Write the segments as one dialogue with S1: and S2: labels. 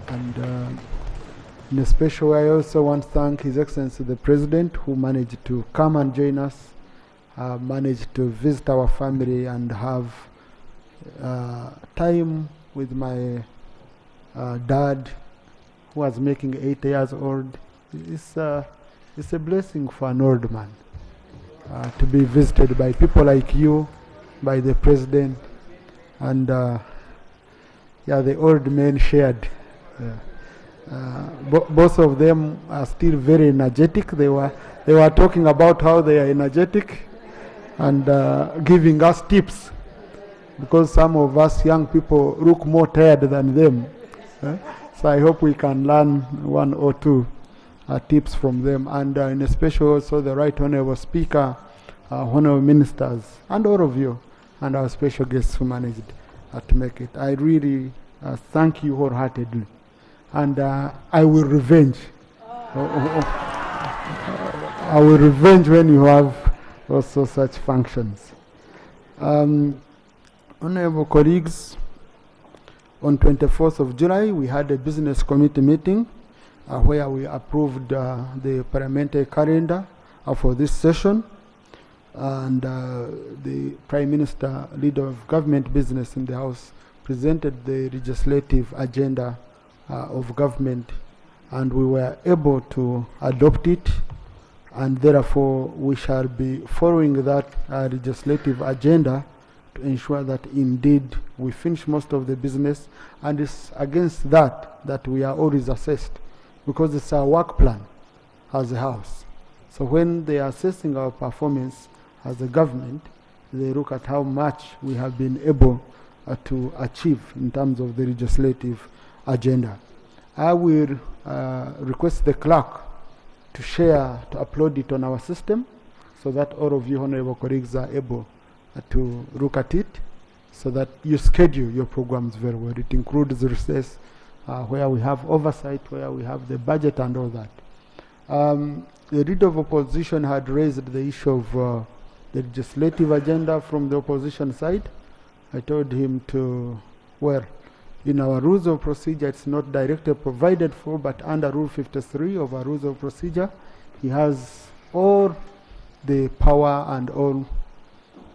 S1: And in a special way, I also want to thank His Excellency the President, who managed to come and join us, managed to visit our family and have time with my dad, who was making 8 years old. It's a blessing for an old man to be visited by people like you, by the President, and yeah, the old men shared. Both of them are still very energetic. They were talking about how they are energetic and giving us tips, because some of us young people look more tired than them. So I hope we can learn one or two tips from them, and in especially also the Right Honorable Speaker, Honorable Ministers, and all of you, and our special guests who managed to make it. I really thank you wholeheartedly, and I will revenge. I will revenge when you have also such functions. Honorable colleagues, on 24th of July, we had a business committee meeting where we approved the parliamentary calendar for this session, and the Prime Minister, leader of government business in the House, presented the legislative agenda of government, and we were able to adopt it, and therefore we shall be following that legislative agenda to ensure that indeed we finish most of the business, and it's against that we are always assessed, because it's our work plan as a House. So when they are assessing our performance as a government, they look at how much we have been able to achieve in terms of the legislative agenda. I will request the clerk to share, to upload it on our system, so that all of you honorable colleagues are able to look at it, so that you schedule your programs very well. It includes recess, where we have oversight, where we have the budget and all that. The leader of opposition had raised the issue of the legislative agenda from the opposition side. I told him to, well, in our rules of procedure, it's not directly provided for, but under Rule 53 of our rules of procedure, he has all the power and all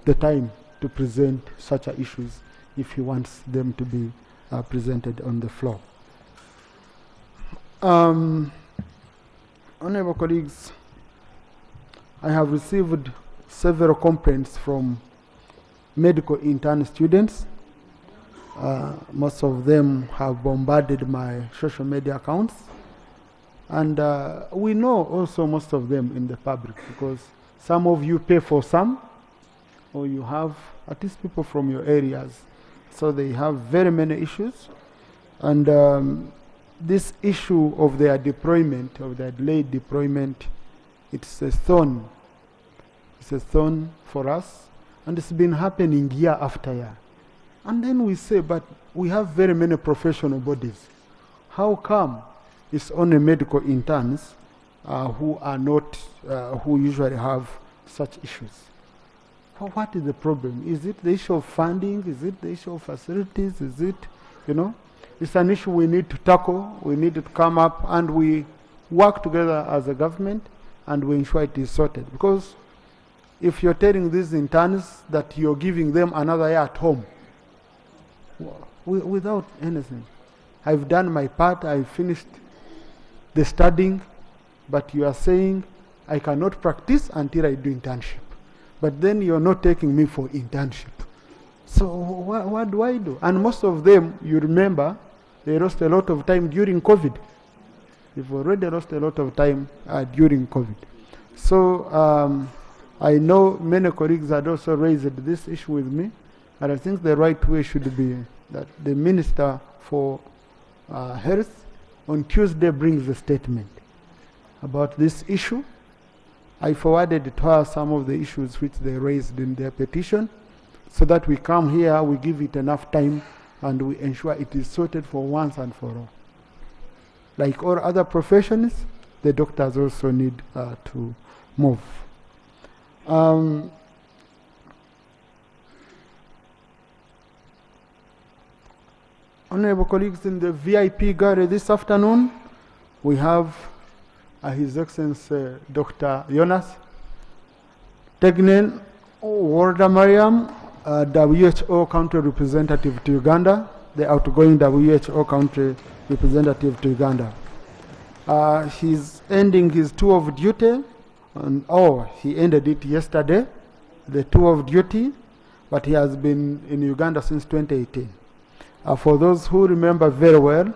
S1: the time to present such issues if he wants them to be presented on the floor. Honorable colleagues, I have received several complaints from medical intern students. Most of them have bombarded my social media accounts, and we know also most of them in the public, because some of you pay for some, or you have at least people from your areas, so they have very many issues, and this issue of their deployment, of their delayed deployment, it's a thorn. It's a thorn for us, and it's been happening year after year. And then we say, but we have very many professional bodies. How come it's only medical interns who are not, who usually have such issues? What is the problem? Is it the issue of funding? Is it the issue of facilities? Is it, it's an issue we need to tackle. We need to come up, and we work together as a government, and we ensure it is sorted. Because if you're telling these interns that you're giving them another year at home, without anything, I've done my part, I've finished the studying, but you are saying I cannot practice until I do internship. But then you're not taking me for internship. So what do I do? And most of them, you remember, they lost a lot of time during COVID. They've already lost a lot of time during COVID. So I know many colleagues had also raised this issue with me, and I think the right way should be that the Minister for Health on Tuesday brings a statement about this issue. I forwarded to her some of the issues which they raised in their petition, so that we come here, we give it enough time, and we ensure it is sorted for once and for all. Like all other professions, the doctors also need to move. Honorable colleagues, in the VIP gallery this afternoon, we have His Excellency Dr. Jonas Tegnen Mariam, WHO Country Representative to Uganda, the outgoing WHO Country Representative to Uganda. He's ending his tour of duty, he ended it yesterday, the tour of duty, but he has been in Uganda since 2018. For those who remember very well,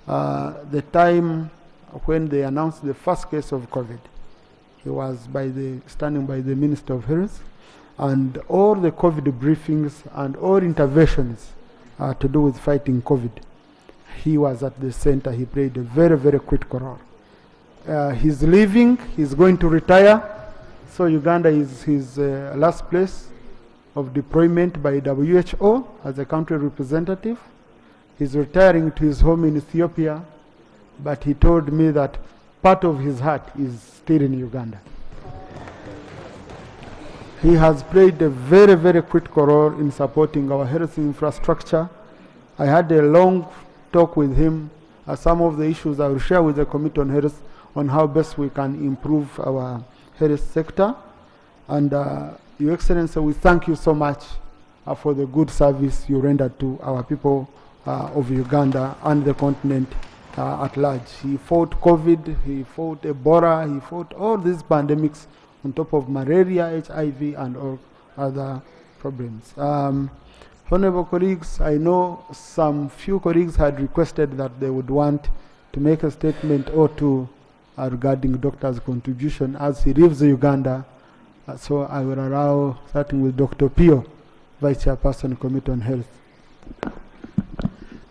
S1: the time when they announced the first case of COVID, he was standing by the Minister of Health, and all the COVID briefings and all interventions to do with fighting COVID. He was at the center. He played a very, very critical role. He's leaving. He's going to retire. So Uganda is his last place of deployment by WHO as a country representative. He's retiring to his home in Ethiopia, but he told me that part of his heart is still in Uganda. He has played a very, very critical role in supporting our health infrastructure. I had a long talk with him. Some of the issues I will share with the Committee on Health on how best we can improve our health sector. And Your Excellency, we thank you so much for the good service you rendered to our people of Uganda and the continent at large. He fought COVID, he fought Ebola, he fought all these pandemics on top of malaria, HIV, and all other problems. Honorable colleagues, I know some few colleagues had requested that they would want to make a statement or two regarding Doctor's contribution as he leaves Uganda. So I will allow, starting with Dr. Pio, Vice Chairperson, Committee on Health.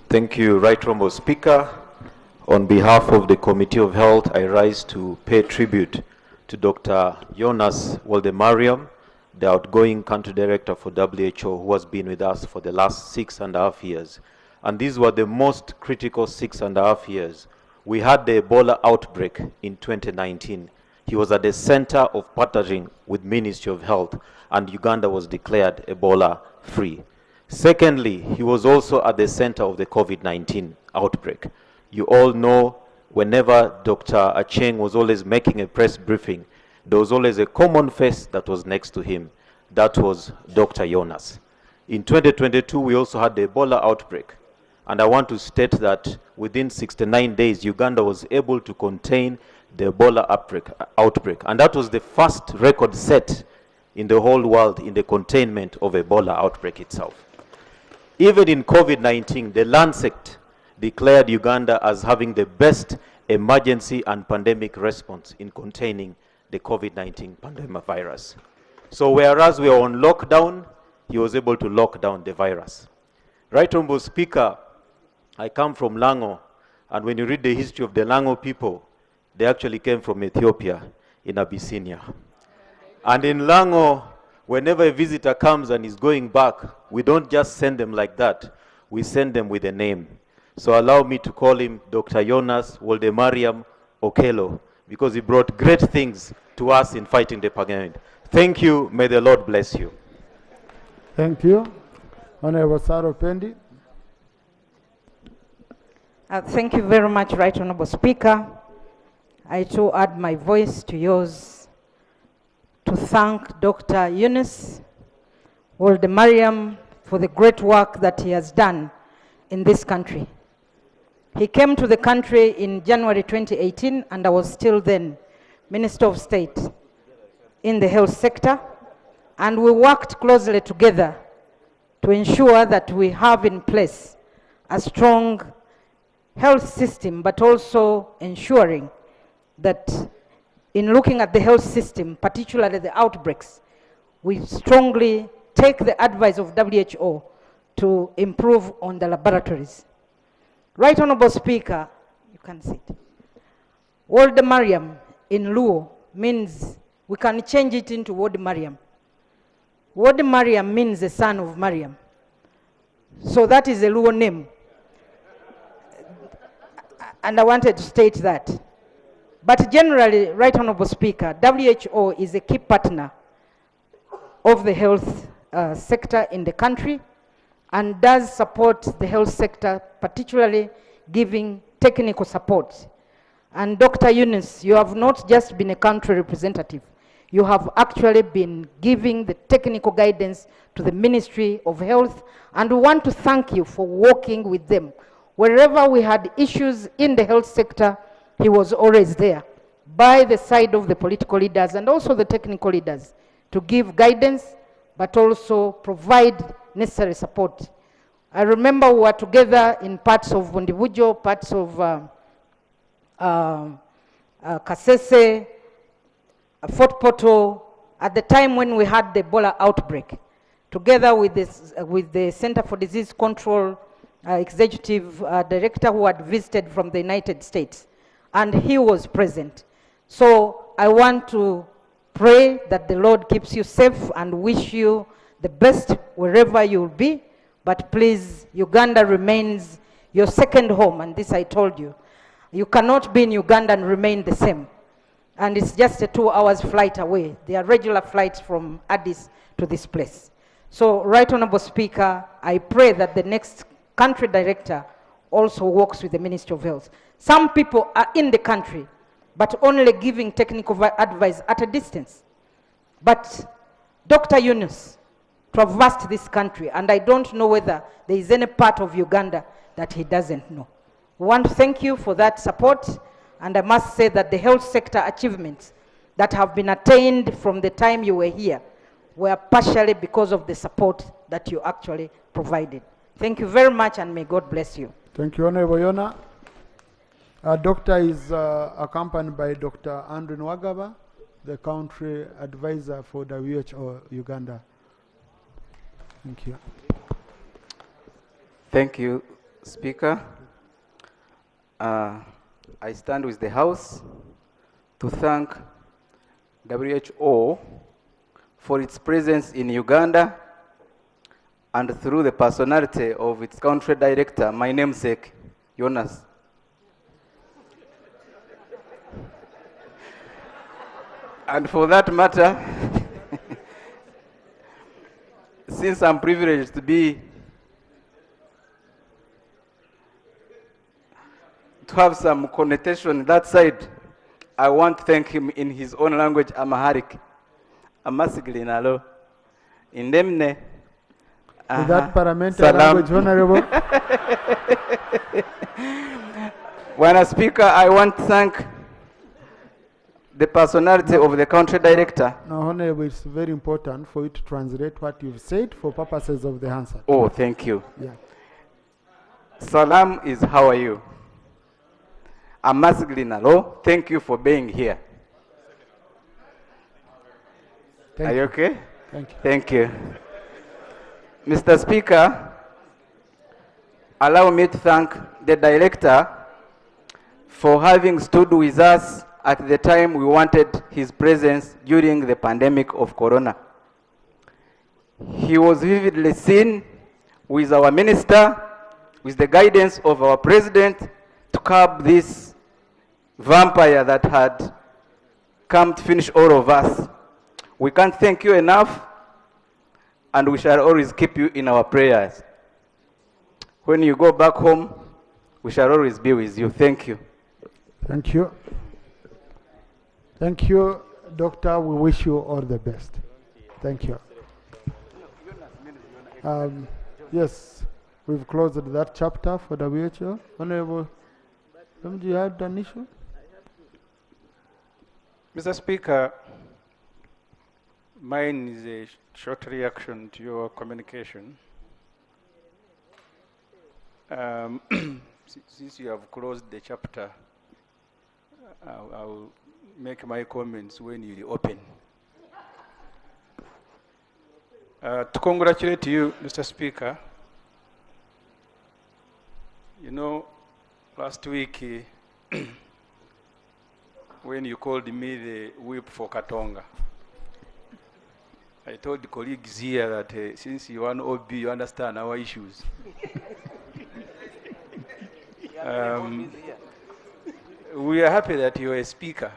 S2: Thank you, Right Honourable Speaker. On behalf of the Committee of Health, I rise to pay tribute to Dr. Jonas Waldemariam, the outgoing country director for WHO, who has been with us for the last 6.5 years. And these were the most critical 6.5 years. We had the Ebola outbreak in 2019. He was at the center of partnering with Ministry of Health, and Uganda was declared Ebola-free. Secondly, he was also at the center of the COVID-19 outbreak. You all know whenever Dr. Acheng was always making a press briefing, there was always a common face that was next to him. That was Dr. Jonas. In 2022, we also had the Ebola outbreak. And I want to state that within 69 days, Uganda was able to contain the Ebola outbreak. And that was the first record set in the whole world in the containment of Ebola outbreak itself. Even in COVID-19, the Lancet declared Uganda as having the best emergency and pandemic response in containing the COVID-19 pandemic virus. So whereas we were on lockdown, he was able to lock down the virus. Right Honourable Speaker, I come from Lango, and when you read the history of the Lango people, they actually came from Ethiopia in Abyssinia. And in Lango, whenever a visitor comes and is going back, we don't just send them like that. We send them with a name. So allow me to call him Dr. Jonas Waldemariam Okello, because he brought great things to us in fighting the pandemic. Thank you. May the Lord bless you.
S1: Thank you. Honorable Saro Pendi.
S3: Thank you very much, Right Honourable Speaker. I too add my voice to yours to thank Dr. Jonas Waldemariam for the great work that he has done in this country. He came to the country in January 2018, and I was still then Minister of State in the health sector, and we worked closely together to ensure that we have in place a strong health system, but also ensuring that in looking at the health system, particularly the outbreaks, we strongly take the advice of WHO to improve on the laboratories. Right Honourable Speaker, you can sit. Waldemariam in Luo means, we can change it into Waldemariam. Waldemariam means the son of Mariam. So that is a Luo name. And I wanted to state that. But generally, Right Honourable Speaker, WHO is a key partner of the health sector in the country, and does support the health sector, particularly giving technical support. And Dr. Eunice, you have not just been a country representative, you have actually been giving the technical guidance to the Ministry of Health, and we want to thank you for working with them. Wherever we had issues in the health sector, he was always there by the side of the political leaders and also the technical leaders to give guidance, but also provide necessary support. I remember we were together in parts of Bundibujo, parts of Kasese, Fort Portal, at the time when we had the Ebola outbreak, together with the Center for Disease Control executive director who had visited from the United States, and he was present. So I want to pray that the Lord keeps you safe and wish you the best wherever you'll be. But please, Uganda remains your second home, and this I told you. You cannot be in Uganda and remain the same. And it's just a 2 hours flight away. There are regular flights from Addis to this place. So, Right Honorable Speaker, I pray that the next country director also works with the Ministry of Health. Some people are in the country, but only giving technical advice at a distance. But Dr. Yunus traversed this country, and I don't know whether there is any part of Uganda that he doesn't know. We want to thank you for that support, and I must say that the health sector achievements that have been attained from the time you were here were partially because of the support that you actually provided. Thank you very much, and may God bless you.
S1: Thank you, Honorable Yona. Our doctor is accompanied by Dr. Andrew Nwagaba, the country advisor for WHO Uganda. Thank you.
S4: Thank you, Speaker. I stand with the House to thank WHO for its presence in Uganda and through the personality of its country director, my namesake, Jonas. And for that matter, since I'm privileged to have some connotation that side, I want to thank him in his own language, Amharic. Amasiglinalo. Indemne.
S1: Is that parliamentary language, Honorable?
S4: When Speaker, I want to thank the personality of the country director.
S1: No, Honorable, it's very important for you to translate what you've said for purposes of the answer.
S4: Oh, thank you.
S1: Yeah.
S4: Salam is how are you? Amasiglinalo, thank you for being here. Are you okay?
S1: Thank you.
S4: Thank you. Mr. Speaker, allow me to thank the director for having stood with us at the time we wanted his presence during the pandemic of corona. He was vividly seen with our minister, with the guidance of our president, to curb this vampire that had come to finish all of us. We can't thank you enough, and we shall always keep you in our prayers. When you go back home, we shall always be with you. Thank you.
S1: Thank you. Thank you, Doctor. We wish you all the best. Thank you. Yes, we've closed that chapter for WHO. Honorable, do you have an issue?
S5: Mr. Speaker, mine is a short reaction to your communication. Since you have closed the chapter, I'll make my comments when you open. To congratulate you, Mr. Speaker. You know, last week when you called me the whip for Katonga, I told the colleagues here that since you are an OB, you understand our issues. We are happy that you are a speaker,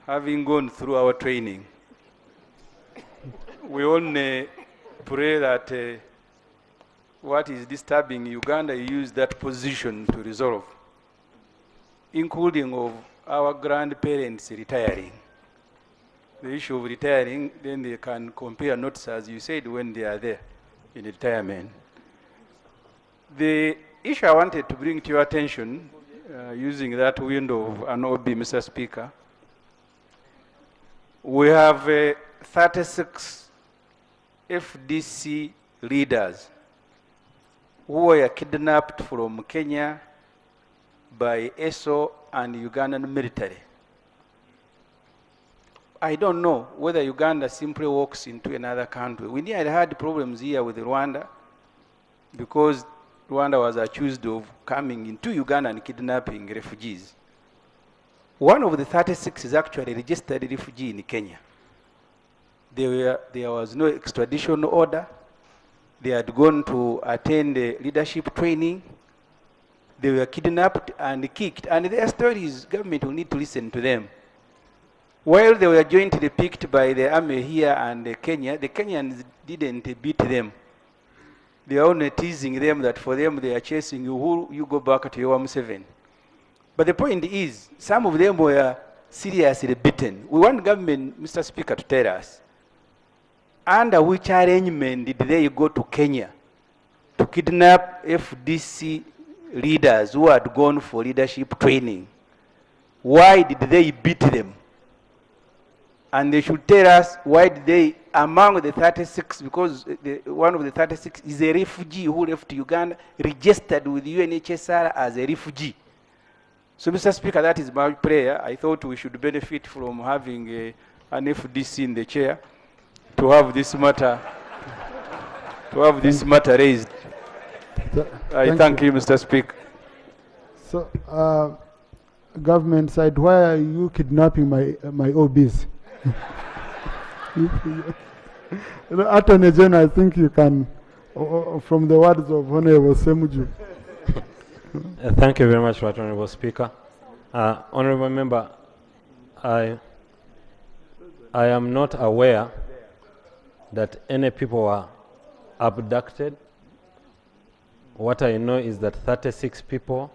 S5: having gone through our training. We only pray that what is disturbing Uganda, use that position to resolve, including of our grandparents retiring. The issue of retiring, then they can compare notes, as you said, when they are there in retirement. The issue I wanted to bring to your attention, using that window of an OB, Mr. Speaker, we have 36 FDC leaders who were kidnapped from Kenya by ESO and Ugandan military. I don't know whether Uganda simply walks into another country. We had had problems here with Rwanda because Rwanda was accused of coming into Uganda and kidnapping refugees. One of the 36 is actually a registered refugee in Kenya. There was no extradition order. They had gone to attend leadership training. They were kidnapped and kicked. And their stories, government will need to listen to them. While they were jointly picked by the army here and Kenya, the Kenyans didn't beat them. They are only teasing them that for them they are chasing you, you go back to your 7. But the point is, some of them were seriously beaten. We want government, Mr. Speaker, to tell us, under which arrangement did they go to Kenya to kidnap FDC leaders who had gone for leadership training? Why did they beat them? And they should tell us why did they, among the 36, because one of the 36 is a refugee who left Uganda, registered with UNHCR as a refugee. So, Mr. Speaker, that is my prayer. I thought we should benefit from having an FDC in the chair to have this matter, raised. I thank you, Mr. Speaker.
S1: So, government side, why are you kidnapping my OBs? Attorney General, I think you can, from the words of Honorable Semuju.
S6: Thank you very much, Right Honorable Speaker. Honorable Member, I am not aware that any people were abducted. What I know is that 36 people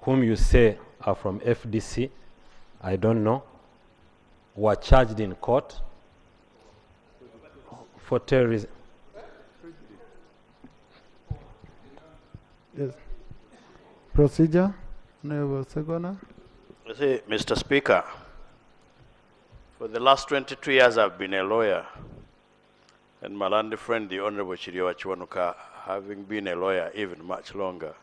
S6: whom you say are from FDC, I don't know, were charged in court for terrorism.
S1: Yes. Procedure, Honorable Segona.
S7: You see, Mr. Speaker, for the last 22 years I've been a lawyer, and my land friend, the Honorable Chiriwa Chiwanuka, having been a lawyer even much longer,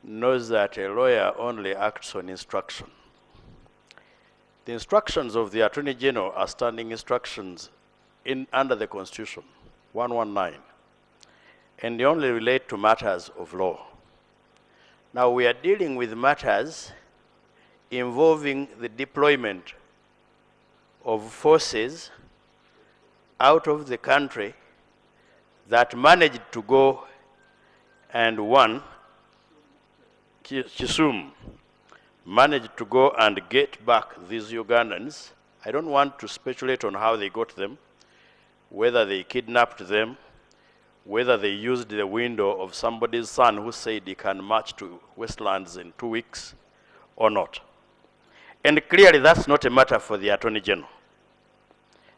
S7: knows that a lawyer only acts on instruction. The instructions of the Attorney General are standing instructions under the Constitution, 119, and they only relate to matters of law. Now we are dealing with matters involving the deployment of forces out of the country that managed to go and one, Kisumu, managed to go and get back these Ugandans. I don't want to speculate on how they got them, whether they kidnapped them, whether they used the window of somebody's son who said he can march to Westlands in 2 weeks or not. And clearly that's not a matter for the Attorney General.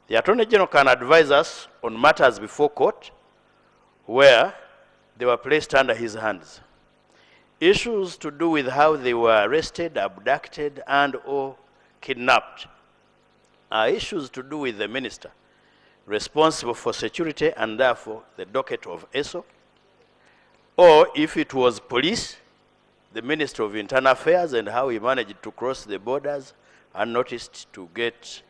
S7: The Attorney General can advise us on matters before court where they were placed under his hands. Issues to do with how they were arrested, abducted, and or kidnapped are issues to do with the minister responsible for security and therefore the docket of ESO, or if it was police, the Minister of Internal Affairs and how he managed to cross the borders unnoticed to get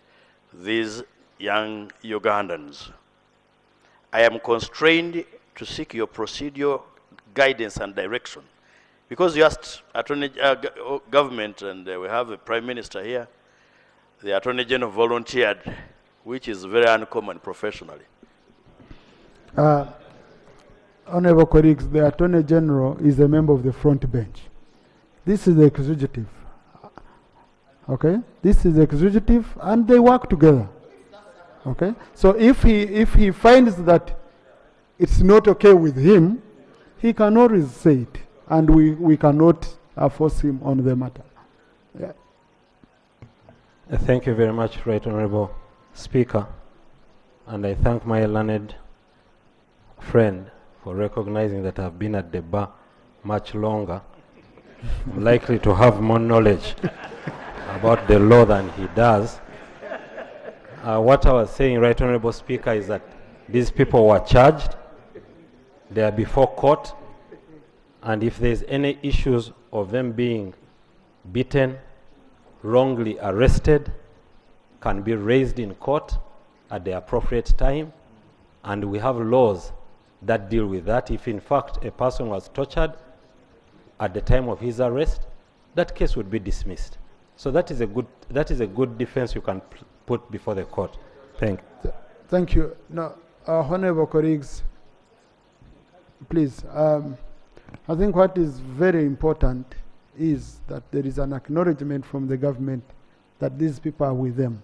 S7: these young Ugandans. I am constrained to seek your procedural guidance and direction. Because you asked government, and we have a Prime Minister here, the Attorney General volunteered, which is very uncommon professionally.
S1: Honorable colleagues, the Attorney General is a member of the front bench. This is the executive. Okay? This is the executive, and they work together. Okay? So if he finds that it's not okay with him, he can always say it, and we cannot force him on the matter. Yeah.
S6: Thank you very much, Right Honorable Speaker, and I thank my learned friend for recognizing that I've been at the bar much longer. I'm likely to have more knowledge about the law than he does. What I was saying, Right Honorable Speaker, is that these people were charged, they are before court, and if there's any issues of them being beaten, wrongly arrested, can be raised in court at the appropriate time, and we have laws that deal with that. If in fact a person was tortured at the time of his arrest, that case would be dismissed. So that is a good defense you can put before the court. Thank you.
S1: Thank you. Now, honorable colleagues, please, I think what is very important is that there is an acknowledgement from the government that these people are with them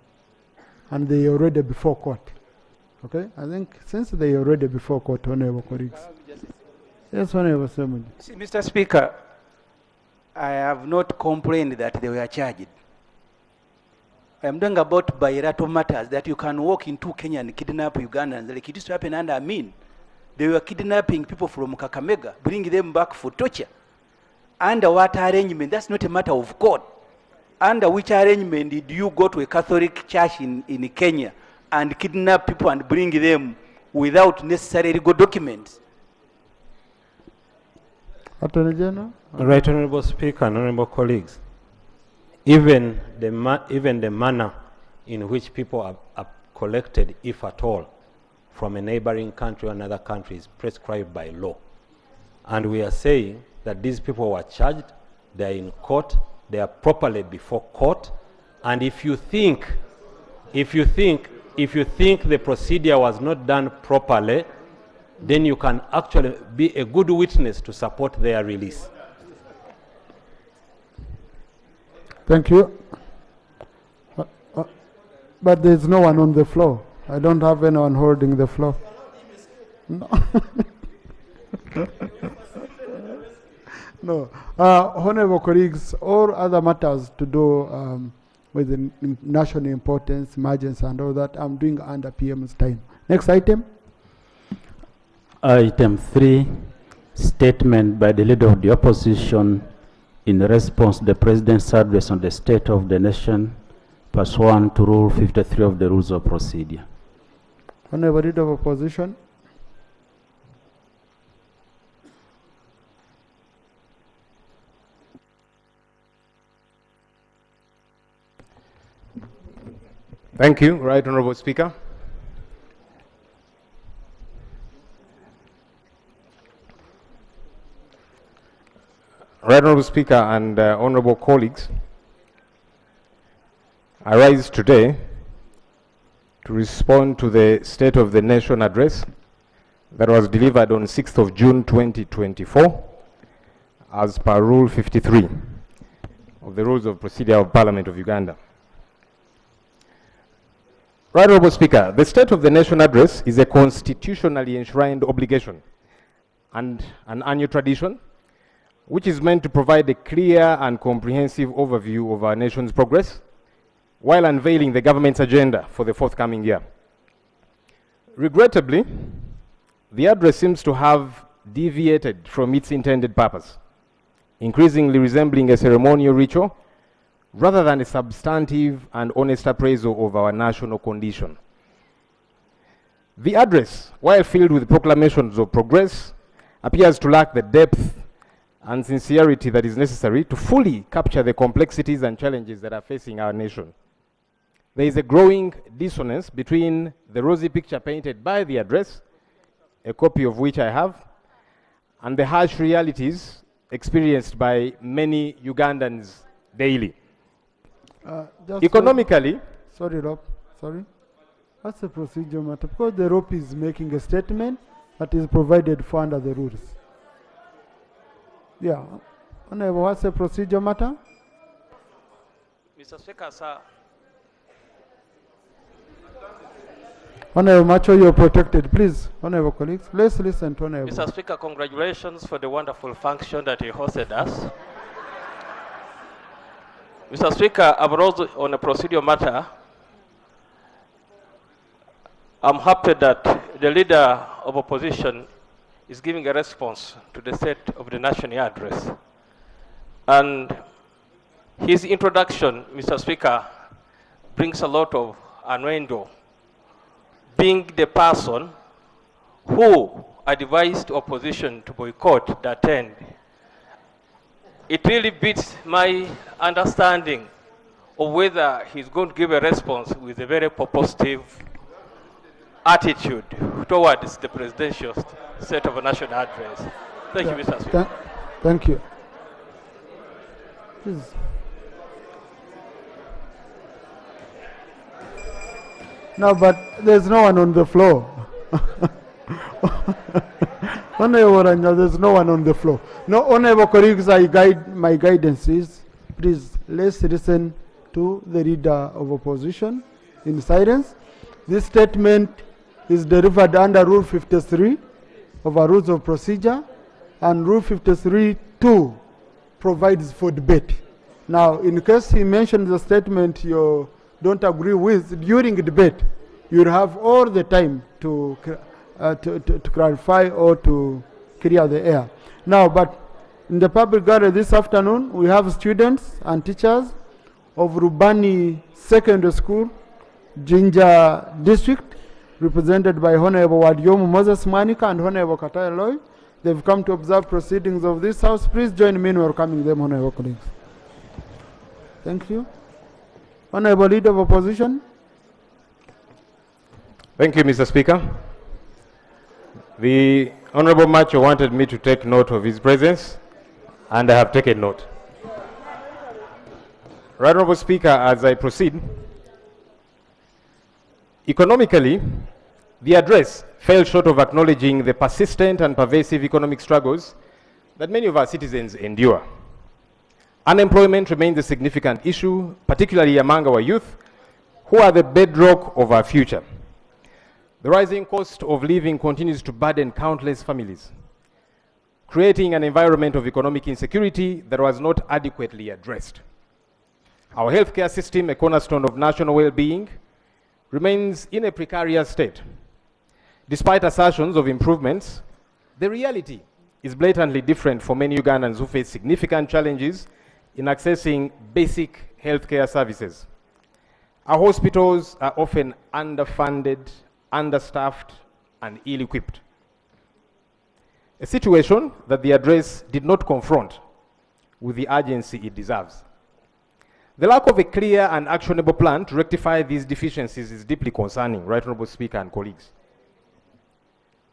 S1: and they are already before court. Okay? I think since they are already before court, honorable colleagues. Yes, honorable Assembly.
S5: See, Mr. Speaker, I have not complained that they were charged. I am talking about bilateral matters that you can walk into Kenya and kidnap Ugandans, like it used to happen under Amin. They were kidnapping people from Kakamega, bringing them back for torture. Under what arrangement? That's not a matter of court. Under which arrangement did you go to a Catholic church in Kenya and kidnap people and bring them without necessary legal documents?
S1: Attorney General?
S6: Right Honorable Speaker and honorable colleagues, even the manner in which people are collected, if at all, from a neighboring country or another country is prescribed by law. And we are saying that these people were charged, they are in court, they are properly before court, and if you think the procedure was not done properly, then you can actually be a good witness to support their release.
S1: Thank you. But there's no one on the floor. I don't have anyone holding the floor. No. No. Honorable colleagues, all other matters to do with the national importance, emergency and all that, I'm doing under PM's time. Next item.
S8: Item 3, statement by the leader of the opposition in response to the President's address on the state of the nation, pursuant to Rule 53 of the Rules of Procedure.
S1: Honorable Leader of Opposition.
S9: Thank you, Right Honorable Speaker. Right Honorable Speaker and honorable colleagues, I rise today to respond to the State of the Nation address that was delivered on 6th of June 2024 as per Rule 53 of the Rules of Procedure of Parliament of Uganda. Right Honorable Speaker, the State of the Nation address is a constitutionally enshrined obligation and an annual tradition which is meant to provide a clear and comprehensive overview of our nation's progress while unveiling the government's agenda for the forthcoming year. Regrettably, the address seems to have deviated from its intended purpose, increasingly resembling a ceremonial ritual rather than a substantive and honest appraisal of our national condition. The address, while filled with proclamations of progress, appears to lack the depth and sincerity that is necessary to fully capture the complexities and challenges that are facing our nation. There is a growing dissonance between the rosy picture painted by the address, a copy of which I have, and the harsh realities experienced by many Ugandans daily. Economically...
S1: Sorry, Rob. Sorry. What's the procedure matter? Because the rope is making a statement that is provided for under the rules. Yeah. Honorable, what's the procedure matter?
S10: Mr. Speaker, sir.
S1: Honorable Macho, you're protected. Please, honorable colleagues, let's listen to honorable.
S10: Mr. Speaker, congratulations for the wonderful function that you hosted us. Mr. Speaker, I've rose on a procedural matter. I'm happy that the leader of opposition is giving a response to the State of the Nation address. And his introduction, Mr. Speaker, brings a lot of innuendo, being the person who advised opposition to boycott the attend. It really beats my understanding of whether he's going to give a response with a very positive attitude towards the presidential State of a National address. Thank you, Mr. Speaker.
S1: Thank you. Please. No, but there's no one on the floor. Honorable Ranga, there's no one on the floor. No, honorable colleagues, my guidance is, please, let's listen to the leader of opposition in silence. This statement is delivered under Rule 53 of our Rules of Procedure, and Rule 53(2) provides for debate. Now, in case he mentions the statement you don't agree with, during debate, you'll have all the time to clarify or to clear the air. Now, but in the public gallery this afternoon, we have students and teachers of Rubani Secondary School, Jinja District, represented by Honorable Wadiomu Moses Manika and Honorable Kataya Loy. They've come to observe proceedings of this House. Please join me in welcoming them, honorable colleagues. Thank you. Honorable Leader of Opposition.
S9: Thank you, Mr. Speaker. The Honorable Macho wanted me to take note of his presence, and I have taken note. Right, Honorable Speaker, as I proceed, economically, the address fell short of acknowledging the persistent and pervasive economic struggles that many of our citizens endure. Unemployment remains a significant issue, particularly among our youth, who are the bedrock of our future. The rising cost of living continues to burden countless families, creating an environment of economic insecurity that was not adequately addressed. Our healthcare system, a cornerstone of national well-being, remains in a precarious state. Despite assertions of improvements, the reality is blatantly different for many Ugandans who face significant challenges in accessing basic healthcare services. Our hospitals are often underfunded, understaffed, and ill-equipped. A situation that the address did not confront with the urgency it deserves. The lack of a clear and actionable plan to rectify these deficiencies is deeply concerning, Right Honorable Speaker and colleagues.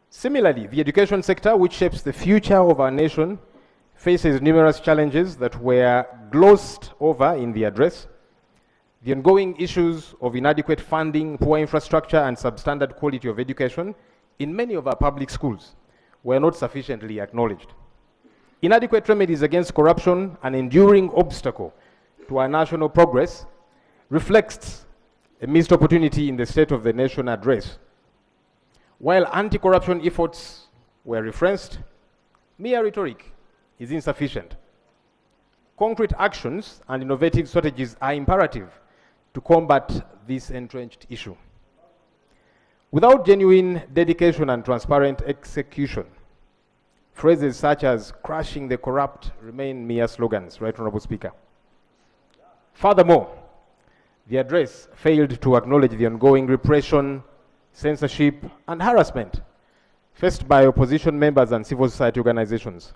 S9: Similarly, the education sector, which shapes the future of our nation, faces numerous challenges that were glossed over in the address. The ongoing issues of inadequate funding, poor infrastructure, and substandard quality of education in many of our public schools were not sufficiently acknowledged. Inadequate remedies against corruption, an enduring obstacle to our national progress, reflects a missed opportunity in the State of the Nation address. While anti-corruption efforts were referenced, mere rhetoric is insufficient. Concrete actions and innovative strategies are imperative to combat this entrenched issue. Without genuine dedication and transparent execution, phrases such as crushing the corrupt remain mere slogans, Right Honorable Speaker. Furthermore, the address failed to acknowledge the ongoing repression, censorship, and harassment faced by opposition members and civil society organizations.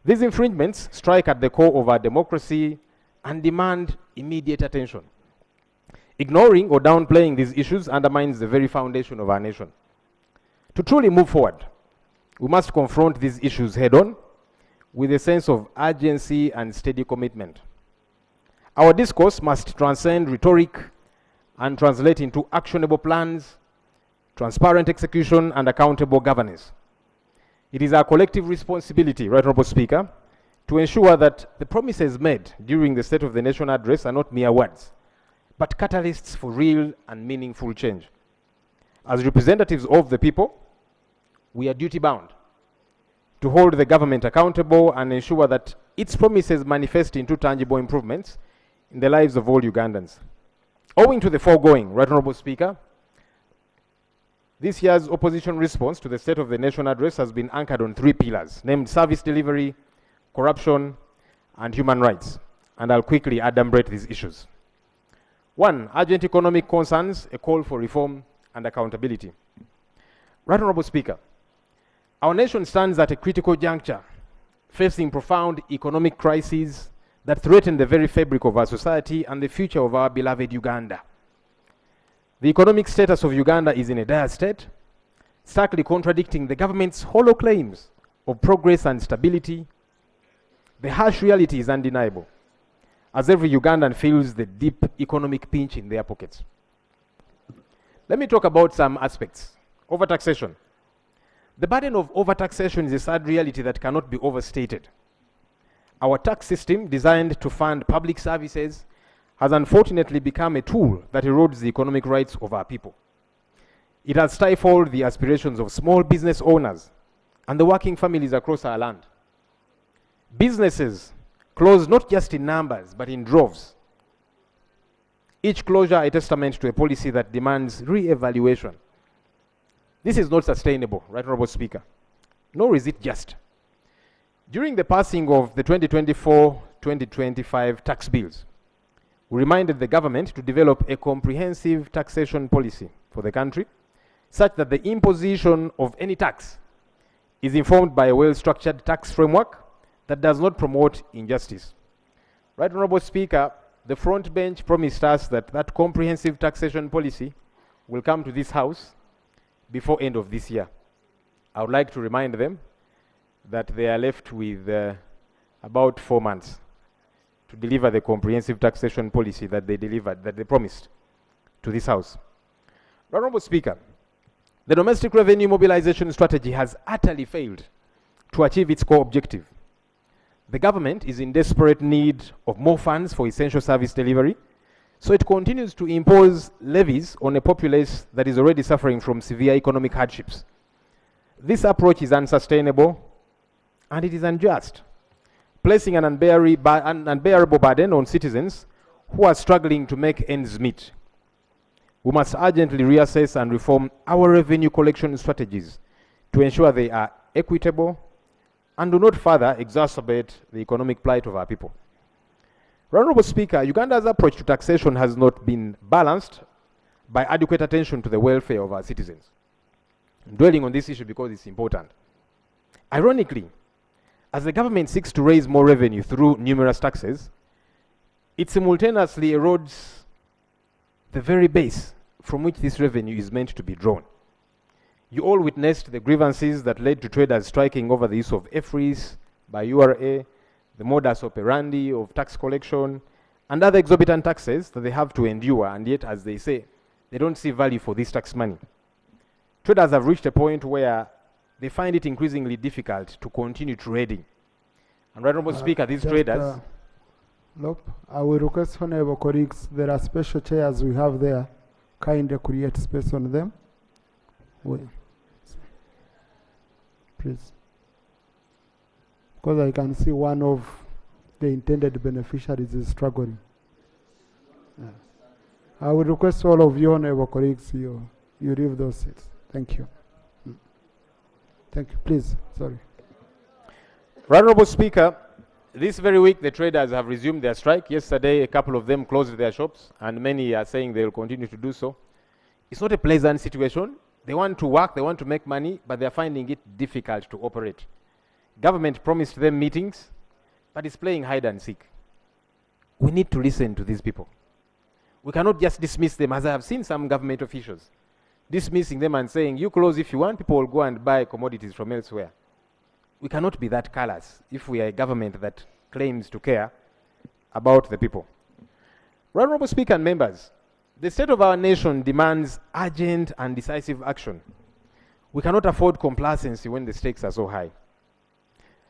S9: These infringements strike at the core of our democracy and demand immediate attention. Ignoring or downplaying these issues undermines the very foundation of our nation. To truly move forward, we must confront these issues head-on with a sense of urgency and steady commitment. Our discourse must transcend rhetoric and translate into actionable plans, transparent execution, and accountable governance. It is our collective responsibility, Right Honorable Speaker, to ensure that the promises made during the State of the Nation address are not mere words, but catalysts for real and meaningful change. as representatives of the people, we are duty bound to hold the government accountable and ensure that its promises manifest into tangible improvements in the lives of all Ugandans. Owing to the foregoing, Right Honourable Speaker, this year's opposition response to the State of the Nation address has been anchored on 3 pillars, named service delivery, corruption, and human rights. And I'll quickly adumbrate these issues. 1, urgent economic concerns, a call for reform and accountability. Right Honourable Speaker, our nation stands at a critical juncture, facing profound economic crises that threaten the very fabric of our society and the future of our beloved Uganda. The economic status of Uganda is in a dire state, starkly contradicting the government's hollow claims of progress and stability. The harsh reality is undeniable, as every Ugandan feels the deep economic pinch in their pockets. Let me talk about some aspects. Overtaxation. The burden of overtaxation is a sad reality that cannot be overstated. Our tax system, designed to fund public services, has unfortunately become a tool that erodes the economic rights of our people. It has stifled the aspirations of small business owners and the working families across our land. Businesses close not just in numbers, but in droves. Each closure a testament to a policy that demands re-evaluation. This is not sustainable, Right Honourable Speaker, nor is it just. During the passing of the 2024-2025 tax bills, we reminded the government to develop a comprehensive taxation policy for the country, such that the imposition of any tax is informed by a well-structured tax framework that does not promote injustice. Right Honourable Speaker, the front bench promised us that that comprehensive taxation policy will come to this House before end of this year. I would like to remind them that they are left with about 4 months to deliver the comprehensive taxation policy that they promised to this House. Honourable Speaker, the domestic revenue mobilization strategy has utterly failed to achieve its core objective. The government is in desperate need of more funds for essential service delivery, so it continues to impose levies on a populace that is already suffering from severe economic hardships. This approach is unsustainable and it is unjust, placing an unbearable burden on citizens who are struggling to make ends meet. We must urgently reassess and reform our revenue collection strategies to ensure they are equitable and do not further exacerbate the economic plight of our people. Honourable Speaker, Uganda's approach to taxation has not been balanced by adequate attention to the welfare of our citizens. I'm dwelling on this issue because it's important. Ironically, as the government seeks to raise more revenue through numerous taxes, it simultaneously erodes the very base from which this revenue is meant to be drawn. You all witnessed the grievances that led to traders striking over the use of EFRIS by URA, the modus operandi of tax collection, and other exorbitant taxes that they have to endure, and yet, as they say, they don't see value for this tax money. Traders have reached a point where they find it increasingly difficult to continue trading. And Honourable Speaker, these traders...
S1: Look, I will request honourable colleagues, there are special chairs we have there, kindly create space on them. Please. Because I can see one of the intended beneficiaries is struggling. Yeah. I will request all of you, honourable colleagues, you leave those seats. Thank you. Thank you. Please, sorry.
S9: Honourable Speaker, this very week the traders have resumed their strike. Yesterday, a couple of them closed their shops, and many are saying they will continue to do so. It's not a pleasant situation. They want to work, they want to make money, but they're finding it difficult to operate. Government promised them meetings, but it's playing hide and seek. We need to listen to these people. We cannot just dismiss them, as I have seen some government officials dismissing them and saying, you close if you want, people will go and buy commodities from elsewhere. We cannot be that callous if we are a government that claims to care about the people. Honourable Speaker and members, the state of our nation demands urgent and decisive action. We cannot afford complacency when the stakes are so high.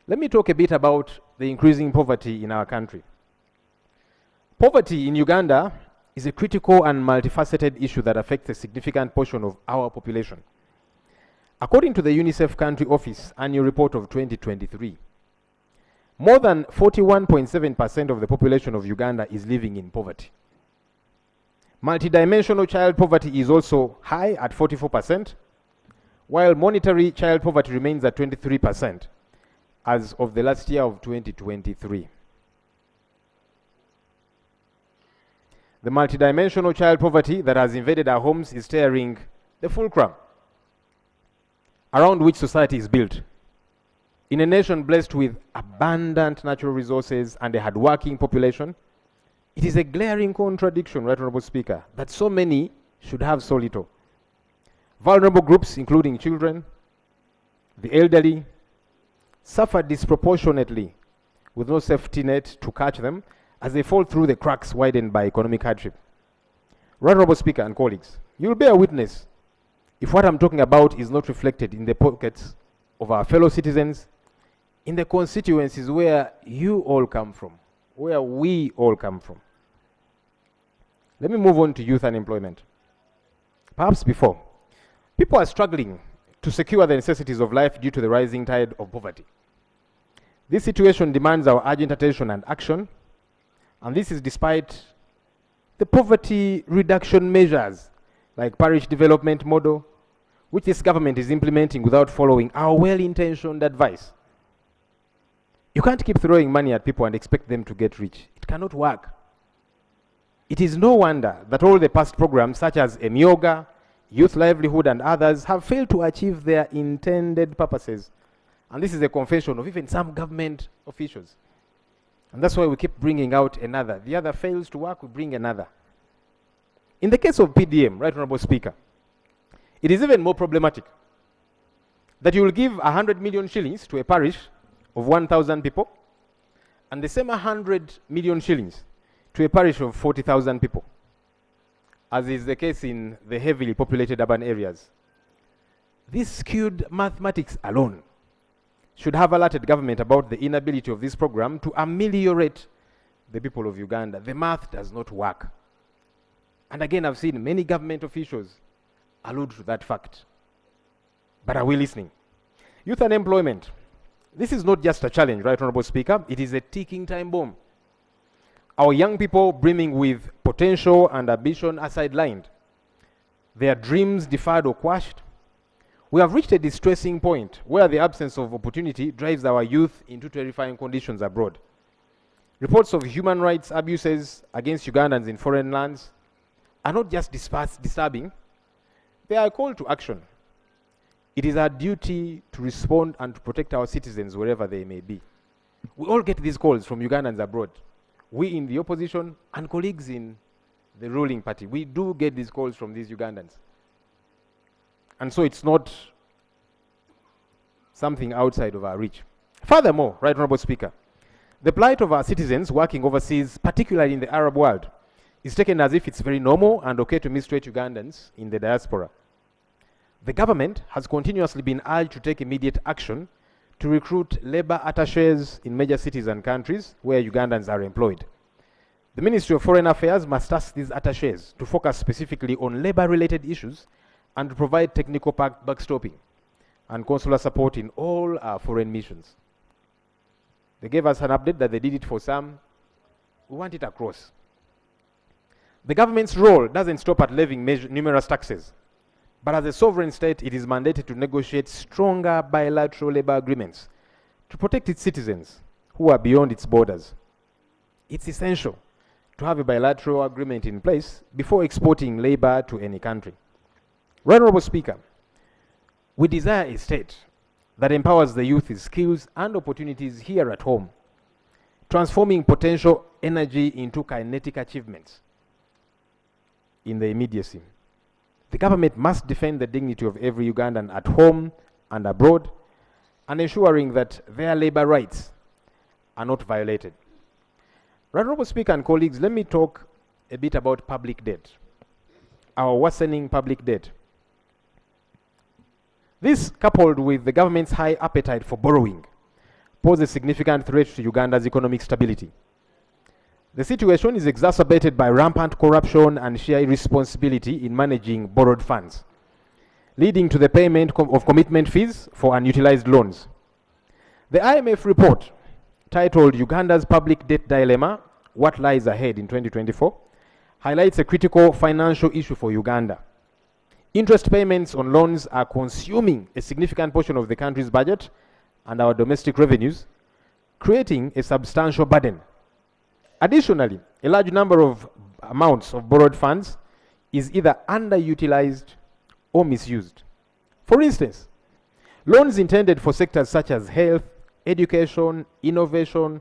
S9: Let me talk a bit about the increasing poverty in our country. Poverty in Uganda is a critical and multifaceted issue that affects a significant portion of our population. According to the UNICEF Country Office Annual Report of 2023, more than 41.7% of the population of Uganda is living in poverty. Multidimensional child poverty is also high at 44%, while monetary child poverty remains at 23% as of the last year of 2023. The multidimensional child poverty that has invaded our homes is tearing the fulcrum around which society is built. In a nation blessed with abundant natural resources and a hardworking population, it is a glaring contradiction, Right Honorable Speaker, that so many should have so little. Vulnerable groups, including children, the elderly, suffer disproportionately with no safety net to catch them as they fall through the cracks widened by economic hardship. Right Honorable Speaker and colleagues, you'll bear witness if what I'm talking about is not reflected in the pockets of our fellow citizens, in the constituencies where you all come from, where we all come from. Let me move on to youth unemployment. Perhaps before, people are struggling to secure the necessities of life due to the rising tide of poverty. This situation demands our urgent attention and action, and this is despite the poverty reduction measures like parish development model, which this government is implementing without following our well-intentioned advice. You can't keep throwing money at people and expect them to get rich. It cannot work. It is no wonder that all the past programs such as Emyoga, Youth Livelihood and others have failed to achieve their intended purposes. And this is a confession of even some government officials. And that's why we keep bringing out another. The other fails to work, we bring another. In the case of PDM, Right Honorable Speaker, it is even more problematic that you will give 100 million shillings to a parish of 1,000 people and the same 100 million shillings to a parish of 40,000 people, as is the case in the heavily populated urban areas. This skewed mathematics alone should have alerted government about the inability of this program to ameliorate the people of Uganda. The math does not work. And again, I've seen many government officials allude to that fact. But are we listening? Youth unemployment. This is not just a challenge, Right Honorable Speaker. It is a ticking time bomb. Our young people brimming with potential and ambition are sidelined. Their dreams deferred or quashed. We have reached a distressing point where the absence of opportunity drives our youth into terrifying conditions abroad. Reports of human rights abuses against Ugandans in foreign lands are not just disturbing, they are a call to action. It is our duty to respond and to protect our citizens wherever they may be. We all get these calls from Ugandans abroad. We in the opposition and colleagues in the ruling party, we do get these calls from these Ugandans. And so it's not something outside of our reach. Furthermore, Right Honorable Speaker, the plight of our citizens working overseas, particularly in the Arab world, is taken as if it's very normal and okay to mistreat Ugandans in the diaspora. The government has continuously been urged to take immediate action to recruit labor attaches in major cities and countries where Ugandans are employed. The Ministry of Foreign Affairs must ask these attaches to focus specifically on labor-related issues and to provide technical backstopping and consular support in all our foreign missions. They gave us an update that they did it for some. We want it across. The government's role doesn't stop at levying numerous taxes, but as a sovereign state, it is mandated to negotiate stronger bilateral labor agreements to protect its citizens who are beyond its borders. It's essential to have a bilateral agreement in place before exporting labor to any country. Right Honorable Speaker, we desire a state that empowers the youth with skills and opportunities here at home, transforming potential energy into kinetic achievements in the immediacy. The government must defend the dignity of every Ugandan at home and abroad, and ensuring that their labor rights are not violated. Right Honorable Speaker and colleagues, let me talk a bit about public debt, our worsening public debt. This, coupled with the government's high appetite for borrowing, poses a significant threat to Uganda's economic stability. The situation is exacerbated by rampant corruption and sheer irresponsibility in managing borrowed funds, leading to the payment of commitment fees for unutilized loans. The IMF report, titled Uganda's Public Debt Dilemma, What Lies Ahead in 2024, highlights a critical financial issue for Uganda. Interest payments on loans are consuming a significant portion of the country's budget and our domestic revenues, creating a substantial burden. Additionally, a large number of amounts of borrowed funds is either underutilized or misused. For instance, loans intended for sectors such as health, education, innovation,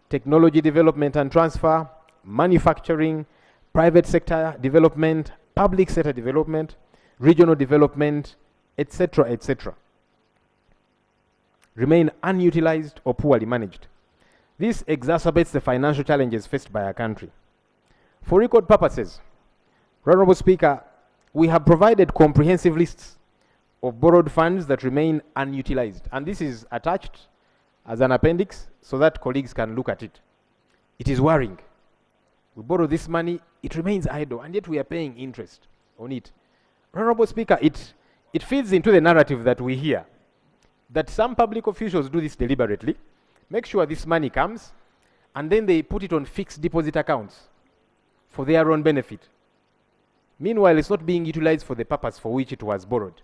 S9: technology development and transfer, manufacturing, private sector development, public sector development, regional development, etc., remain unutilized or poorly managed. This exacerbates the financial challenges faced by our country. For record purposes, Honorable Speaker, we have provided comprehensive lists of borrowed funds that remain unutilized, and this is attached as an appendix so that colleagues can look at it. It is worrying. We borrow this money, it remains idle, and yet we are paying interest on it. Honorable Speaker, it feeds into the narrative that we hear, that some public officials do this deliberately, make sure this money comes, and then they put it on fixed deposit accounts for their own benefit. Meanwhile, it's not being utilized for the purpose for which it was borrowed.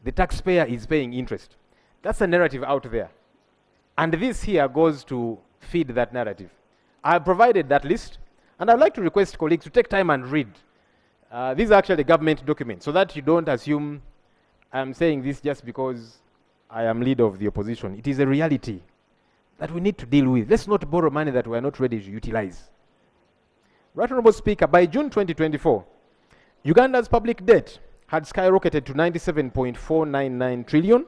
S9: The taxpayer is paying interest. That's the narrative out there. And this here goes to feed that narrative. I have provided that list, and I'd like to request colleagues to take time and read. These are actually government documents, so that you don't assume I'm saying this just because I am leader of the opposition. It is a reality that we need to deal with. Let's not borrow money that we are not ready to utilize. Right Honorable Speaker, by June 2024, Uganda's public debt had skyrocketed to 97.499 trillion,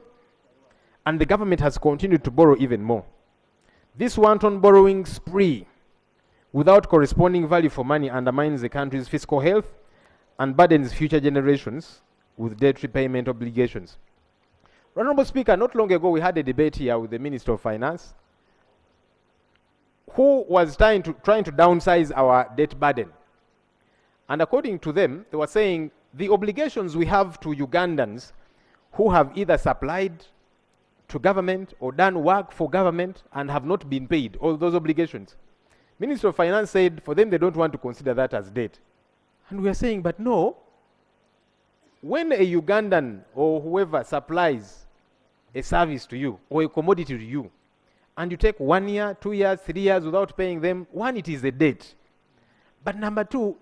S9: and the government has continued to borrow even more. This wanton borrowing spree without corresponding value for money undermines the country's fiscal health and burdens future generations with debt repayment obligations. Honorable Speaker, not long ago we had a debate here with the Minister of Finance, who was trying to downsize our debt burden. And according to them, they were saying the obligations we have to Ugandans who have either supplied to government or done work for government and have not been paid, all those obligations. Minister of Finance said for them they don't want to consider that as debt. And we are saying, but no, when a Ugandan or whoever supplies a service to you or a commodity to you, and you take 1 year, 2 years, 3 years without paying them, one, it is a debt. But number two,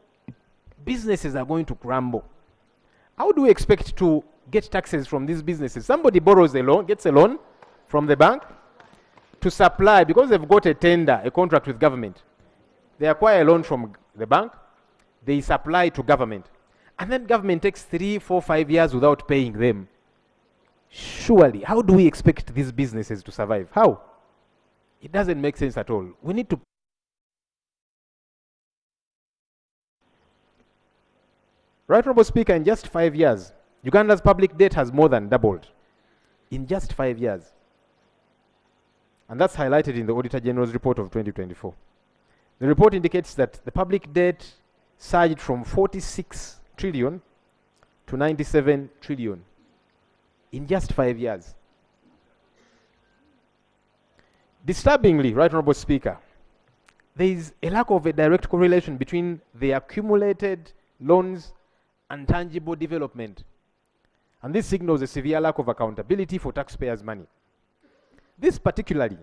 S9: businesses are going to crumble. How do we expect to get taxes from these businesses? Somebody borrows a loan, gets a loan from the bank to supply, because they've got a tender, a contract with government. They acquire a loan from the bank, they supply to government. And then government takes 3, 4, 5 years without paying them. Surely, how do we expect these businesses to survive? How? It doesn't make sense at all. We need to. Right Honorable Speaker, in just 5 years, Uganda's public debt has more than doubled. In just 5 years. And that's highlighted in the Auditor General's report of 2024. The report indicates that the public debt surged from 46 trillion to 97 trillion in just 5 years. Disturbingly, Right Honorable Speaker, there is a lack of a direct correlation between the accumulated loans and tangible development. And this signals a severe lack of accountability for taxpayers' money. This particularly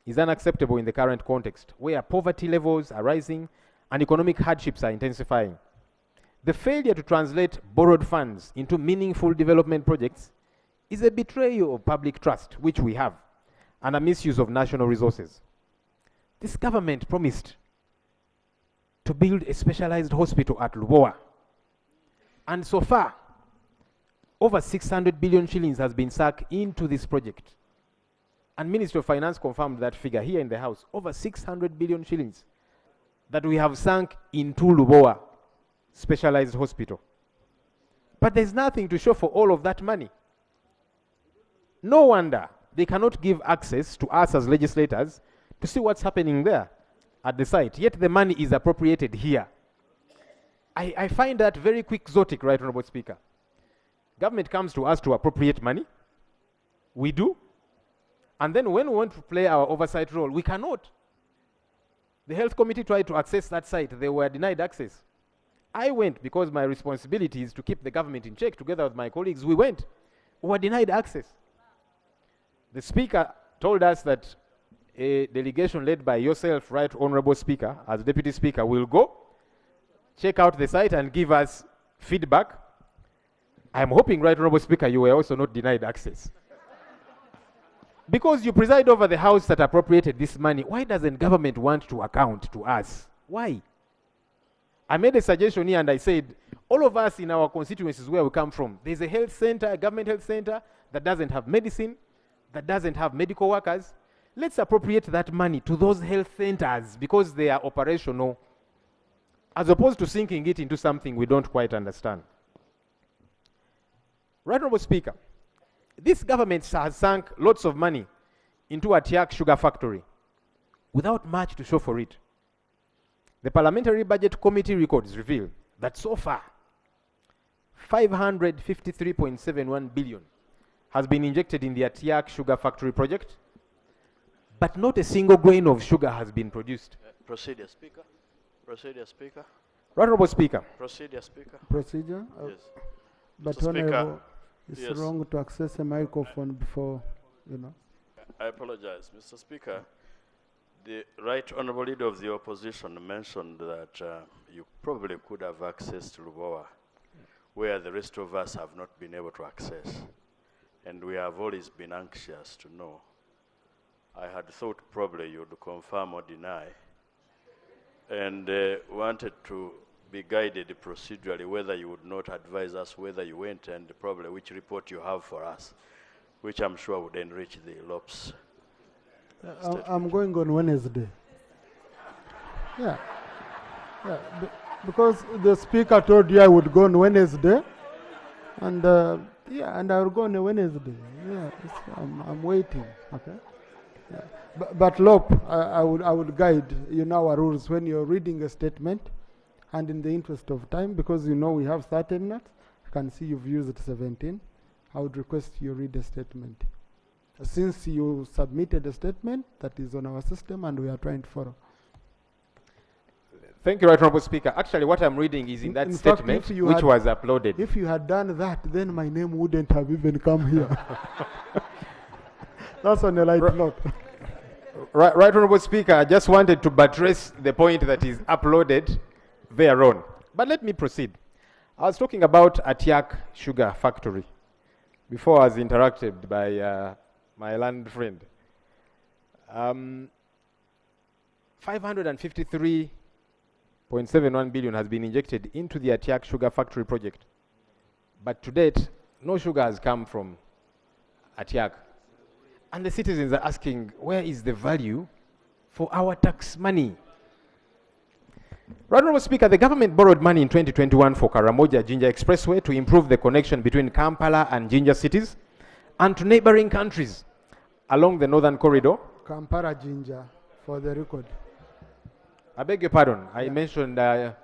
S9: is unacceptable in the current context, where poverty levels are rising and economic hardships are intensifying. The failure to translate borrowed funds into meaningful development projects is a betrayal of public trust, which we have, and a misuse of national resources. This government promised to build a specialized hospital at Lubowa. And so far, over 600 billion shillings has been sunk into this project. And Ministry of Finance confirmed that figure here in the House, over 600 billion shillings that we have sunk into Lubowa specialized hospital. But there's nothing to show for all of that money. No wonder they cannot give access to us as legislators to see what's happening there. at the site, yet the money is appropriated here. I find that very quixotic, Right Honorable Speaker. Government comes to us to appropriate money. We do. And then when we want to play our oversight role, we cannot. The health committee tried to access that site. They were denied access. I went because my responsibility is to keep the government in check. Together with my colleagues, we went. We were denied access. The Speaker told us that a delegation led by yourself, Right Honorable Speaker, as Deputy Speaker, will go, check out the site and give us feedback. I'm hoping, Right Honorable Speaker, you were also not denied access. Because you preside over the house that appropriated this money, why doesn't government want to account to us? Why? I made a suggestion here and I said, all of us in our constituencies where we come from, there's a health center, a government health center that doesn't have medicine, that doesn't have medical workers. Let's appropriate that money to those health centers because they are operational, as opposed to sinking it into something we don't quite understand. Right Honorable Speaker, this government has sunk lots of money into a Tiak sugar factory without much to show for it. The Parliamentary Budget Committee records reveal that so far, 553.71 billion has been injected in the Tiak sugar factory project, but not a single grain of sugar has been produced.
S7: Procedure, Speaker. Procedure, Speaker.
S9: Right Honorable Speaker.
S7: Procedure, Speaker.
S1: Procedure?
S7: Yes.
S1: But
S7: Mr.
S1: Honorable, it's
S7: yes.
S1: wrong to access a microphone before, you know.
S7: I apologize, Mr. Speaker. The Right Honorable Leader of the Opposition mentioned that you probably could have access to Lubowa, where the rest of us have not been able to access. And we have always been anxious to know. I had thought probably you'd confirm or deny, and wanted to be guided procedurally whether you would not advise us whether you went and probably which report you have for us, which I'm sure would enrich the LOPS.
S1: I'm going on Wednesday. Yeah. Yeah. Because the Speaker told you I would go on Wednesday, and yeah, and I will go on a Wednesday. Yeah, I'm waiting. Okay. Yeah. But Lop, I would guide our rules when you're reading a statement, and in the interest of time, because we have 30 minutes. I can see you've used 17. I would request you read a statement. Since you submitted a statement that is on our system and we are trying to follow.
S9: Thank you, Right Honorable Speaker. Actually, what I'm reading is in that statement, which was uploaded.
S1: If you had done that, then my name wouldn't have even come here. That's on a light note.
S9: Right Honorable Speaker, I just wanted to buttress the point that is uploaded thereon. But let me proceed. I was talking about a Tiak sugar factory before I was interrupted by my land friend. 553.71 billion has been injected into the Atiak sugar factory project. But to date, no sugar has come from Atiak. And the citizens are asking, where is the value for our tax money? Right Honorable Speaker, the government borrowed money in 2021 for Karamoja Jinja Expressway to improve the connection between Kampala and Jinja cities and to neighboring countries along the northern corridor.
S1: Kampala Jinja, for the record.
S9: I beg your pardon, I mentioned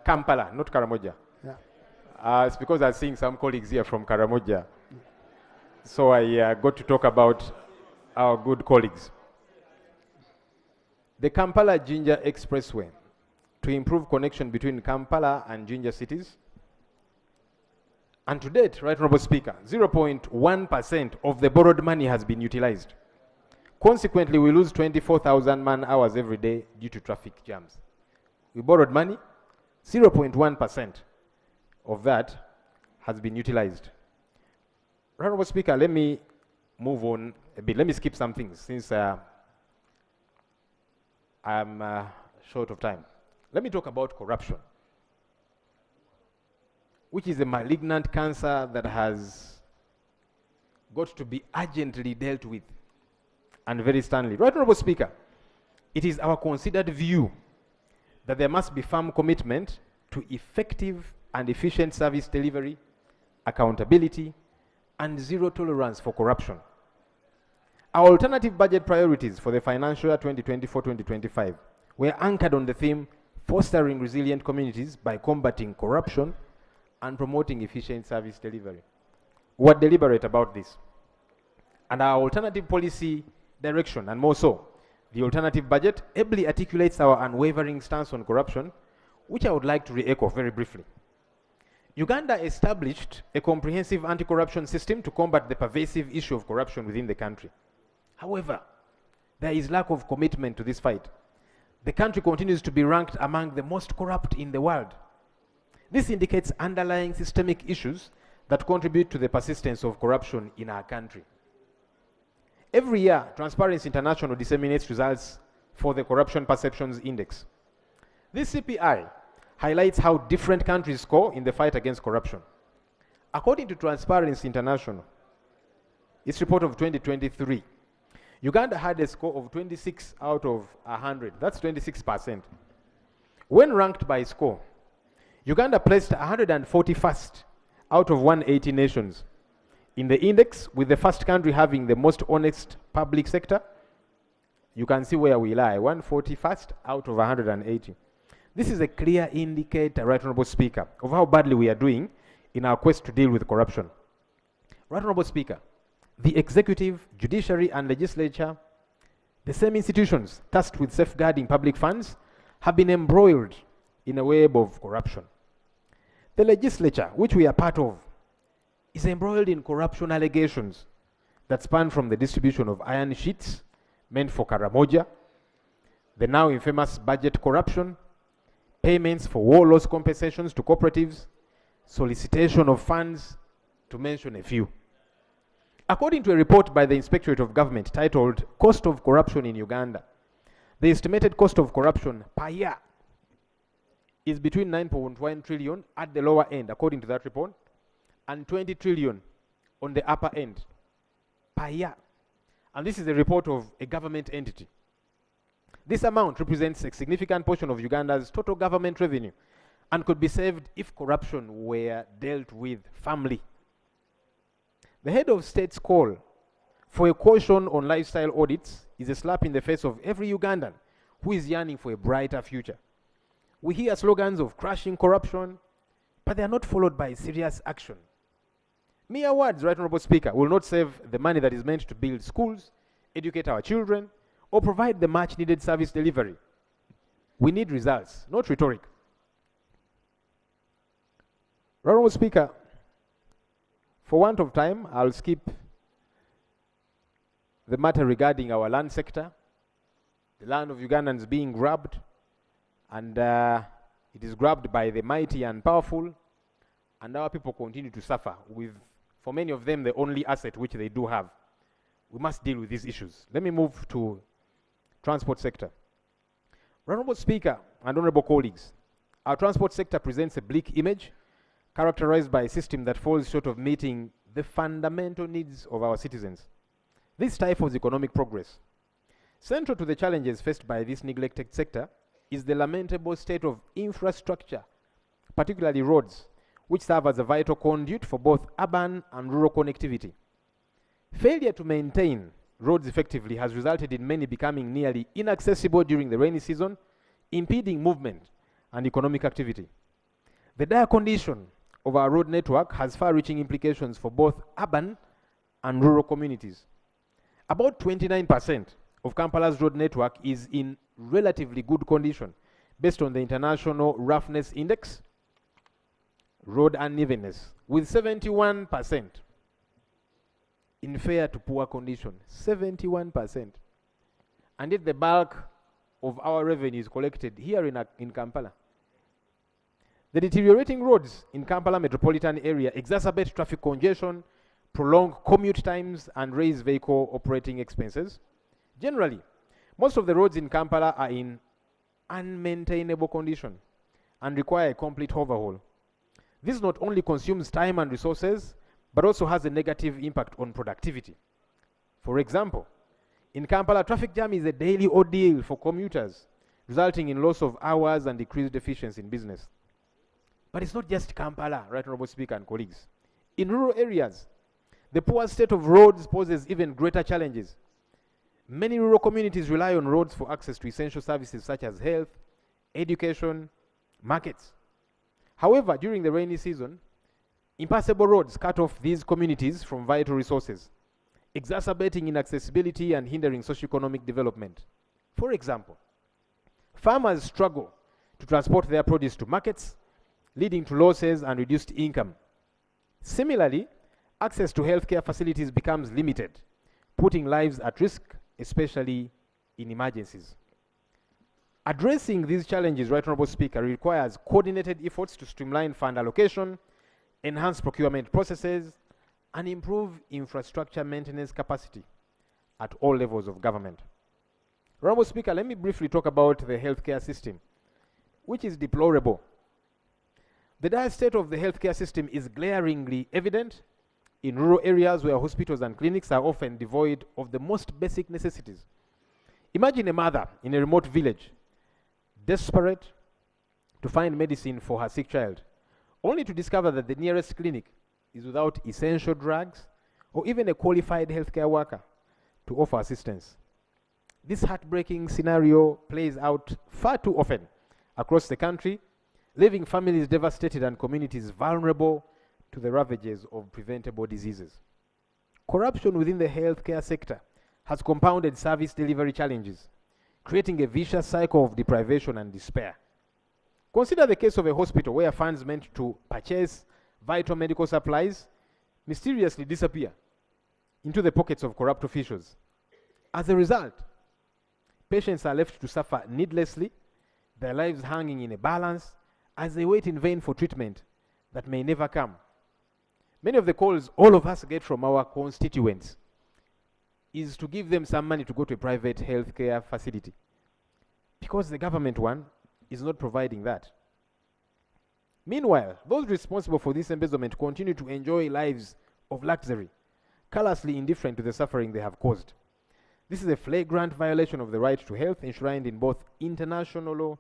S9: Kampala, not Karamoja.
S1: Yeah.
S9: It's because I'm seeing some colleagues here from Karamoja. So I got to talk about our good colleagues. The Kampala Jinja Expressway to improve connection between Kampala and Jinja cities. And to date, Right Honorable Speaker, 0.1% of the borrowed money has been utilized. Consequently, we lose 24,000 man-hours every day due to traffic jams. We borrowed money, 0.1% of that has been utilized. Right Honorable Speaker, let me move on a bit. Let me skip some things since I'm short of time. Let me talk about corruption, which is a malignant cancer that has got to be urgently dealt with and very sternly. Right Honorable Speaker, it is our considered view that there must be firm commitment to effective and efficient service delivery, accountability, and zero tolerance for corruption. Our alternative budget priorities for the financial year 2024-2025 were anchored on the theme fostering resilient communities by combating corruption and promoting efficient service delivery. We were deliberate about this. And our alternative policy direction, and more so, the alternative budget, ably articulates our unwavering stance on corruption, which I would like to re-echo very briefly. Uganda established a comprehensive anti-corruption system to combat the pervasive issue of corruption within the country. However, there is lack of commitment to this fight. The country continues to be ranked among the most corrupt in the world. This indicates underlying systemic issues that contribute to the persistence of corruption in our country. Every year, Transparency International disseminates results for the Corruption Perceptions Index. This CPI highlights how different countries score in the fight against corruption. According to Transparency International, its report of 2023, Uganda had a score of 26 out of 100. That's 26%. When ranked by score, Uganda placed 141st out of 180 nations in the index, with the first country having the most honest public sector. You can see where we lie, 141st out of 180. This is a clear indicator, Right Honourable Speaker, of how badly we are doing in our quest to deal with corruption. Right Honourable Speaker, the executive, judiciary, and legislature, the same institutions tasked with safeguarding public funds, have been embroiled in a web of corruption. The legislature, which we are part of, is embroiled in corruption allegations that span from the distribution of iron sheets meant for Karamoja, the now infamous budget corruption, payments for war loss compensations to cooperatives, solicitation of funds, to mention a few. According to a report by the Inspectorate of Government titled Cost of Corruption in Uganda, the estimated cost of corruption per year is between 9.1 trillion at the lower end, according to that report, and 20 trillion on the upper end per year. And this is a report of a government entity. This amount represents a significant portion of Uganda's total government revenue and could be saved if corruption were dealt with firmly. The head of state's call for a caution on lifestyle audits is a slap in the face of every Ugandan who is yearning for a brighter future. We hear slogans of crushing corruption, but they are not followed by serious action. Mere words, Right Honourable Speaker, will not save the money that is meant to build schools, educate our children, or provide the much needed service delivery. We need results, not rhetoric. Right Honourable Speaker, for want of time, I'll skip the matter regarding our land sector, the land of Ugandans being grabbed, and it is grabbed by the mighty and powerful, and our people continue to suffer with, for many of them, the only asset which they do have. We must deal with these issues. Let me move to transport sector. Honourable Speaker and honourable colleagues, our transport sector presents a bleak image characterized by a system that falls short of meeting the fundamental needs of our citizens. This stifles economic progress. Central to the challenges faced by this neglected sector is the lamentable state of infrastructure, particularly roads, which serve as a vital conduit for both urban and rural connectivity. Failure to maintain roads effectively has resulted in many becoming nearly inaccessible during the rainy season, impeding movement and economic activity. The dire condition of our road network has far-reaching implications for both urban and rural communities. About 29% of Kampala's road network is in relatively good condition based on the International Roughness Index, road unevenness, with 71% in fair to poor condition, 71%. And yet the bulk of our revenue is collected here in Kampala. The deteriorating roads in Kampala metropolitan area exacerbate traffic congestion, prolong commute times, and raise vehicle operating expenses. Generally, most of the roads in Kampala are in unmaintainable condition and require a complete overhaul. This not only consumes time and resources, but also has a negative impact on productivity. For example, in Kampala, traffic jam is a daily ordeal for commuters, resulting in loss of hours and decreased efficiency in business. But it's not just Kampala, Right Honourable Speaker and colleagues. In rural areas, the poor state of roads poses even greater challenges. Many rural communities rely on roads for access to essential services such as health, education, markets. However, during the rainy season, impassable roads cut off these communities from vital resources, exacerbating inaccessibility and hindering socioeconomic development. For example, farmers struggle to transport their produce to markets, leading to losses and reduced income. Similarly, access to healthcare facilities becomes limited, putting lives at risk, especially in emergencies. Addressing these challenges, Right Honourable Speaker, requires coordinated efforts to streamline fund allocation, enhance procurement processes, and improve infrastructure maintenance capacity at all levels of government. Honourable Speaker, let me briefly talk about the healthcare system, which is deplorable. The dire state of the healthcare system is glaringly evident in rural areas where hospitals and clinics are often devoid of the most basic necessities. Imagine a mother in a remote village, desperate to find medicine for her sick child, only to discover that the nearest clinic is without essential drugs or even a qualified healthcare worker to offer assistance. This heartbreaking scenario plays out far too often across the country, leaving families devastated and communities vulnerable to the ravages of preventable diseases. Corruption within the healthcare sector has compounded service delivery challenges, creating a vicious cycle of deprivation and despair. Consider the case of a hospital where funds meant to purchase vital medical supplies mysteriously disappear into the pockets of corrupt officials. As a result, patients are left to suffer needlessly, their lives hanging in a balance as they wait in vain for treatment that may never come. Many of the calls all of us get from our constituents is to give them some money to go to a private healthcare facility, because the government one is not providing that. Meanwhile, those responsible for this embezzlement continue to enjoy lives of luxury, callously indifferent to the suffering they have caused. This is a flagrant violation of the right to health enshrined in both international law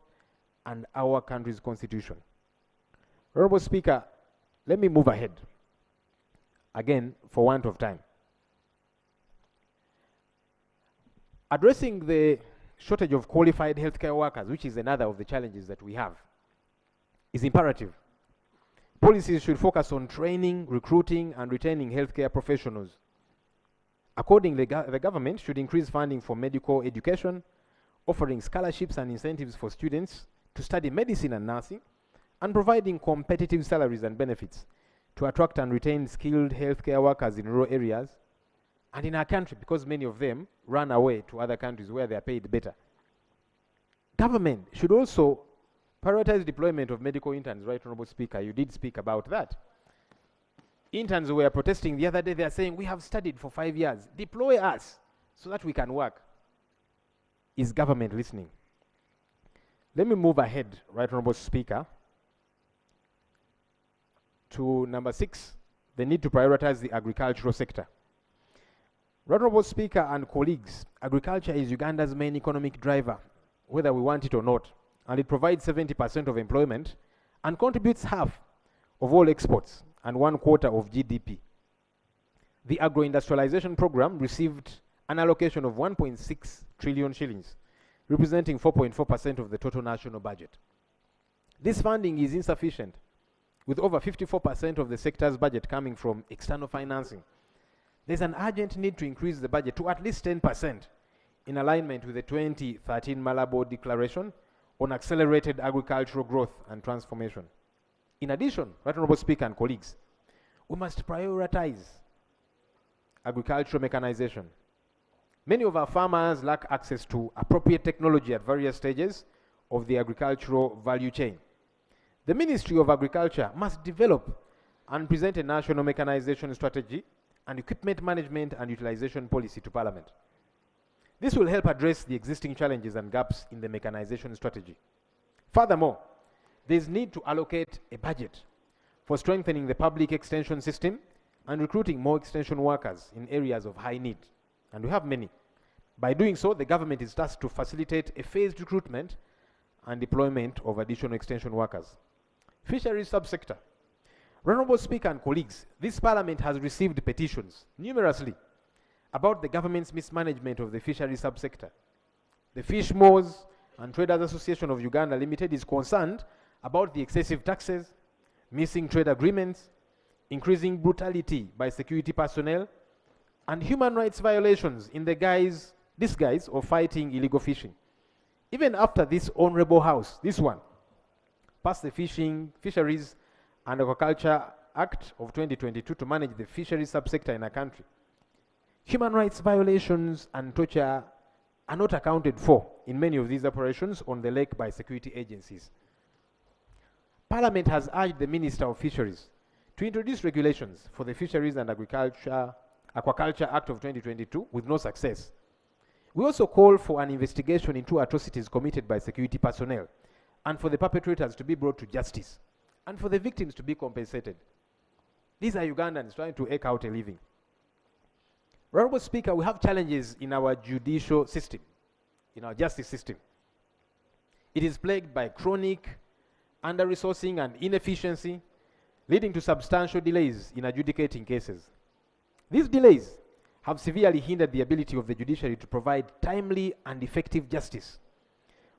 S9: and our country's constitution. Honourable Speaker, let me move ahead, again for want of time. Addressing the shortage of qualified healthcare workers, which is another of the challenges that we have, is imperative. Policies should focus on training, recruiting, and retaining healthcare professionals. Accordingly, the government should increase funding for medical education, offering scholarships and incentives for students to study medicine and nursing, and providing competitive salaries and benefits to attract and retain skilled healthcare workers in rural areas and in our country, because many of them run away to other countries where they are paid better. Government should also prioritize deployment of medical interns. Right Honourable Speaker, you did speak about that. Interns who were protesting the other day, they are saying, we have studied for 5 years, deploy us so that we can work. Is government listening? Let me move ahead, Right Honourable Speaker, to number 6, the need to prioritize the agricultural sector. Right Honourable Speaker and colleagues, agriculture is Uganda's main economic driver, whether we want it or not, and it provides 70% of employment and contributes half of all exports and 1/4 of GDP. The agro-industrialization program received an allocation of 1.6 trillion shillings, representing 4.4% of the total national budget. This funding is insufficient, with over 54% of the sector's budget coming from external financing. There's an urgent need to increase the budget to at least 10%, in alignment with the 2013 Malabo Declaration on accelerated agricultural growth and transformation. In addition, Right Honourable Speaker and colleagues, we must prioritize agricultural mechanization. Many of our farmers lack access to appropriate technology at various stages of the agricultural value chain. The Ministry of Agriculture must develop and present a national mechanization strategy and equipment management and utilization policy to Parliament. This will help address the existing challenges and gaps in the mechanization strategy. Furthermore, there is need to allocate a budget for strengthening the public extension system and recruiting more extension workers in areas of high need, and we have many. By doing so, the government is tasked to facilitate a phased recruitment and deployment of additional extension workers. Fisheries subsector. Honourable Speaker and colleagues, this Parliament has received petitions numerously about the government's mismanagement of the fishery subsector. The Fish Moors and Traders Association of Uganda Limited is concerned about the excessive taxes, missing trade agreements, increasing brutality by security personnel, and human rights violations in the disguise of fighting illegal fishing. Even after this honorable house, this one, passed the Fisheries and Aquaculture Act of 2022 to manage the fisheries subsector in a country, human rights violations and torture are not accounted for in many of these operations on the lake by security agencies. Parliament has urged the Minister of Fisheries to introduce regulations for the Fisheries and Aquaculture Act of 2022 with no success. We also call for an investigation into atrocities committed by security personnel and for the perpetrators to be brought to justice and for the victims to be compensated. These are Ugandans trying to eke out a living. Honorable Speaker, we have challenges in our judicial system, in our justice system. It is plagued by chronic under-resourcing and inefficiency, leading to substantial delays in adjudicating cases. These delays have severely hindered the ability of the judiciary to provide timely and effective justice.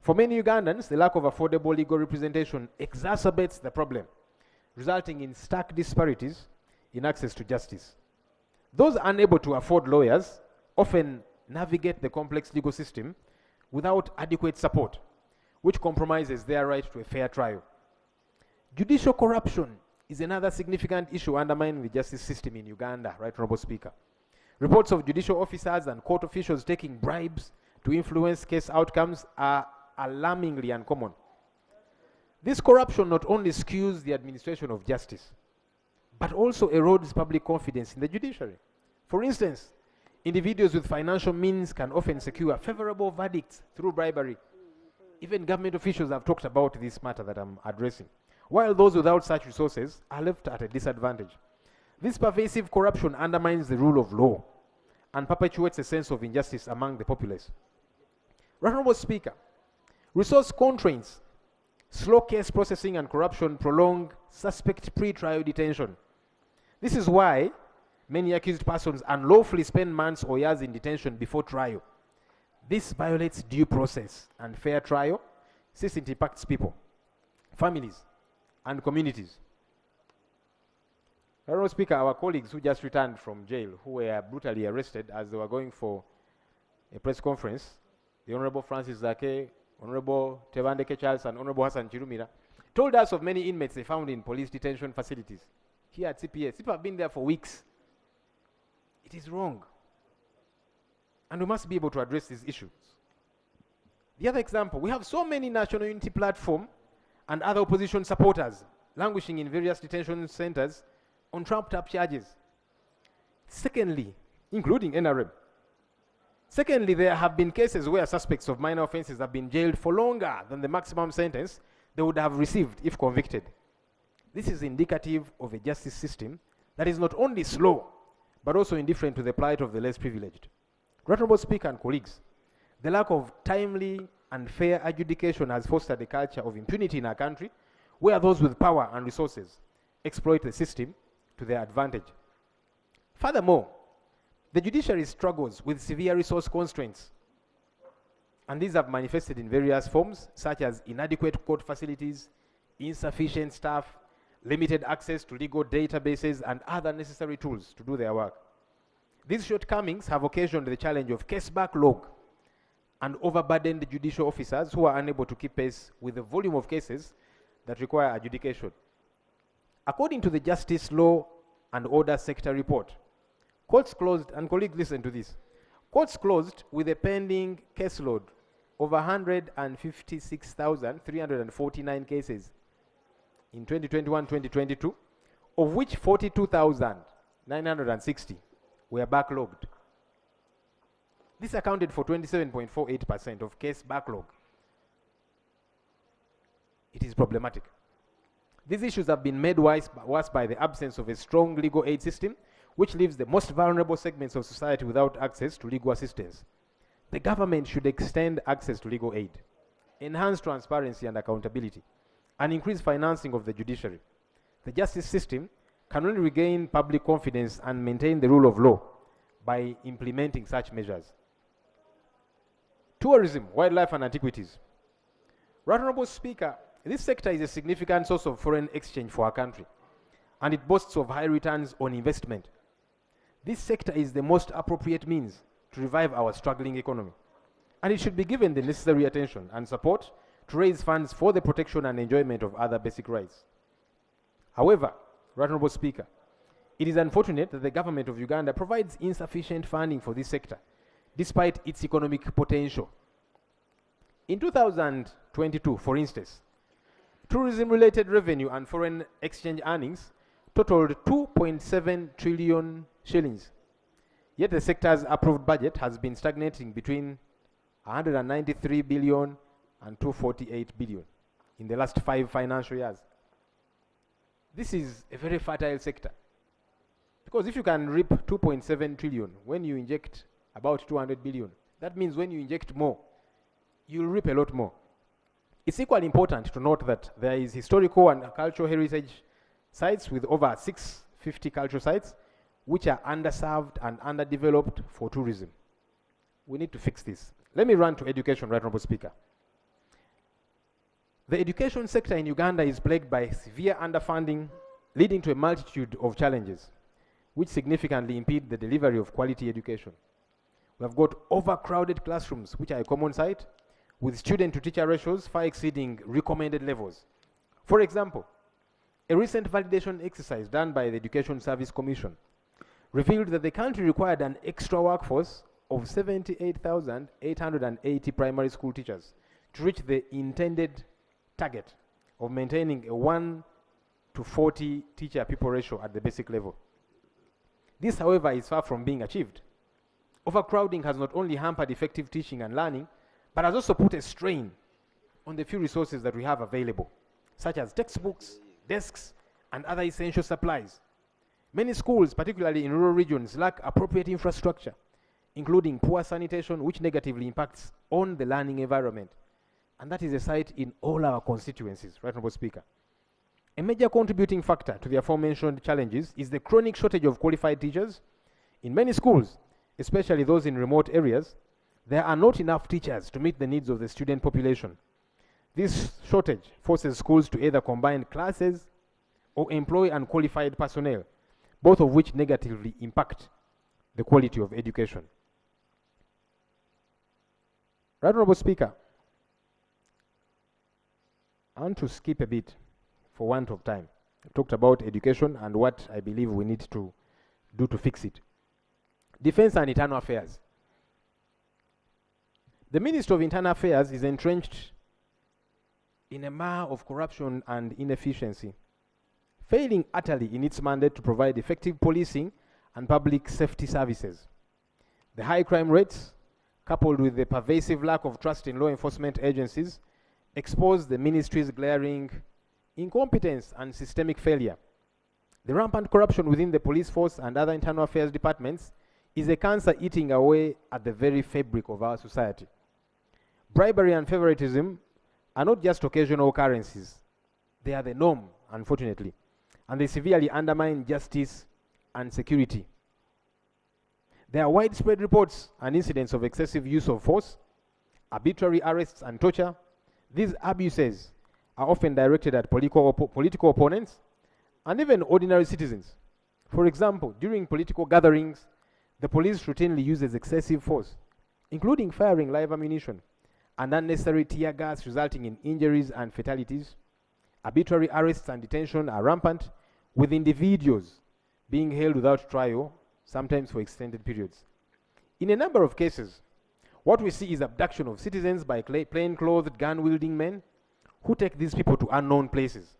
S9: For many Ugandans, the lack of affordable legal representation exacerbates the problem, resulting in stark disparities in access to justice. Those unable to afford lawyers often navigate the complex legal system without adequate support, which compromises their right to a fair trial. Judicial corruption is another significant issue undermining the justice system in Uganda, Right Honorable Speaker. Reports of judicial officers and court officials taking bribes to influence case outcomes are alarmingly uncommon. This corruption not only skews the administration of justice, but also erodes public confidence in the judiciary. For instance, individuals with financial means can often secure favorable verdicts through bribery. Even government officials have talked about this matter that I'm addressing, while those without such resources are left at a disadvantage. This pervasive corruption undermines the rule of law and perpetuates a sense of injustice among the populace. Honorable Speaker, resource constraints, slow case processing, and corruption prolong suspect pre-trial detention. This is why many accused persons unlawfully spend months or years in detention before trial. This violates due process and fair trial, since it impacts people, families, and communities. Honorable Speaker, our colleagues who just returned from jail, who were brutally arrested as they were going for a press conference, the Honorable Francis Zake, Honorable Tevandeke Charles, and Honorable Hassan Chirumira, told us of many inmates they found in police detention facilities here at CPS. People have been there for weeks. It is wrong. And we must be able to address these issues. The other example, we have so many National Unity Platform and other opposition supporters languishing in various detention centers on trumped-up charges. Secondly, including NRM. Secondly, there have been cases where suspects of minor offenses have been jailed for longer than the maximum sentence they would have received if convicted. This is indicative of a justice system that is not only slow, but also indifferent to the plight of the less privileged. Honorable Speaker and colleagues, the lack of timely and fair adjudication has fostered a culture of impunity in our country, where those with power and resources exploit the system to their advantage. Furthermore, the judiciary struggles with severe resource constraints, and these have manifested in various forms, such as inadequate court facilities, insufficient staff, limited access to legal databases, and other necessary tools to do their work. These shortcomings have occasioned the challenge of case backlog and overburdened judicial officers who are unable to keep pace with the volume of cases that require adjudication. According to the Justice, Law and Order Sector report, courts closed, and colleagues listen to this, courts closed with a pending caseload of 156,349 cases in 2021-2022, of which 42,960 were backlogged. This accounted for 27.48% of case backlog. It is problematic. These issues have been made worse by the absence of a strong legal aid system, which leaves the most vulnerable segments of society without access to legal assistance. The government should extend access to legal aid, enhance transparency and accountability, and increase financing of the judiciary. The justice system can only regain public confidence and maintain the rule of law by implementing such measures. Tourism, wildlife and antiquities. Right Honorable Speaker, this sector is a significant source of foreign exchange for our country, and it boasts of high returns on investment. This sector is the most appropriate means to revive our struggling economy, and it should be given the necessary attention and support to raise funds for the protection and enjoyment of other basic rights. However, Right Honorable Speaker, it is unfortunate that the government of Uganda provides insufficient funding for this sector, despite its economic potential. In 2022, for instance, tourism-related revenue and foreign exchange earnings totaled 2.7 trillion shillings. Yet the sector's approved budget has been stagnating between 193 billion and 248 billion in the last 5 financial years. This is a very fertile sector, because if you can reap 2.7 trillion when you inject about 200 billion, that means when you inject more, you'll reap a lot more. It's equally important to note that there is historical and cultural heritage sites with over 650 cultural sites which are underserved and underdeveloped for tourism. We need to fix this. Let me run to education, Right Honorable Speaker. The education sector in Uganda is plagued by severe underfunding, leading to a multitude of challenges which significantly impede the delivery of quality education. We have got overcrowded classrooms, which are a common sight, with student-to-teacher ratios far exceeding recommended levels. For example, a recent validation exercise done by the Education Service Commission revealed that the country required an extra workforce of 78,880 primary school teachers to reach the intended target of maintaining a 1 to 40 teacher-pupil ratio at the basic level. This, however, is far from being achieved. Overcrowding has not only hampered effective teaching and learning, but has also put a strain on the few resources that we have available, such as textbooks, desks, and other essential supplies. Many schools, particularly in rural regions, lack appropriate infrastructure, including poor sanitation, which negatively impacts on the learning environment. And that is a sight in all our constituencies, Right Honorable Speaker. A major contributing factor to the aforementioned challenges is the chronic shortage of qualified teachers. In many schools, especially those in remote areas, there are not enough teachers to meet the needs of the student population. This shortage forces schools to either combine classes or employ unqualified personnel, both of which negatively impact the quality of education. Right Honorable Speaker, I want to skip a bit for want of time. I talked about education and what I believe we need to do to fix it. Defense and Internal Affairs. The Ministry of Internal Affairs is entrenched in a mire of corruption and inefficiency, failing utterly in its mandate to provide effective policing and public safety services. The high crime rates, coupled with the pervasive lack of trust in law enforcement agencies, expose the ministry's glaring incompetence and systemic failure. The rampant corruption within the police force and other internal affairs departments is a cancer eating away at the very fabric of our society. Bribery and favoritism are not just occasional occurrences. They are the norm, unfortunately, and they severely undermine justice and security. There are widespread reports and incidents of excessive use of force, arbitrary arrests and torture. These abuses are often directed at political opponents and even ordinary citizens. For example, during political gatherings, the police routinely uses excessive force, including firing live ammunition and unnecessary tear gas, resulting in injuries and fatalities. Arbitrary arrests and detention are rampant, with individuals being held without trial, sometimes for extended periods. In a number of cases, what we see is abduction of citizens by plain-clothed, gun-wielding men who take these people to unknown places,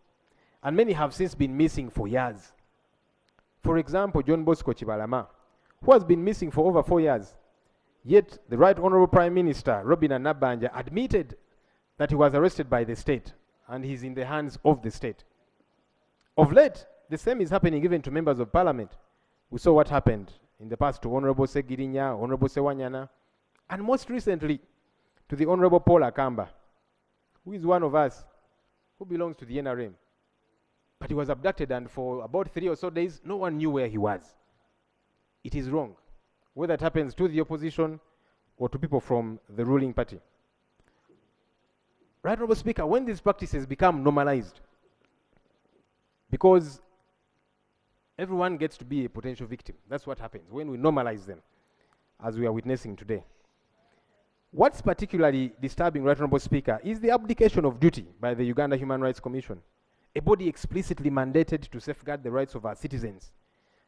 S9: and many have since been missing for years. For example, John Bosco Chibalama, who has been missing for over 4 years, yet the Right Honorable Prime Minister, Robin Anabanja, admitted that he was arrested by the state, and he's in the hands of the state. Of late, the same is happening even to members of parliament. We saw what happened in the past to Honorable Segirinya, Honorable Sewanyana, and most recently to the Honorable Paul Akamba, who is one of us, who belongs to the NRM. But he was abducted, and for about 3 or so days, no one knew where he was. It is wrong. whether it happens to the opposition or to people from the ruling party. Right, Honorable Speaker, when these practices become normalized, because everyone gets to be a potential victim, that's what happens when we normalize them, as we are witnessing today. What's particularly disturbing, Right Honorable Speaker, is the abdication of duty by the Uganda Human Rights Commission, a body explicitly mandated to safeguard the rights of our citizens.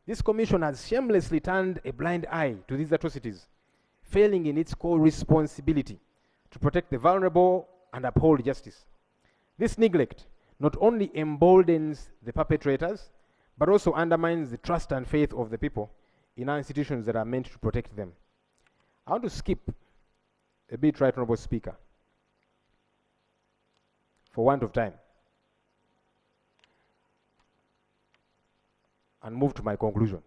S9: This commission has shamelessly turned a blind eye to these atrocities, failing in its core responsibility to protect the vulnerable and uphold justice. This neglect not only emboldens the perpetrators, but also undermines the trust and faith of the people in our institutions that are meant to protect them. I want to skip a bit, Right Honorable Speaker, for want of time, and move to my conclusion.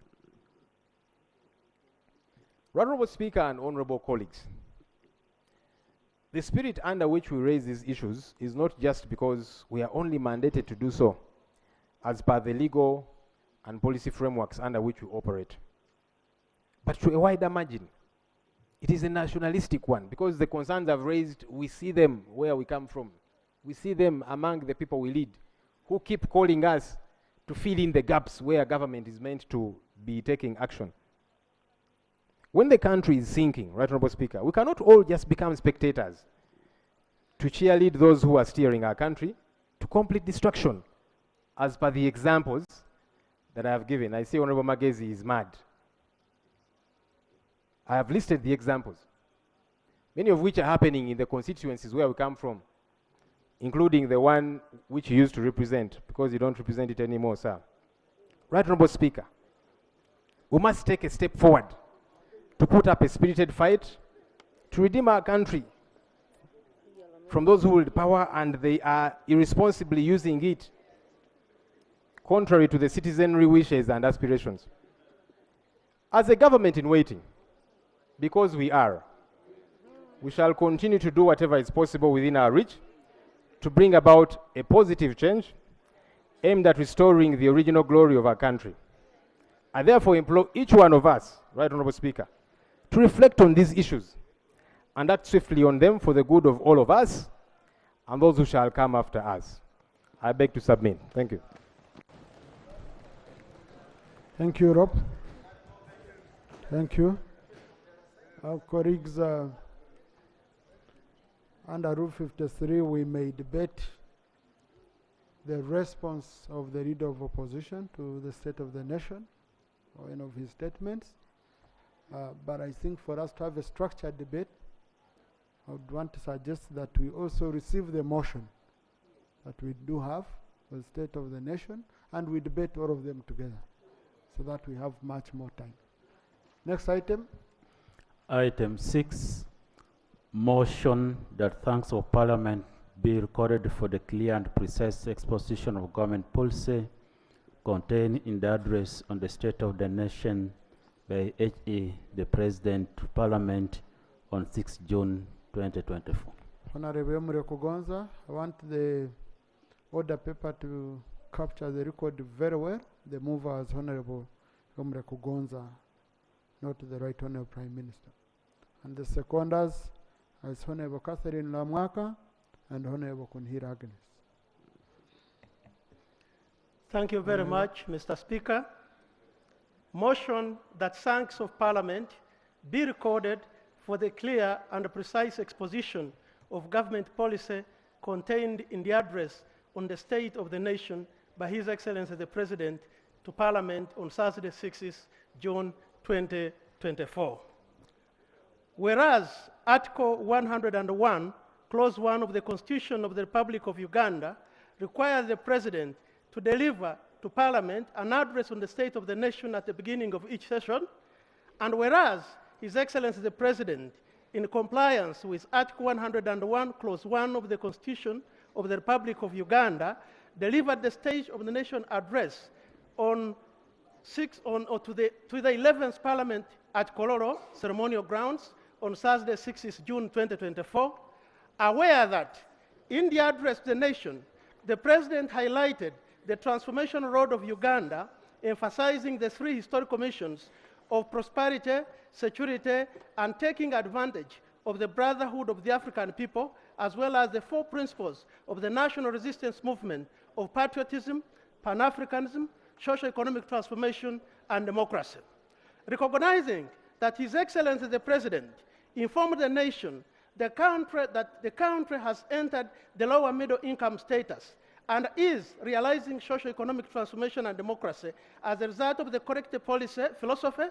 S9: Right Honorable Speaker and honorable colleagues, the spirit under which we raise these issues is not just because we are only mandated to do so as per the legal and policy frameworks under which we operate, but to a wider margin. It is a nationalistic one, because the concerns I've raised, we see them where we come from. We see them among the people we lead, who keep calling us to fill in the gaps where government is meant to be taking action. When the country is sinking, Right Honorable Speaker, we cannot all just become spectators to cheerlead those who are steering our country to complete destruction, as per the examples that I have given. I see Honorable Magezi is mad. I have listed the examples, many of which are happening in the constituencies where we come from, including the one which you used to represent, because you don't represent it anymore, sir. Right Honorable Speaker, we must take a step forward to put up a spirited fight to redeem our country from those who hold power and they are irresponsibly using it contrary to the citizenry wishes and aspirations. As a government in waiting, because we shall continue to do whatever is possible within our reach to bring about a positive change aimed at restoring the original glory of our country. I therefore implore each one of us, Right Honorable Speaker, to reflect on these issues and act swiftly on them for the good of all of us and those who shall come after us. I beg to submit. Thank you.
S1: Thank you, Rob. Thank you. Our colleagues, under Rule 53, we may debate the response of the leader of opposition to the state of the nation or any of his statements. But I think for us to have a structured debate, I would want to suggest that we also receive the motion that we do have for the state of the nation, and we debate all of them together so that we have much more time. Next item.
S8: Item 6, motion that thanks of Parliament be recorded for the clear and precise exposition of government policy contained in the address on the state of the nation by H.E. the President to Parliament on 6 June 2024.
S1: Honorable Emre Kugonza, I want the order paper to capture the record very well. The mover is Honorable Emre Kugonza, not the Right Honorable Prime Minister. And the seconders is Honorable Catherine Lamwaka and Honorable Kunhira Agnes.
S11: Thank you very much, Mr. Speaker. Motion that thanks of Parliament be recorded for the clear and precise exposition of government policy contained in the address on the state of the nation by His Excellency the President to Parliament on Saturday, 6 June 2024. Whereas Article 101, Clause 1 of the Constitution of the Republic of Uganda requires the President to deliver to Parliament an address on the state of the nation at the beginning of each session, and whereas His Excellency the President, in compliance with Article 101, Clause 1 of the Constitution of the Republic of Uganda, delivered the State of the Nation address on to the 11th Parliament at Kololo, ceremonial grounds, on Thursday, 6 June 2024, aware that in the address to the nation, the President highlighted the transformation road of Uganda, emphasizing the 3 historic missions of prosperity, security, and taking advantage of the brotherhood of the African people, as well as the 4 principles of the national resistance movement of patriotism, Pan-Africanism, socio-economic transformation, and democracy. Recognizing that His Excellency the President informed the nation that the country has entered the lower middle income status and is realizing socio-economic transformation and democracy as a result of the correct policy, philosophy,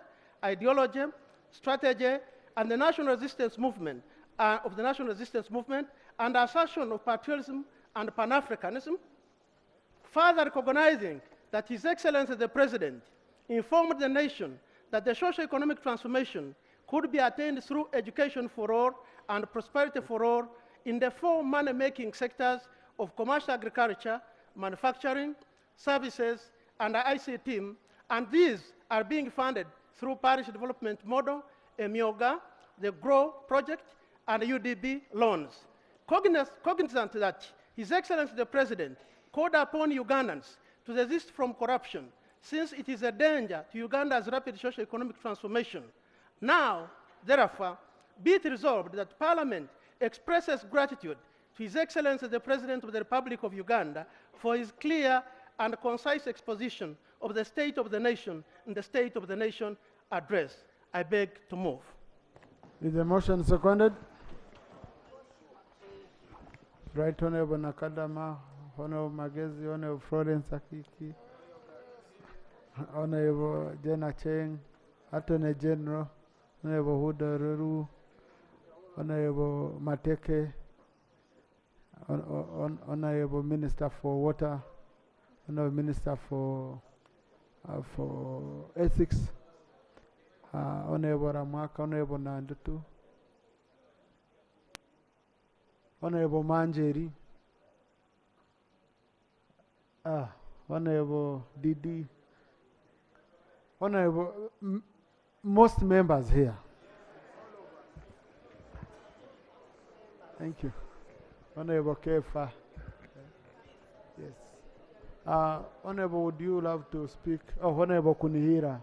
S11: ideology, strategy, and the national resistance movement, and assertion of patriotism and Pan-Africanism. Further recognizing that His Excellency the President informed the nation that the socio-economic transformation could be attained through education for all and prosperity for all in the 4 money-making sectors of commercial agriculture, manufacturing, services, and ICT, and these are being funded through Parish Development Model, EMIOGA, the GROW project, and UDB loans. Cognizant that His Excellency the President called upon Ugandans to desist from corruption, since it is a danger to Uganda's rapid socio-economic transformation. Now, therefore, be it resolved that Parliament expresses gratitude to His Excellency the President of the Republic of Uganda for his clear and concise exposition of the state of the nation in the State of the Nation address. I beg to move.
S1: Is the motion seconded? Right Honorable Nakadama, Honorable Magezi, Honorable Florence Akiki, Honorable Jenna Cheng, Attorney General, Honorable Huda Ruru, Honorable Mateke, Honorable Minister for Water, Honorable Minister for Ethics, Honorable Ramaka, Honorable Nandutu, Honorable Manjeri, Honorable Didi, Honorable most members here. Thank you. Honorable Kefa. Yes. Honorable, would you love to speak? Oh, Honorable Kunihira,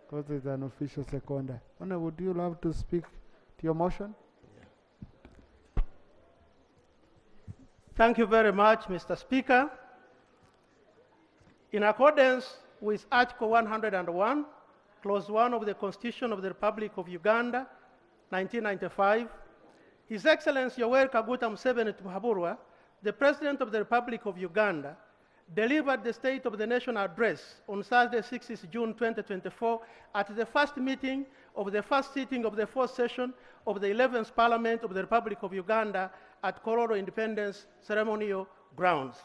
S1: because it's an official seconder. Honorable, would you love to speak to your motion?
S11: Thank you very much, Mr. Speaker. In accordance with Article 101, Clause 1 of the Constitution of the Republic of Uganda, 1995, His Excellency Yoweri Kaguta Museveni Muhaburwa, the President of the Republic of Uganda, delivered the State of the Nation address on Thursday, 6th June 2024, at the first meeting of the first sitting of the 4th session of the 11th Parliament of the Republic of Uganda at Kololo Independence Ceremonial Grounds.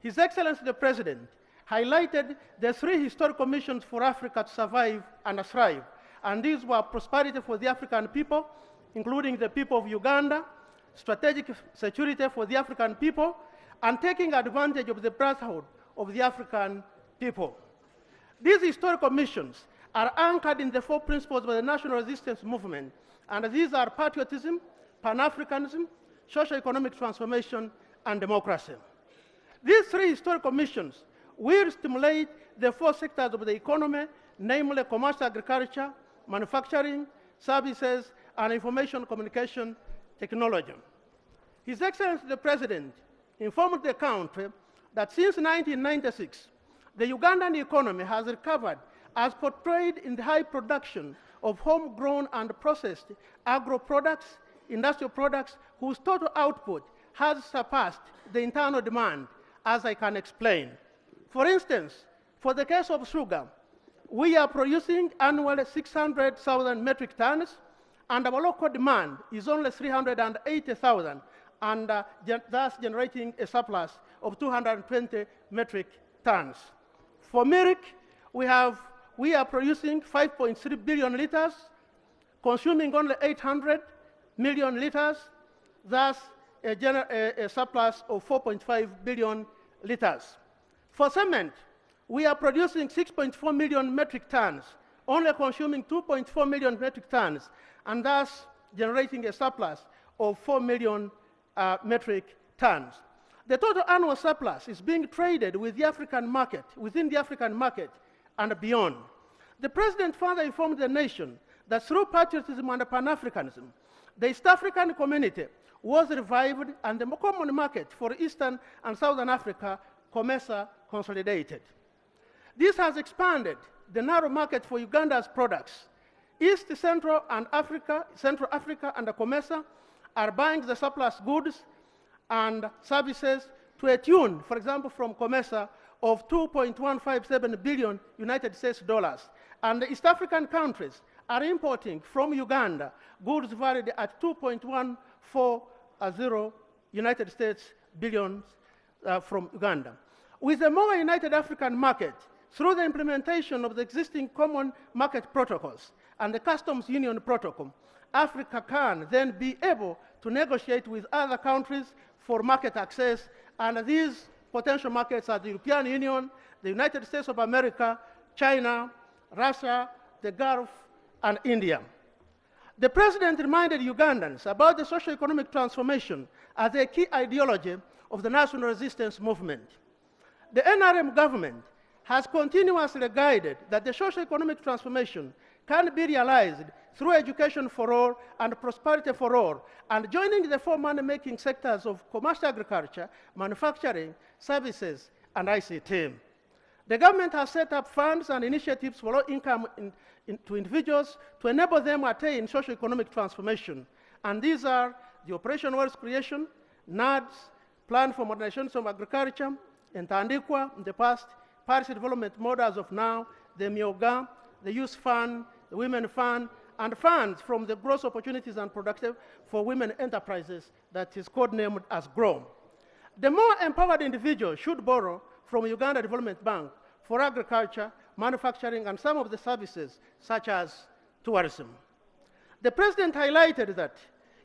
S11: His Excellency the President highlighted the 3 historical missions for Africa to survive and thrive, and these were prosperity for the African people, including the people of Uganda, strategic security for the African people, and taking advantage of the brotherhood of the African people. These historical missions are anchored in the 4 principles of the national resistance movement, and these are patriotism, Pan-Africanism, socio-economic transformation, and democracy. These 3 historical missions will stimulate the 4 sectors of the economy, namely commercial agriculture, manufacturing, services, and information communication technology. His Excellency the President informed the country that since 1996, the Ugandan economy has recovered as portrayed in the high production of homegrown and processed agro products, industrial products, whose total output has surpassed the internal demand, as I can explain. For instance, for the case of sugar, we are producing annually 600,000 metric tons, and our local demand is only 380,000, and thus generating a surplus of 220 metric tons. For milk, we are producing 5.3 billion liters, consuming only 800 million liters, thus a surplus of 4.5 billion liters. For cement, we are producing 6.4 million metric tons, only consuming 2.4 million metric tons, and thus generating a surplus of 4 million metric tons. The total annual surplus is being traded with the African market, within the African market and beyond. The President further informed the nation that through patriotism and Pan-Africanism, the East African community was revived and the common market for Eastern and Southern Africa, COMESA, consolidated. This has expanded the narrow market for Uganda's products. East, Central Africa and the COMESA are buying the surplus goods and services to a tune, for example, from COMESA of 2.157 billion United States dollars. And the East African countries are importing from Uganda goods valued at 2.140 United States billions from Uganda. With a more united African market, through the implementation of the existing common market protocols and the customs union protocol, Africa can then be able to negotiate with other countries for market access, and these potential markets are the European Union, the United States of America, China, Russia, the Gulf, and India. The President reminded Ugandans about the socio-economic transformation as a key ideology of the national resistance movement. The NRM government has continuously guided that the socio-economic transformation can be realized through education for all and prosperity for all, and joining the four money-making sectors of commercial agriculture, manufacturing, services, and ICT. The government has set up funds and initiatives for low income to individuals to enable them to attain socio-economic transformation. And these are the Operation Wealth Creation, NADS, Plan for Modernization of Agriculture, Ntandikwa in the past, Paris Development Model as of now, the Myoga, the Youth Fund, the Women Fund, and funds from the Growth Opportunities and Productive for Women Enterprises that is codenamed as GROW. The more empowered individual should borrow from Uganda Development Bank for agriculture, manufacturing, and some of the services such as tourism. The President highlighted that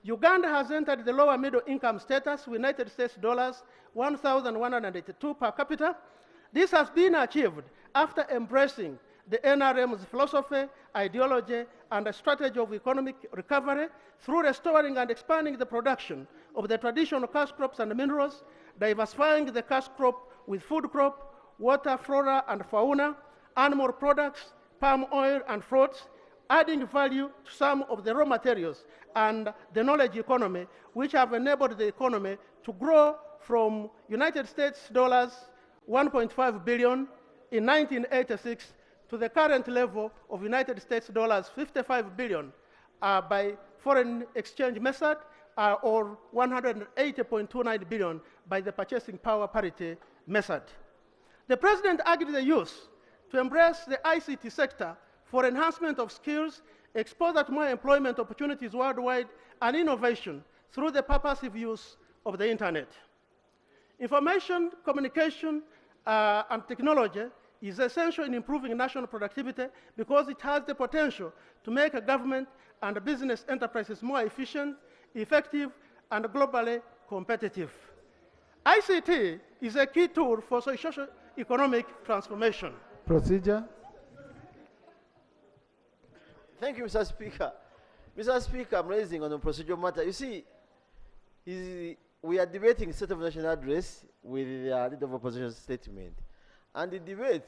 S11: Uganda has entered the lower middle income status with United States dollars 1,182 per capita. This has been achieved after embracing the NRM's philosophy, ideology, and a strategy of economic recovery through restoring and expanding the production of the traditional cash crops and minerals, diversifying the cash crop with food crop, water, flora, and fauna, animal products, palm oil, and fruits, adding value to some of the raw materials and the knowledge economy, which have enabled the economy to grow from United States dollars 1.5 billion in 1986 to the current level of United States dollars 55 billion by foreign exchange method, or 180.29 billion by the purchasing power parity method. The President urged the youth to embrace the ICT sector for enhancement of skills, exposure to more employment opportunities worldwide, and innovation through the purposive use of the internet. Information, communication, and technology is essential in improving national productivity because it has the potential to make a government and business enterprises more efficient, effective, and globally competitive. ICT is a key tool for socio-economic transformation.
S1: Procedure.
S12: Thank you, Mr. Speaker. Mr. Speaker, I'm raising on a procedural matter. You see, we are debating State of National Address with the Leader of Opposition statement. And the debate,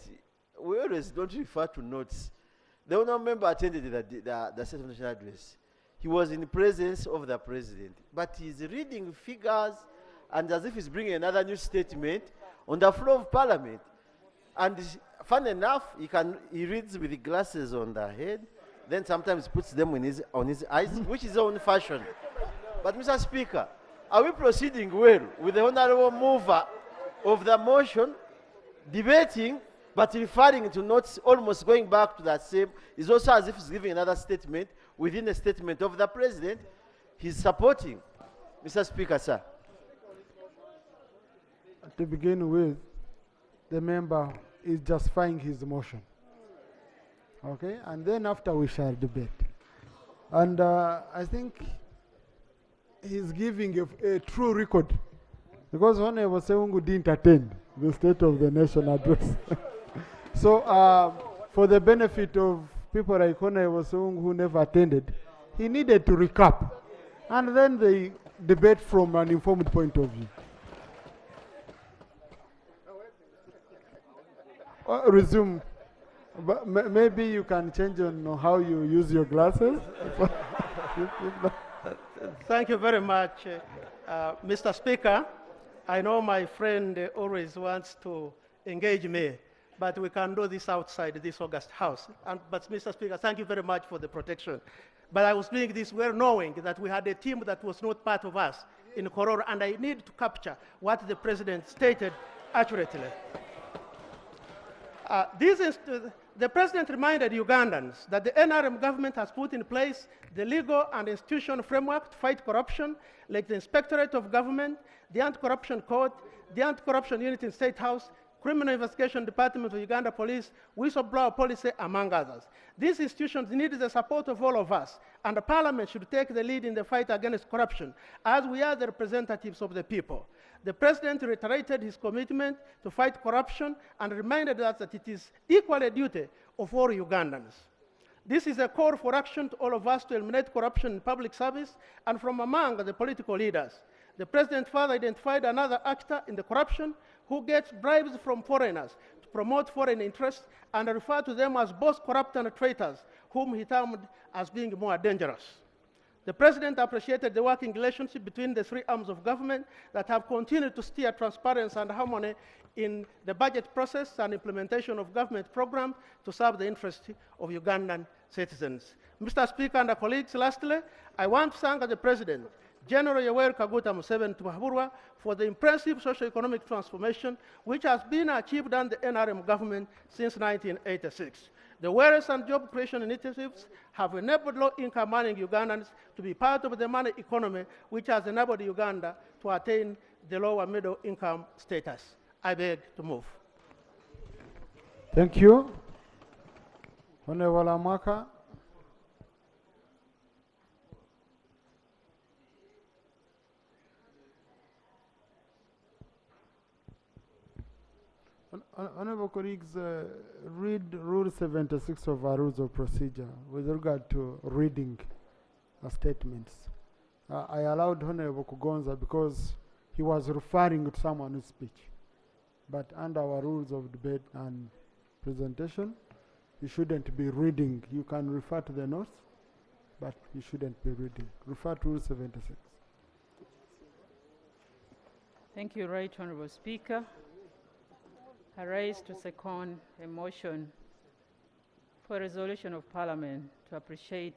S12: we always don't refer to notes. The honourable member attended the State of National Address. He was in the presence of the President. But he's reading figures and as if he's bringing another new statement on the floor of Parliament. And fun enough, he reads with the glasses on the head, then sometimes puts them on his eyes, which is his own fashion. But Mr. Speaker, are we proceeding well with the honourable mover of the motion, debating, but referring to notes, almost going back to that same? It's also as if he's giving another statement within a statement of the President he's supporting. Mr. Speaker, sir.
S1: To begin with, the member is justifying his motion. Okay, and then after we shall debate. And I think he's giving a true record, because Honorable Sewungu didn't attend the State of the Nation address. So for the benefit of people like Honorable Sewungu who never attended, he needed to recap, and then they debate from an informed point of view. Resume. But maybe you can change on how you use your glasses.
S11: Thank you very much, Mr. Speaker. I know my friend always wants to engage me, but we can do this outside this August House. But Mr. Speaker, thank you very much for the protection. But I was doing this well knowing that we had a team that was not part of us in Kororo, and I need to capture what the President stated accurately. The President reminded Ugandans that the NRM government has put in place the legal and institutional framework to fight corruption, like the Inspectorate of Government, the Anti-Corruption Court, the Anti-Corruption Unit in State House, Criminal Investigation Department of Uganda Police, whistleblower policy, among others. These institutions need the support of all of us, and the Parliament should take the lead in the fight against corruption, as we are the representatives of the people. The President reiterated his commitment to fight corruption and reminded us that it is equally a duty of all Ugandans. This is a call for action to all of us to eliminate corruption in public service and from among the political leaders. The President further identified another actor in the corruption who gets bribes from foreigners to promote foreign interests and referred to them as both corrupt and traitors, whom he termed as being more dangerous. The President appreciated the working relationship between the three arms of government that have continued to steer transparency and harmony in the budget process and implementation of government programs to serve the interests of Ugandan citizens. Mr. Speaker and colleagues, lastly, I want to thank the President, General Yoweri Kaguta Museveni Mahaburwa, for the impressive socio-economic transformation which has been achieved under the NRM government since 1986. The wages and job creation initiatives have enabled low-income earning Ugandans to be part of the money economy, which has enabled Uganda to attain the lower middle income status. I beg to move.
S1: Thank you. Honorable Amaka. Honorable colleagues, read Rule 76 of our Rules of Procedure with regard to reading statements. I allowed Honorable Kugonza because he was referring to someone's speech. But under our rules of debate and presentation, you shouldn't be reading. You can refer to the notes, but you shouldn't be reading. Refer to Rule 76.
S13: Thank you, Right Honorable Speaker. I rise to second a motion for a resolution of Parliament to appreciate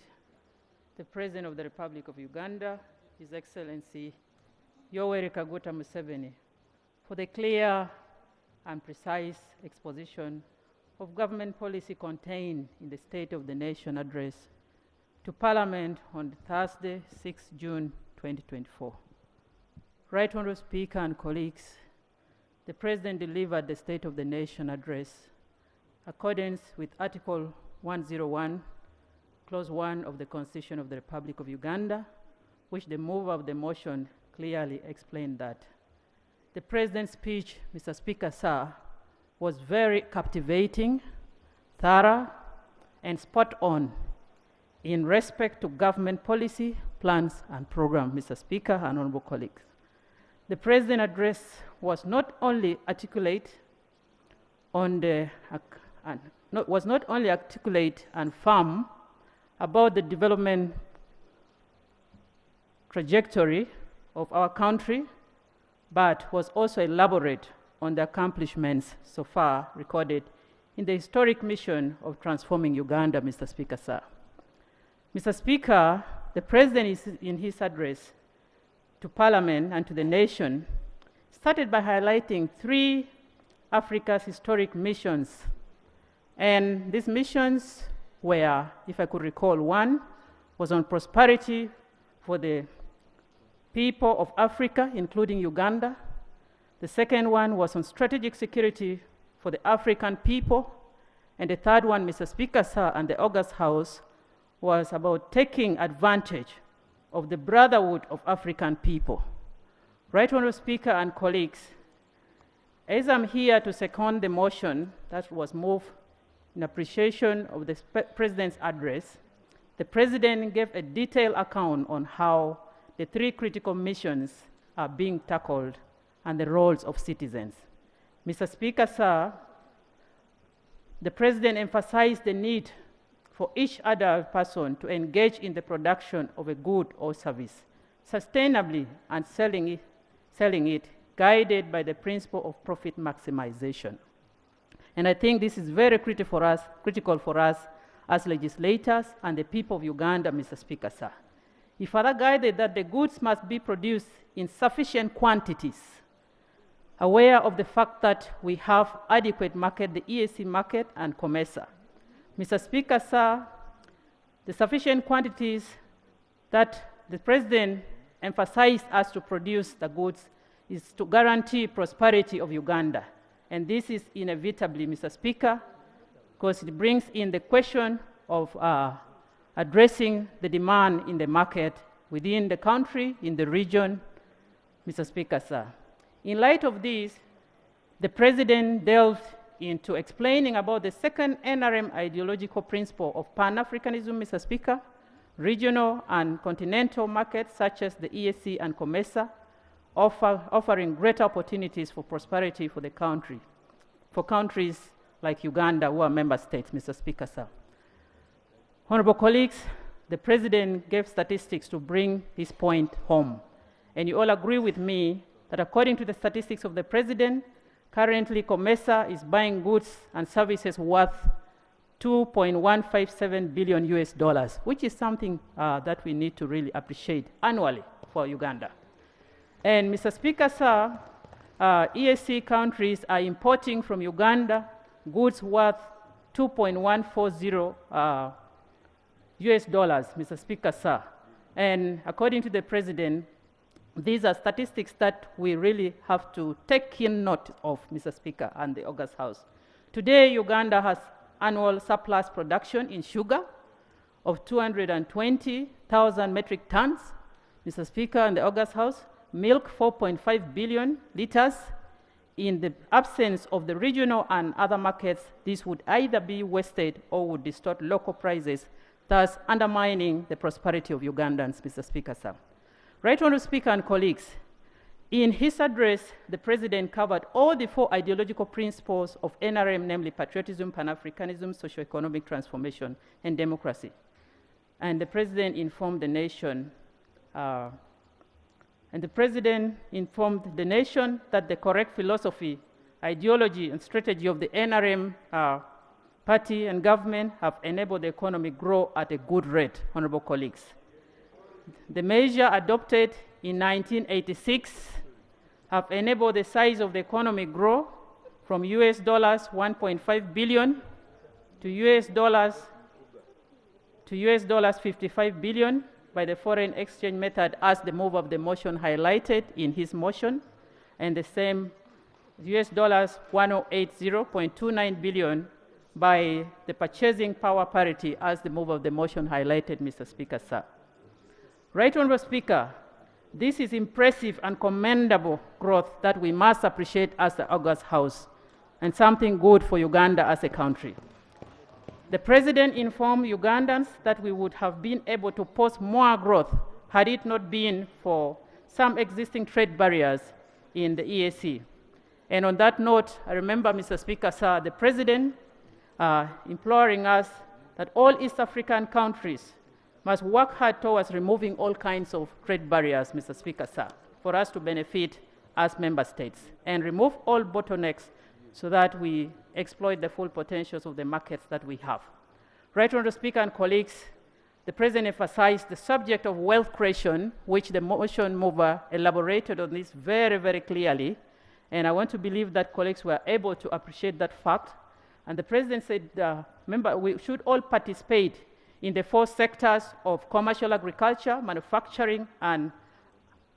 S13: the President of the Republic of Uganda, His Excellency Yoweri Kaguta Museveni, for the clear and precise exposition of government policy contained in the State of the Nation address to Parliament on Thursday, 6 June 2024. Right Honorable Speaker and colleagues, the President delivered the State of the Nation address accordance with Article 101, Clause 1 of the Constitution of the Republic of Uganda, which the mover of the motion clearly explained that. The President's speech, Mr. Speaker, sir, was very captivating, thorough, and spot on in respect to government policy, plans, and programs, Mr. Speaker and honorable colleagues. The President's address was not only articulate and firm about the development trajectory of our country, but was also elaborate on the accomplishments so far recorded in the historic mission of transforming Uganda, Mr. Speaker, sir. Mr. Speaker, the President in his address to Parliament and to the nation started by highlighting three Africa's historic missions. And these missions were, if I could recall, one was on prosperity for the people of Africa, including Uganda. The second one was on strategic security for the African people. And the third one, Mr. Speaker, sir, and the August House, was about taking advantage of the brotherhood of African people. Right Honorable Speaker and colleagues, as I'm here to second the motion that was moved in appreciation of the President's address, the President gave a detailed account on how the three critical missions are being tackled and the roles of citizens. Mr. Speaker, sir, the President emphasized the need for each adult person to engage in the production of a good or service, sustainably and selling it, guided by the principle of profit maximization. And I think this is very critical for us as legislators and the people of Uganda, Mr. Speaker, sir. He further guided that the goods must be produced in sufficient quantities, aware of the fact that we have adequate market, the EAC market and COMESA. Mr. Speaker, sir, the sufficient quantities that the President emphasized us to produce the goods is to guarantee prosperity of Uganda. And this is inevitably, Mr. Speaker, because it brings in the question of addressing the demand in the market within the country, in the region, Mr. Speaker, sir. In light of this, the President delved into explaining about the second NRM ideological principle of Pan-Africanism, Mr. Speaker, regional and continental markets such as the EAC and COMESA, offering greater opportunities for prosperity for the country, for countries like Uganda who are member states, Mr. Speaker, sir. Honorable colleagues, the President gave statistics to bring this point home. And you all agree with me that according to the statistics of the President, currently COMESA is buying goods and services worth $2.157 billion US, which is something that we need to really appreciate annually for Uganda. And Mr. Speaker, sir, EAC countries are importing from Uganda goods worth $2.140 US, Mr. Speaker, sir. And according to the President, these are statistics that we really have to take keen note of, Mr. Speaker, and the August House. Today, Uganda has annual surplus production in sugar of 220,000 metric tons, Mr. Speaker, and the August House. Milk, 4.5 billion liters. In the absence of the regional and other markets, this would either be wasted or would distort local prices, thus undermining the prosperity of Ugandans, Mr. Speaker, sir. Right Honourable Speaker and colleagues, in his address, the President covered all the four ideological principles of NRM, namely patriotism, Pan-Africanism, socio-economic transformation, and democracy. And the President informed the nation that the correct philosophy, ideology, and strategy of the NRM party and government have enabled the economy grow at a good rate, honorable colleagues. The measure adopted in 1986 have enabled the size of the economy grow from US dollars 1.5 billion to US dollars 55 billion by the foreign exchange method, as the move of the motion highlighted in his motion, and the same US dollars 1080.29 billion by the purchasing power parity, as the move of the motion highlighted, Mr. Speaker, sir. Right Honourable Speaker, this is impressive and commendable growth that we must appreciate as the August House, and something good for Uganda as a country. The President informed Ugandans that we would have been able to post more growth had it not been for some existing trade barriers in the EAC. And on that note, I remember, Mr. Speaker, sir, the President imploring us that all East African countries must work hard towards removing all kinds of trade barriers, Mr. Speaker, sir, for us to benefit as member states, and remove all bottlenecks so that we exploit the full potentials of the markets that we have. Right Honourable Speaker and colleagues, the President emphasized the subject of wealth creation, which the motion mover elaborated on this very, very clearly, and I want to believe that colleagues were able to appreciate that fact. And the President said, remember, we should all participate in the four sectors of commercial agriculture, manufacturing, and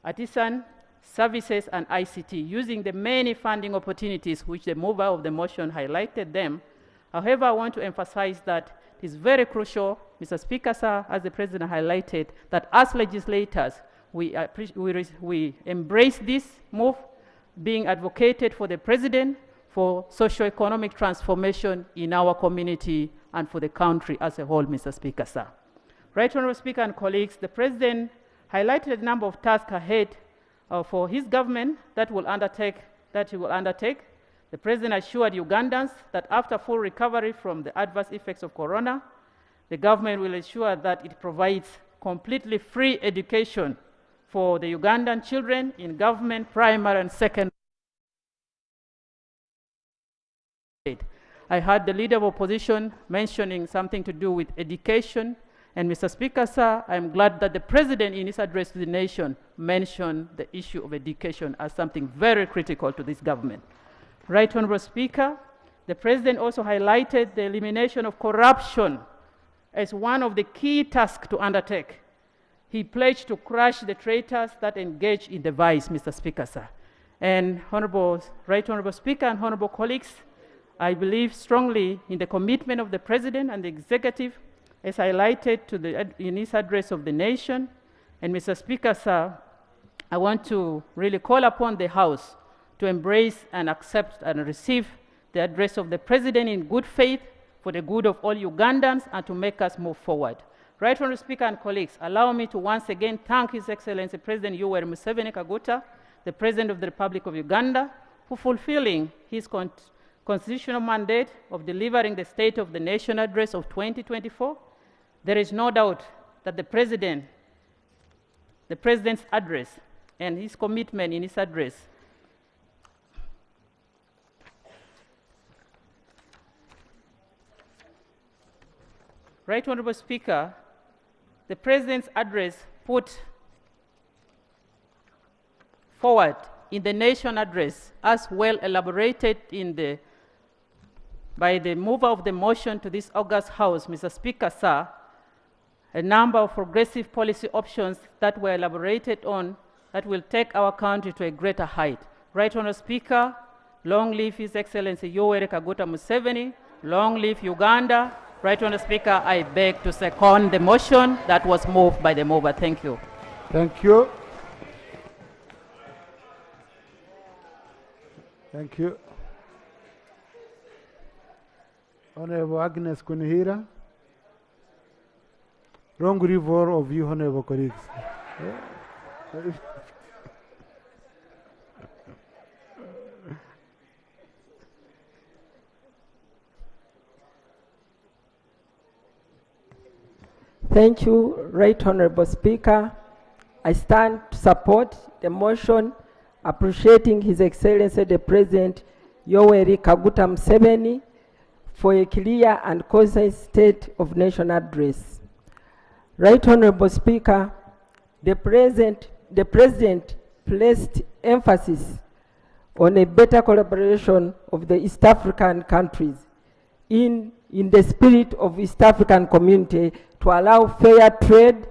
S13: artisan, services, and ICT, using the many funding opportunities which the mover of the motion highlighted them. However, I want to emphasize that it is very crucial, Mr. Speaker, sir, as the President highlighted, that as legislators, we embrace this move being advocated for the President for socio-economic transformation in our community and for the country as a whole, Mr. Speaker, sir. Right Honourable Speaker and colleagues, the President highlighted a number of tasks ahead for his government that he will undertake. The President assured Ugandans that after full recovery from the adverse effects of corona, the government will ensure that it provides completely free education for the Ugandan children in government, primary, and secondary. I heard the leader of opposition mentioning something to do with education. And Mr. Speaker, sir, I'm glad that the President in his address to the nation mentioned the issue of education as something very critical to this government. Right Honorable Speaker, the President also highlighted the elimination of corruption as one of the key tasks to undertake. He pledged to crush the traitors that engage in the vice, Mr. Speaker, sir. And Right Honorable Speaker and honorable colleagues, I believe strongly in the commitment of the President and the Executive as highlighted in his address of the nation. And Mr. Speaker, sir, I want to really call upon the House to embrace and accept and receive the address of the President in good faith for the good of all Ugandans and to make us move forward. Right Honorable Speaker and colleagues, allow me to once again thank His Excellency President Yoweri Museveni Kaguta, the President of the Republic of Uganda, for fulfilling his constitutional mandate of delivering the State of the Nation Address of 2024. There is no doubt that the President's address and his commitment in his address Right Honorable Speaker, the President's address put forward in the nation address as well elaborated by the mover of the motion to this August House, Mr. Speaker, sir, a number of progressive policy options that were elaborated on that will take our country to a greater height. Right Honorable Speaker, long live His Excellency Yoweri Kaguta Museveni, long live Uganda. Right Honorable Speaker, I beg to second the motion that was moved by the mover. Thank you.
S1: Thank you. Thank you. Honorable Agnes Kunihira. Wrong river of you, honorable colleagues.
S14: Thank you, Right Honorable Speaker. I stand to support the motion appreciating His Excellency the President Yoweri Kaguta Museveni for a clear and concise State of Nation address. Right Honorable Speaker, the President placed emphasis on a better collaboration of the East African countries in the spirit of East African community to allow fair trade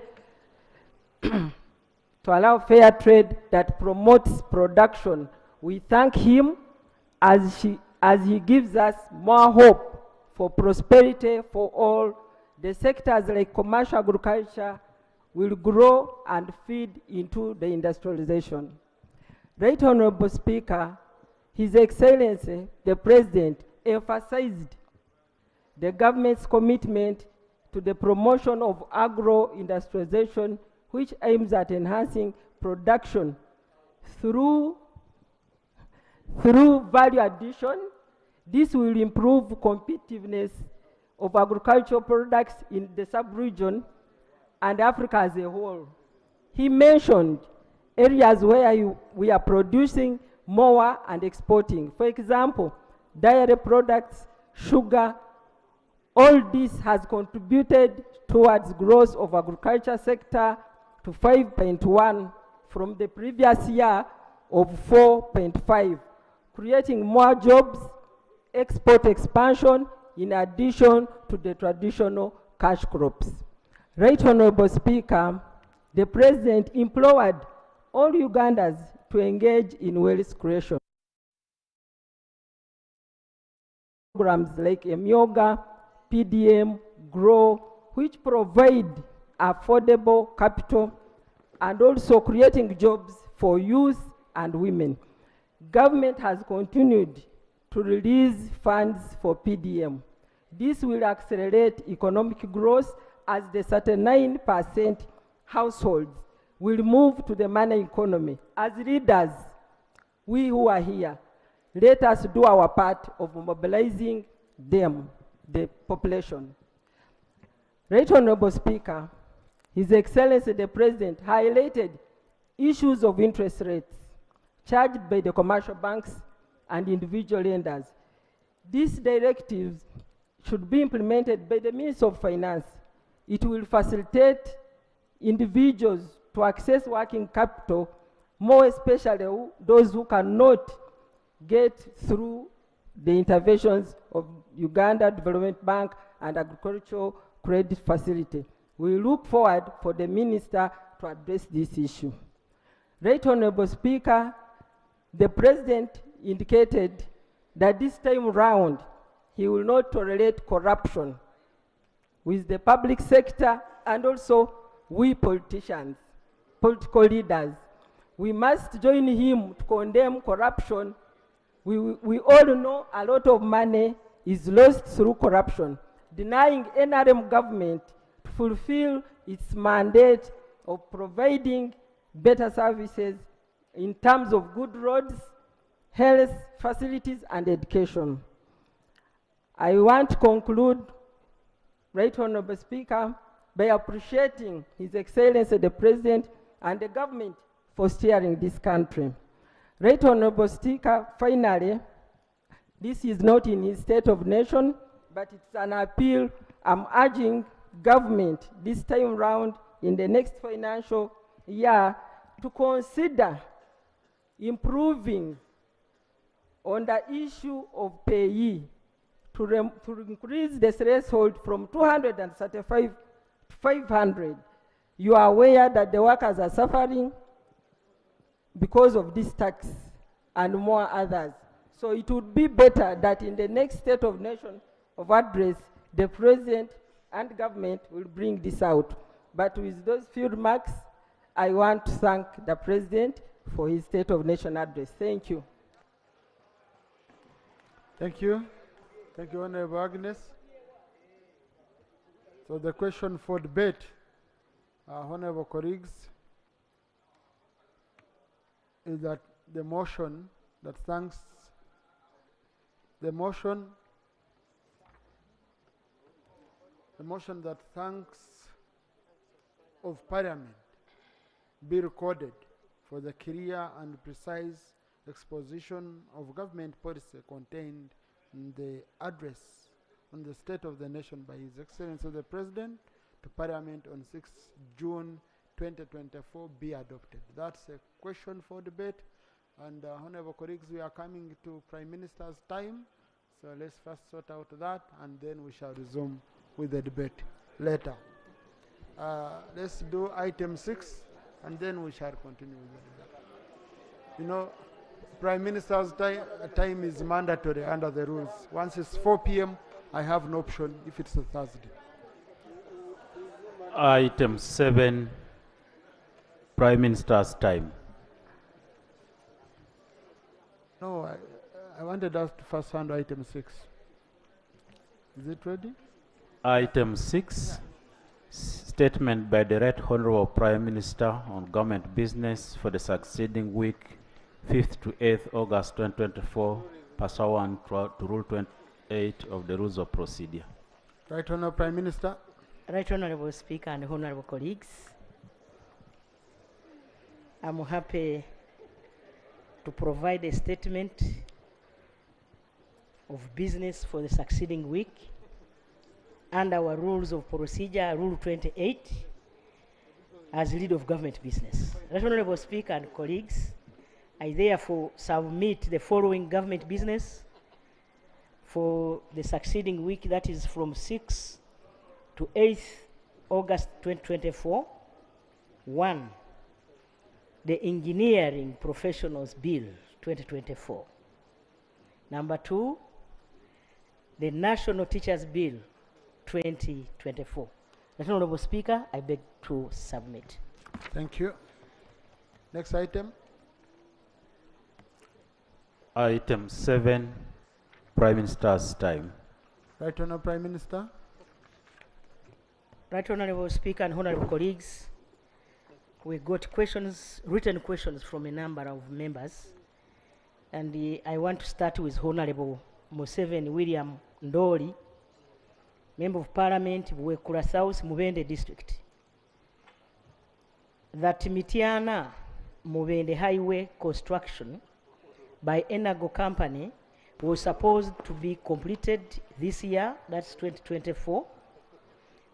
S14: that promotes production. We thank him as he gives us more hope for prosperity for all. The sectors like commercial agriculture will grow and feed into the industrialization. Right Honorable Speaker, His Excellency, the President, emphasized the government's commitment to the promotion of agro-industrialization, which aims at enhancing production through value addition. This will improve competitiveness of agricultural products in the sub-region and Africa as a whole. He mentioned areas where we are producing more and exporting. For example, dairy products, sugar. All this has contributed towards growth of agriculture sector to 5.1 from the previous year of 4.5, creating more jobs, export expansion, in addition to the traditional cash crops. Right Honorable Speaker, the President implored all Ugandans to engage in wealth creation. Programs like Emyoga, PDM, GROW, which provide affordable capital and also creating jobs for youth and women. Government has continued to release funds for PDM. This will accelerate economic growth as the 39% households will move to the money economy. As leaders, we who are here, let us do our part of mobilizing them, the population. Right Honorable Speaker, His Excellency the President highlighted issues of interest rates charged by the commercial banks and individual lenders. These directives should be implemented by the Minister of Finance. It will facilitate individuals to access working capital, more especially those who cannot get through the interventions of Uganda Development Bank and Agricultural Credit Facility. We look forward for the Minister to address this issue. Right Honorable Speaker, the President indicated that this time round he will not tolerate corruption with the public sector and also we politicians, political leaders. We must join him to condemn corruption. We all know a lot of money is lost through corruption, denying NRM government to fulfill its mandate of providing better services in terms of good roads, health facilities, and education. I want to conclude, Right Honorable Speaker, by appreciating His Excellency the President and the government for steering this country. Right Honorable Speaker, finally, this is not in his State of Nation, but it's an appeal. I'm urging government this time round in the next financial year to consider improving on the issue of payee to increase the threshold from 235 to 500. You are aware that the workers are suffering because of this tax and more others. So it would be better that in the next State of Nation of address, the President and government will bring this out. But with those few remarks, I want to thank the President for his State of Nation address. Thank you.
S1: Thank you. Thank you, Honorable Agnes. So the question for debate, Honorable colleagues, is that the motion that thanks of Parliament be recorded for the clear and precise exposition of government policy contained in the address on the State of the Nation by His Excellency the President to Parliament on 6 June 2024 be adopted. That's a question for debate. And honorable colleagues, we are coming to Prime Minister's time. So let's first sort out that and then we shall resume with the debate later. Let's do item 6 and then we shall continue with the debate. You know, Prime Minister's time is mandatory under the rules. Once it's 4 p.m., I have no option if it's a Thursday.
S8: Item 7, Prime Minister's time.
S1: No, I wanted us to first handle item 6. Is it ready?
S8: Item 6, statement by the Right Honorable Prime Minister on government business for the succeeding week, 5th to 8th August 2024, pursuant to Rule 28 of the Rules of Procedure.
S1: Right Honorable Prime Minister.
S15: Right Honorable Speaker and honorable colleagues, I'm happy to provide a statement of business for the succeeding week under our rules of procedure, Rule 28, as lead of government business. Right Honorable Speaker and colleagues, I therefore submit the following government business for the succeeding week, that is from 6th to 8th August 2024. 1, the Engineering Professionals Bill 2024. Number 2, the National Teachers Bill 2024. Right Honorable Speaker, I beg to submit.
S1: Thank you. Next item.
S8: Item 7, Prime Minister's time.
S1: Right Honorable Prime Minister.
S15: Right Honorable Speaker and honorable colleagues, we got questions, written questions from a number of members. and I want to start with Honorable Museveni William Ndoli, Member of Parliament, Buwekula South, Mubende District. That Mitiana Mubende Highway construction by Enago Company was supposed to be completed this year, that's 2024,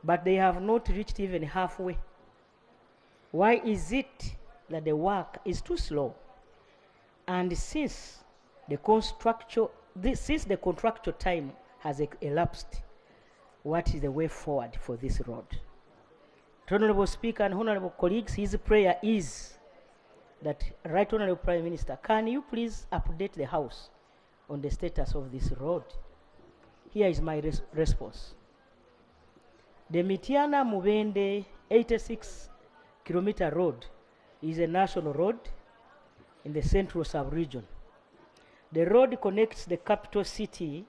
S15: but they have not reached even halfway. Why is it that the work is too slow? And since the contractual time has elapsed, what is the way forward for this road? Honorable Speaker and honorable colleagues, his prayer is that Right Honorable Prime Minister, can you please update the House on the status of this road? Here is my response. The Mitiana Mubende 86-kilometer road is a national road in the central sub-region. The road connects the capital city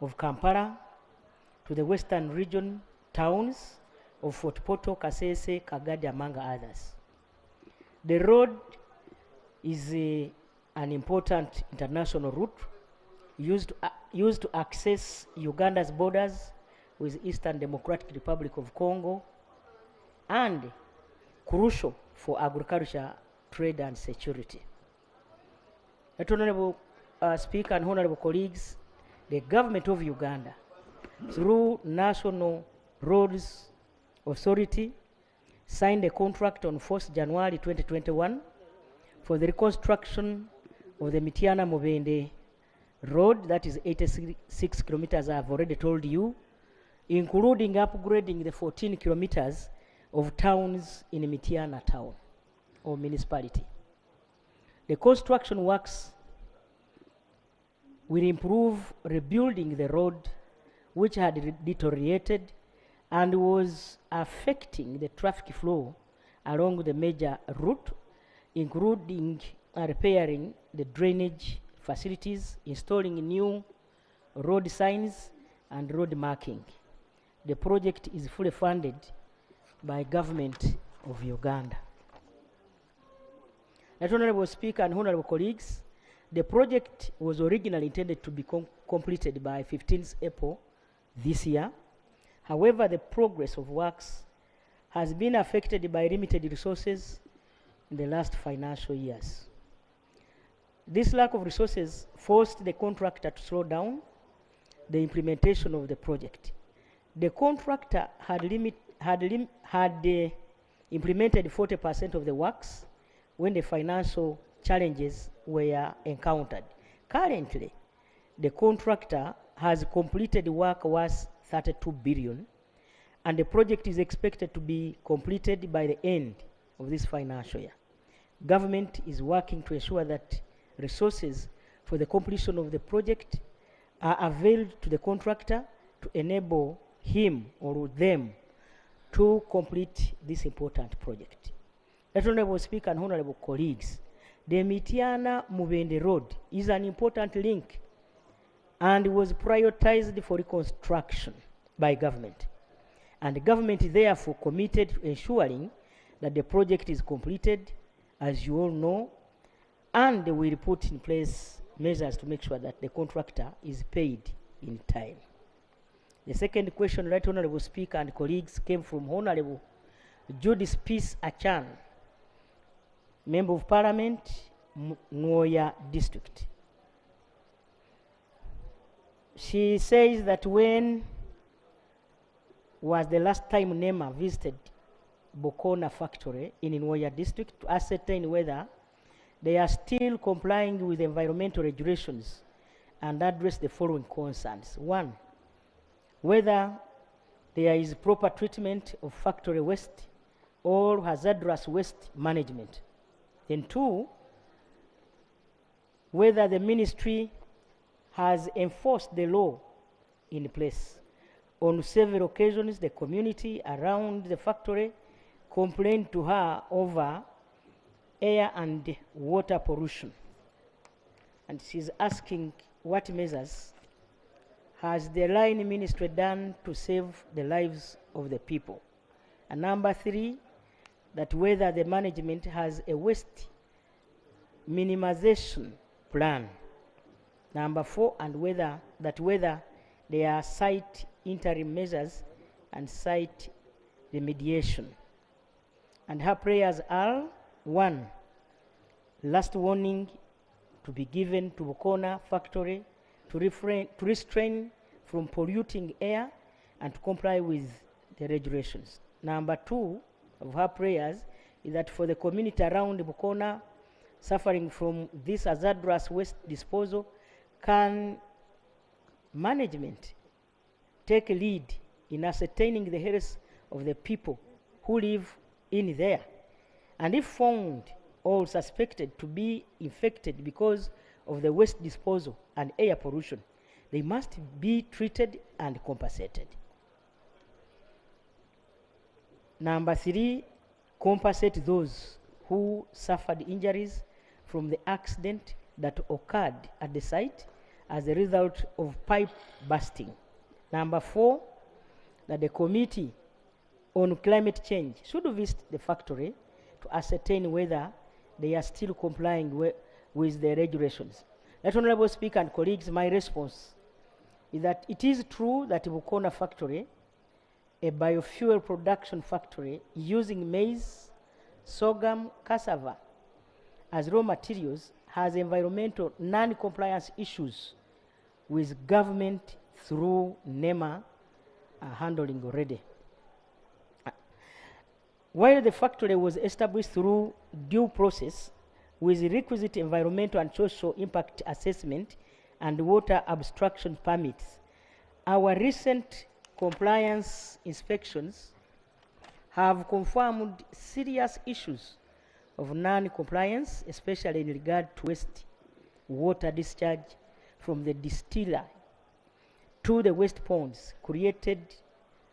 S15: of Kampala to the western region towns of Fort Portal, Kasese, Kagadi, among others. The road is an important international route used to access Uganda's borders with Eastern Democratic Republic of Congo, and crucial for agriculture, trade, and security. Honorable Speaker and honorable colleagues, the government of Uganda, through National Roads Authority, signed a contract on 4th January 2021 for the reconstruction of the Mitiana Mubende road, that is 86 kilometers, I have already told you, including upgrading the 14 kilometers of towns in Mitiana town or municipality. The construction works will improve rebuilding the road, which had deteriorated and was affecting the traffic flow along the major route, including repairing the drainage facilities, installing new road signs and road marking. The project is fully funded by government of Uganda. Honorable Speaker and honorable colleagues, the project was originally intended to be completed by 15th April this year. However, the progress of works has been affected by limited resources in the last financial years. This lack of resources forced the contractor to slow down the implementation of the project. The contractor had implemented 40% of the works when the financial challenges were encountered. Currently, the contractor has completed work worth 32 billion, and the project is expected to be completed by the end of this financial year. Government is working to ensure that resources for the completion of the project are availed to the contractor to enable him or them to complete this important project. Honorable Speaker and honorable colleagues, the Mitiana Mubende Road is an important link and was prioritized for reconstruction by government. And the government therefore committed to ensuring that the project is completed, as you all know, and they will put in place measures to make sure that the contractor is paid in time. The second question, Right Honorable Speaker and colleagues, came from Honorable Judith Peace Achan, Member of Parliament, Nwoya District. She says that when was the last time NEMA visited Bokona factory in Nwoya District to ascertain whether they are still complying with environmental regulations and address the following concerns. One, whether there is proper treatment of factory waste or hazardous waste management. Then two, whether the ministry has enforced the law in place. On several occasions, the community around the factory complained to her over air and water pollution. And she's asking what measures has the line ministry done to save the lives of the people. And number three, that whether the management has a waste minimization plan. Number 4, and whether there are site interim measures and site remediation. And her prayers are: 1, last warning to be given to Bukona factory to restrain from polluting air and to comply with the regulations. Number 2 of her prayers is that for the community around Bukona suffering from this hazardous waste disposal, can management take a lead in ascertaining the health of the people who live in there, and if found or suspected to be infected because of the waste disposal and air pollution, they must be treated and compensated. Number 3, compensate those who suffered injuries from the accident that occurred at the site as a result of pipe bursting. Number 4, that the Committee on Climate Change should visit the factory to ascertain whether they are still complying with the regulations. That, Honorable Speaker and colleagues, my response is that it is true that Bukona factory, a biofuel production factory using maize, sorghum, cassava as raw materials, has environmental non-compliance issues with government through NEMA handling already. While the factory was established through due process with requisite environmental and social impact assessment and water abstraction permits, our recent compliance inspections have confirmed serious issues of non-compliance, especially in regard to waste water discharge from the distiller to the waste ponds created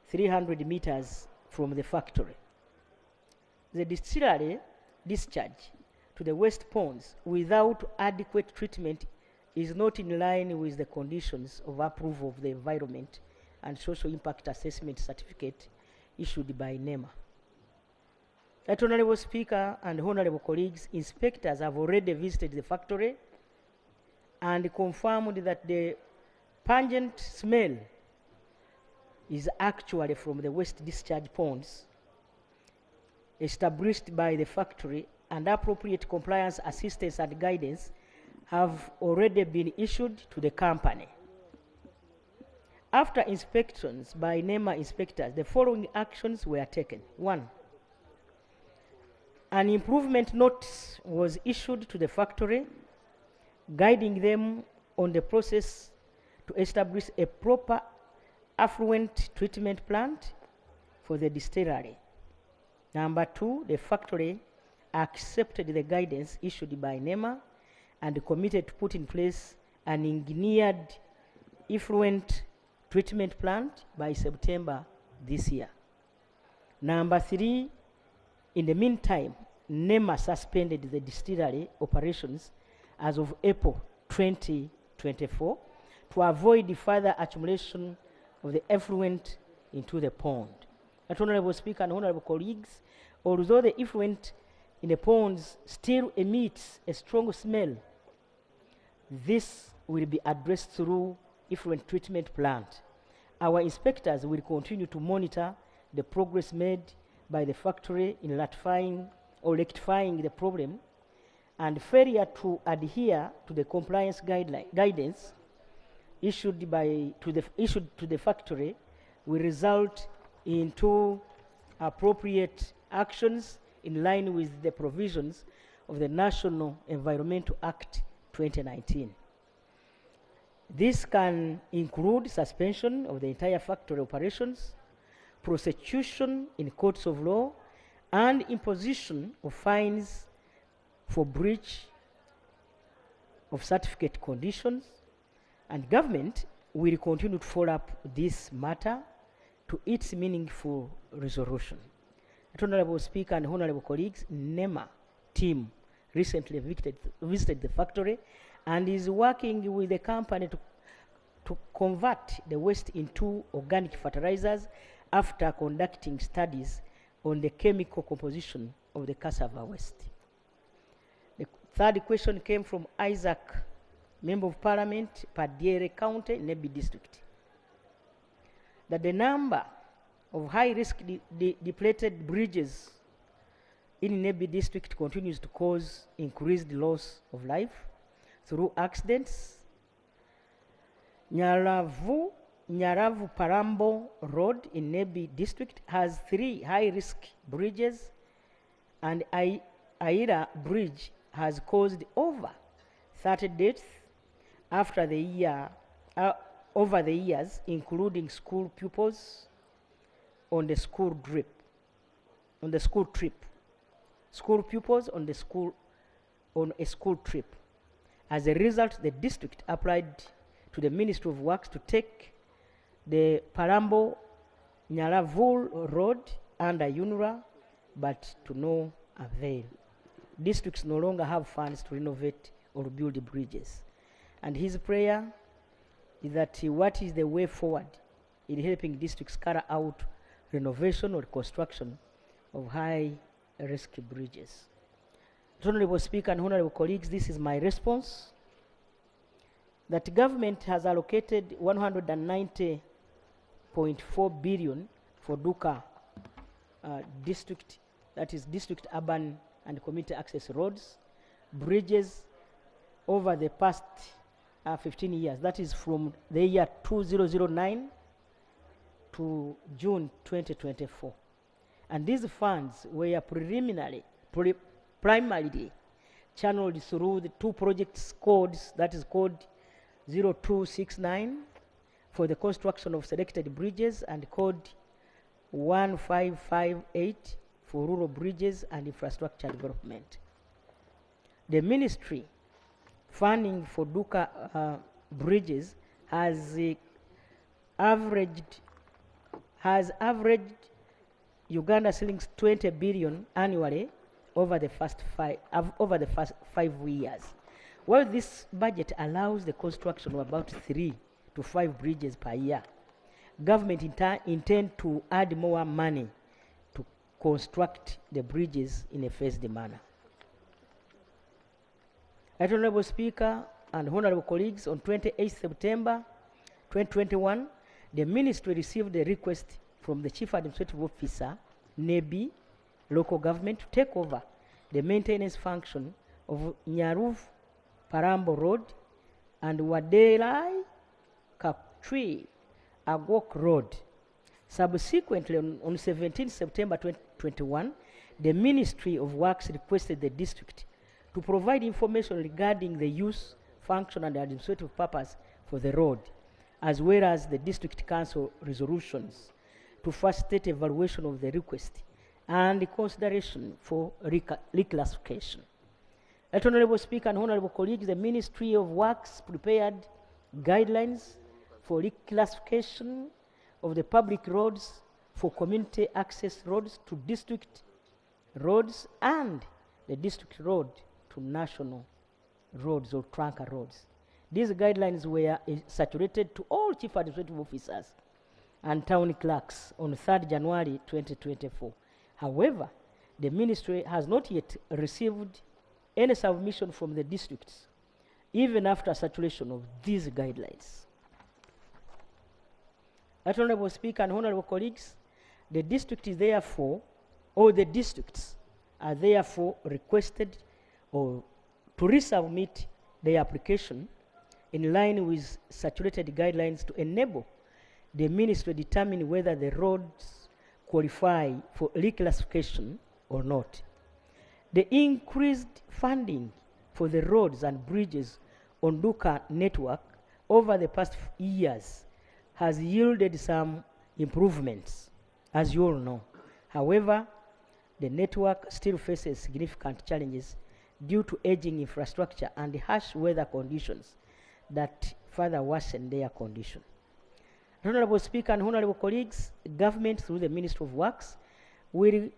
S15: 300 meters from the factory. The distillery discharge to the waste ponds without adequate treatment is not in line with the conditions of approval of the environment and social impact assessment certificate issued by NEMA. That, Honorable Speaker and honorable colleagues, inspectors have already visited the factory and confirmed that the pungent smell is actually from the waste discharge ponds established by the factory, and appropriate compliance assistance and guidance have already been issued to the company. After inspections by NEMA inspectors, the following actions were taken. 1, an improvement notice was issued to the factory, guiding them on the process to establish a proper effluent treatment plant for the distillery. Number 2, the factory accepted the guidance issued by NEMA and committed to put in place an engineered effluent treatment plant by September this year. Number 3, in the meantime, NEMA suspended the distillery operations as of April 2024 to avoid further accumulation of the effluent into the pond. That, Honorable Speaker and honorable colleagues, although the effluent in the ponds still emits a strong smell, this will be addressed through effluent treatment plant. Our inspectors will continue to monitor the progress made by the factory in rectifying the problem, and failure to adhere to the compliance guidance issued to the factory will result in 2 appropriate actions in line with the provisions of the National Environmental Act 2019. This can include suspension of the entire factory operations, prosecution in courts of law, and imposition of fines for breach of certificate conditions, and government will continue to follow up this matter to its meaningful resolution. Honorable Speaker and honorable colleagues, NEMA team recently visited the factory and is working with the company to convert the waste into organic fertilizers after conducting studies on the chemical composition of the cassava waste. The Third question came from Isaac, Member of Parliament, Padiere County, Nebi District. That the number of high-risk depleted bridges in Nebi District continues to cause increased loss of life through accidents. Nyaravu Parambo Road in Nebi District has 3 high-risk bridges, and Aira Bridge has caused over 30 deaths after the year, over the years, including school pupils on the school trip. School pupils on a school trip. As a result, the district applied to the Ministry of Works to take the Parambo Nyaravul Road under UNRWA, but to no avail. Districts no longer have funds to renovate or build bridges. And his prayer is that what is the way forward in helping districts carry out renovation or construction of high-risk bridges. Honorable Speaker and honorable colleagues, this is my response. That government has allocated 190.4 billion for Duka district, that is district urban and community access roads, bridges over the past 15 years. That is from the year 2009 to June 2024. And these funds were primarily channeled through the 2 projects codes, that is code 0269 for the construction of selected bridges and code 1558 for rural bridges and infrastructure development. The ministry funding for Duka bridges has averaged Uganda shillings 20 billion annually over the first 5 years. While this budget allows the construction of about 3 to 5 bridges per year, government intend to add more money to construct the bridges in a phased manner. Honorable Speaker and honorable colleagues, on 28 September 2021, the ministry received a request from the Chief Administrative Officer, NEBI, local government, to take over the maintenance function of Nyaruv Parambo Road and Wadelai Kaptri Agok Road. Subsequently, on 17 September 2021, the Ministry of Works requested the district to provide information regarding the use, function, and administrative purpose for the road, as well as the district council resolutions to first state evaluation of the request and consideration for reclassification. Honorable Speaker and honorable colleagues, the Ministry of Works prepared guidelines for reclassification of the public roads for community access roads to district roads and the district road to national roads or trunker roads. These guidelines were circulated to all chief administrative officers and town clerks on 3rd January 2024. However, the ministry has not yet received any submission from the districts, even after circulation of these guidelines. Honorable Speaker and honorable colleagues, the district is therefore, or the districts are therefore requested or to resubmit their application in line with saturated guidelines to enable the ministry to determine whether the roads qualify for reclassification or not. The increased funding for the roads and bridges on Duka network over the past years has yielded some improvements, as you all know. However, the network still faces significant challenges due to aging infrastructure and harsh weather conditions that further worsen their condition. Honorable Speaker and honorable colleagues, government through the Ministry of Works will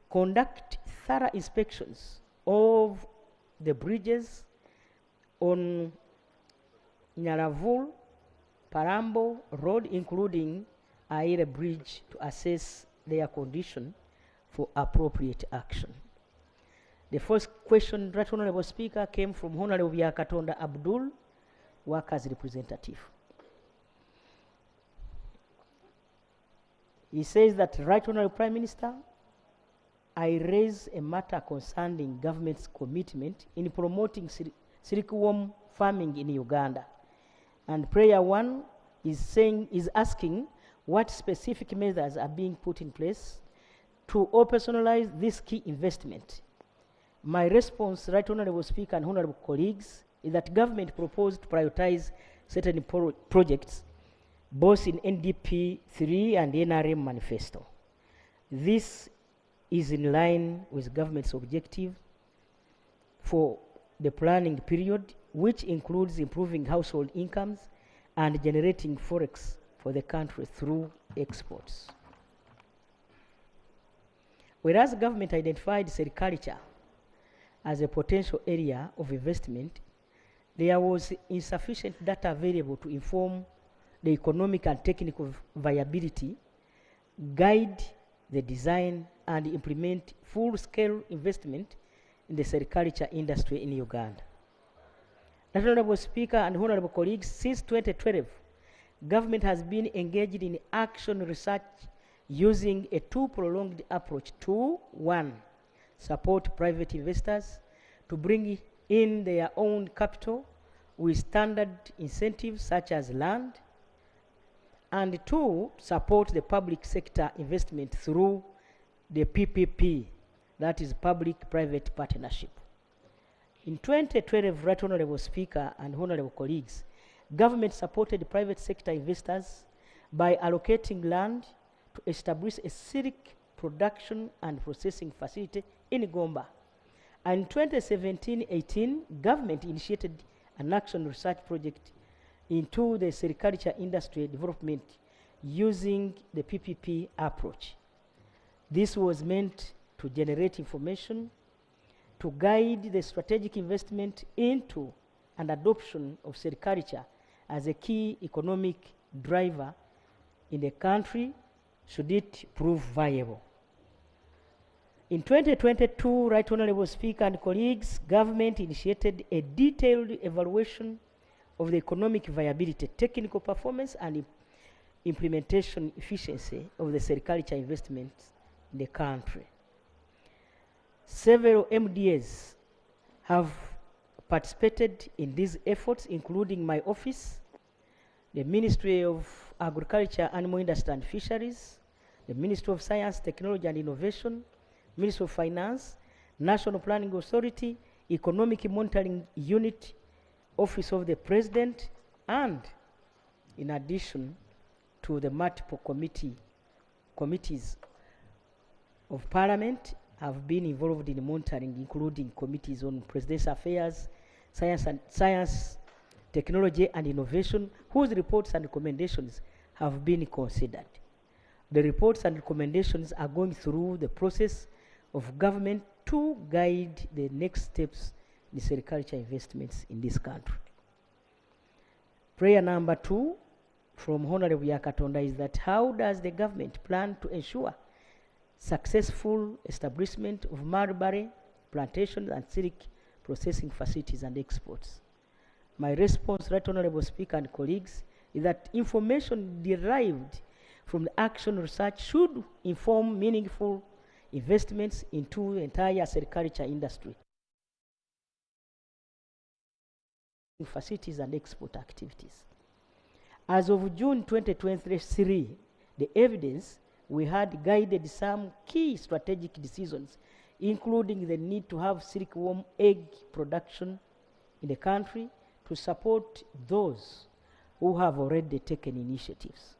S15: conduct thorough inspections of the bridges on Nyaravul Parambo Road, including Aire Bridge, to assess their condition for appropriate action. The first question, Right Honorable Speaker, came from Honorable Yakatonda Abdul, Workers' Representative. He says that, Right Honorable Prime Minister, I raise a matter concerning government's commitment in promoting silkworm farming in Uganda. And prayer one is asking what specific measures are being put in place to operationalize this key investment. My response, Right Honorable Speaker and Honorable colleagues, is that government proposed to prioritize certain projects both in NDP 3 and NRM manifesto. This is in line with government's objective for the planning period, which includes improving household incomes and generating forex for the country through exports. Whereas government identified sericulture as a potential area of investment, there was insufficient data available to inform the economic and technical viability, guide the design and implement full-scale investment in the sericulture industry in Uganda. Honorable Speaker and honorable colleagues, since 2012, government has been engaged in action research using a two-pronged approach to, one, support private investors to bring in their own capital with standard incentives such as land, and two, support the public sector investment through the PPP, that is public-private partnership. In 2012, Right Honorable Speaker and honorable colleagues, government supported private sector investors by allocating land to establish a silk production and processing facility in Gomba. And in 2017-18, government initiated an action research project into the sericulture industry development using the PPP approach. This was meant to generate information to guide the strategic investment into and adoption of sericulture as a key economic driver in the country should it prove viable. In 2022, Right Honorable Speaker and colleagues, government initiated a detailed evaluation of the economic viability, technical performance, and implementation efficiency of the sericulture investments in the country. Several MDAs have participated in these efforts, including my office, the Ministry of Agriculture, Animal Industry and Fisheries, the Ministry of Science, Technology and Innovation, Ministry of Finance, National Planning Authority, Economic Monitoring Unit, Office of the President, and in addition to the multiple committees of Parliament have been involved in monitoring, including committees on Presidential Affairs, Science, Technology and Innovation, whose reports and recommendations have been considered. The reports and recommendations are going through the process of government to guide the next steps in sericulture investments in this country. Prayer number 2 from Honorable Yakatonda is that how does the government plan to ensure successful establishment of mulberry plantations and silk processing facilities and exports? My response, Right Honorable Speaker and colleagues, is that information derived from the action research should inform meaningful investments into the entire sericulture industry, facilities and export activities. As of June 2023, the evidence we had guided some key strategic decisions, including the need to have silkworm egg production in the country to support those who have already taken initiatives.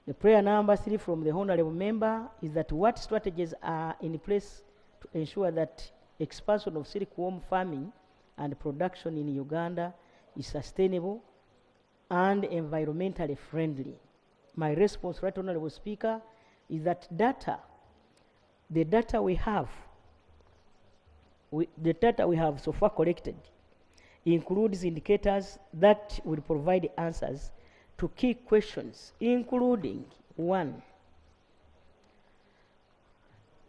S15: The prayer number 3 from the honorable member is that what strategies are in place to ensure that expansion of silkworm farming and production in Uganda is sustainable and environmentally friendly. My response, Right Honorable Speaker, is that the data we have so far collected includes indicators that will provide answers to key questions, including 1,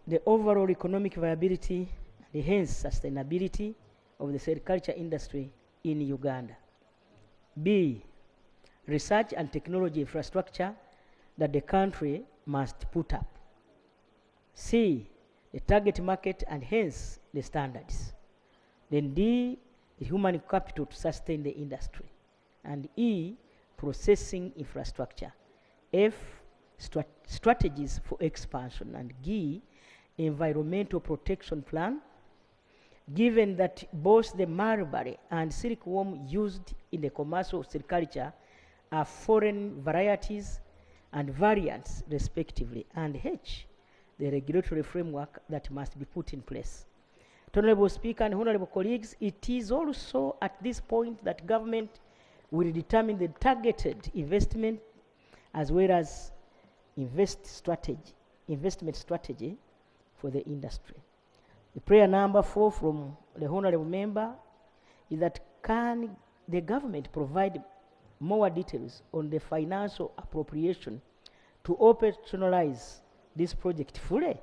S15: the overall economic viability enhance sustainability of the sericulture industry in Uganda. B, research and technology infrastructure that the country must put up. C, the target market and hence the standards. Then D, the human capital to sustain the industry. And E, processing infrastructure. F, strategies for expansion. And G, environmental protection plan. Given that both the mulberry and silkworm used in the commercial sericulture are foreign varieties and variants respectively. And H, the regulatory framework that must be put in place. Honorable Speaker and honorable colleagues, it is also at this point that government will determine the targeted investment as well as investment strategy for the industry. The prayer number 4 from the honorable member is that can the government provide more details on the financial appropriation to operationalize this project fully?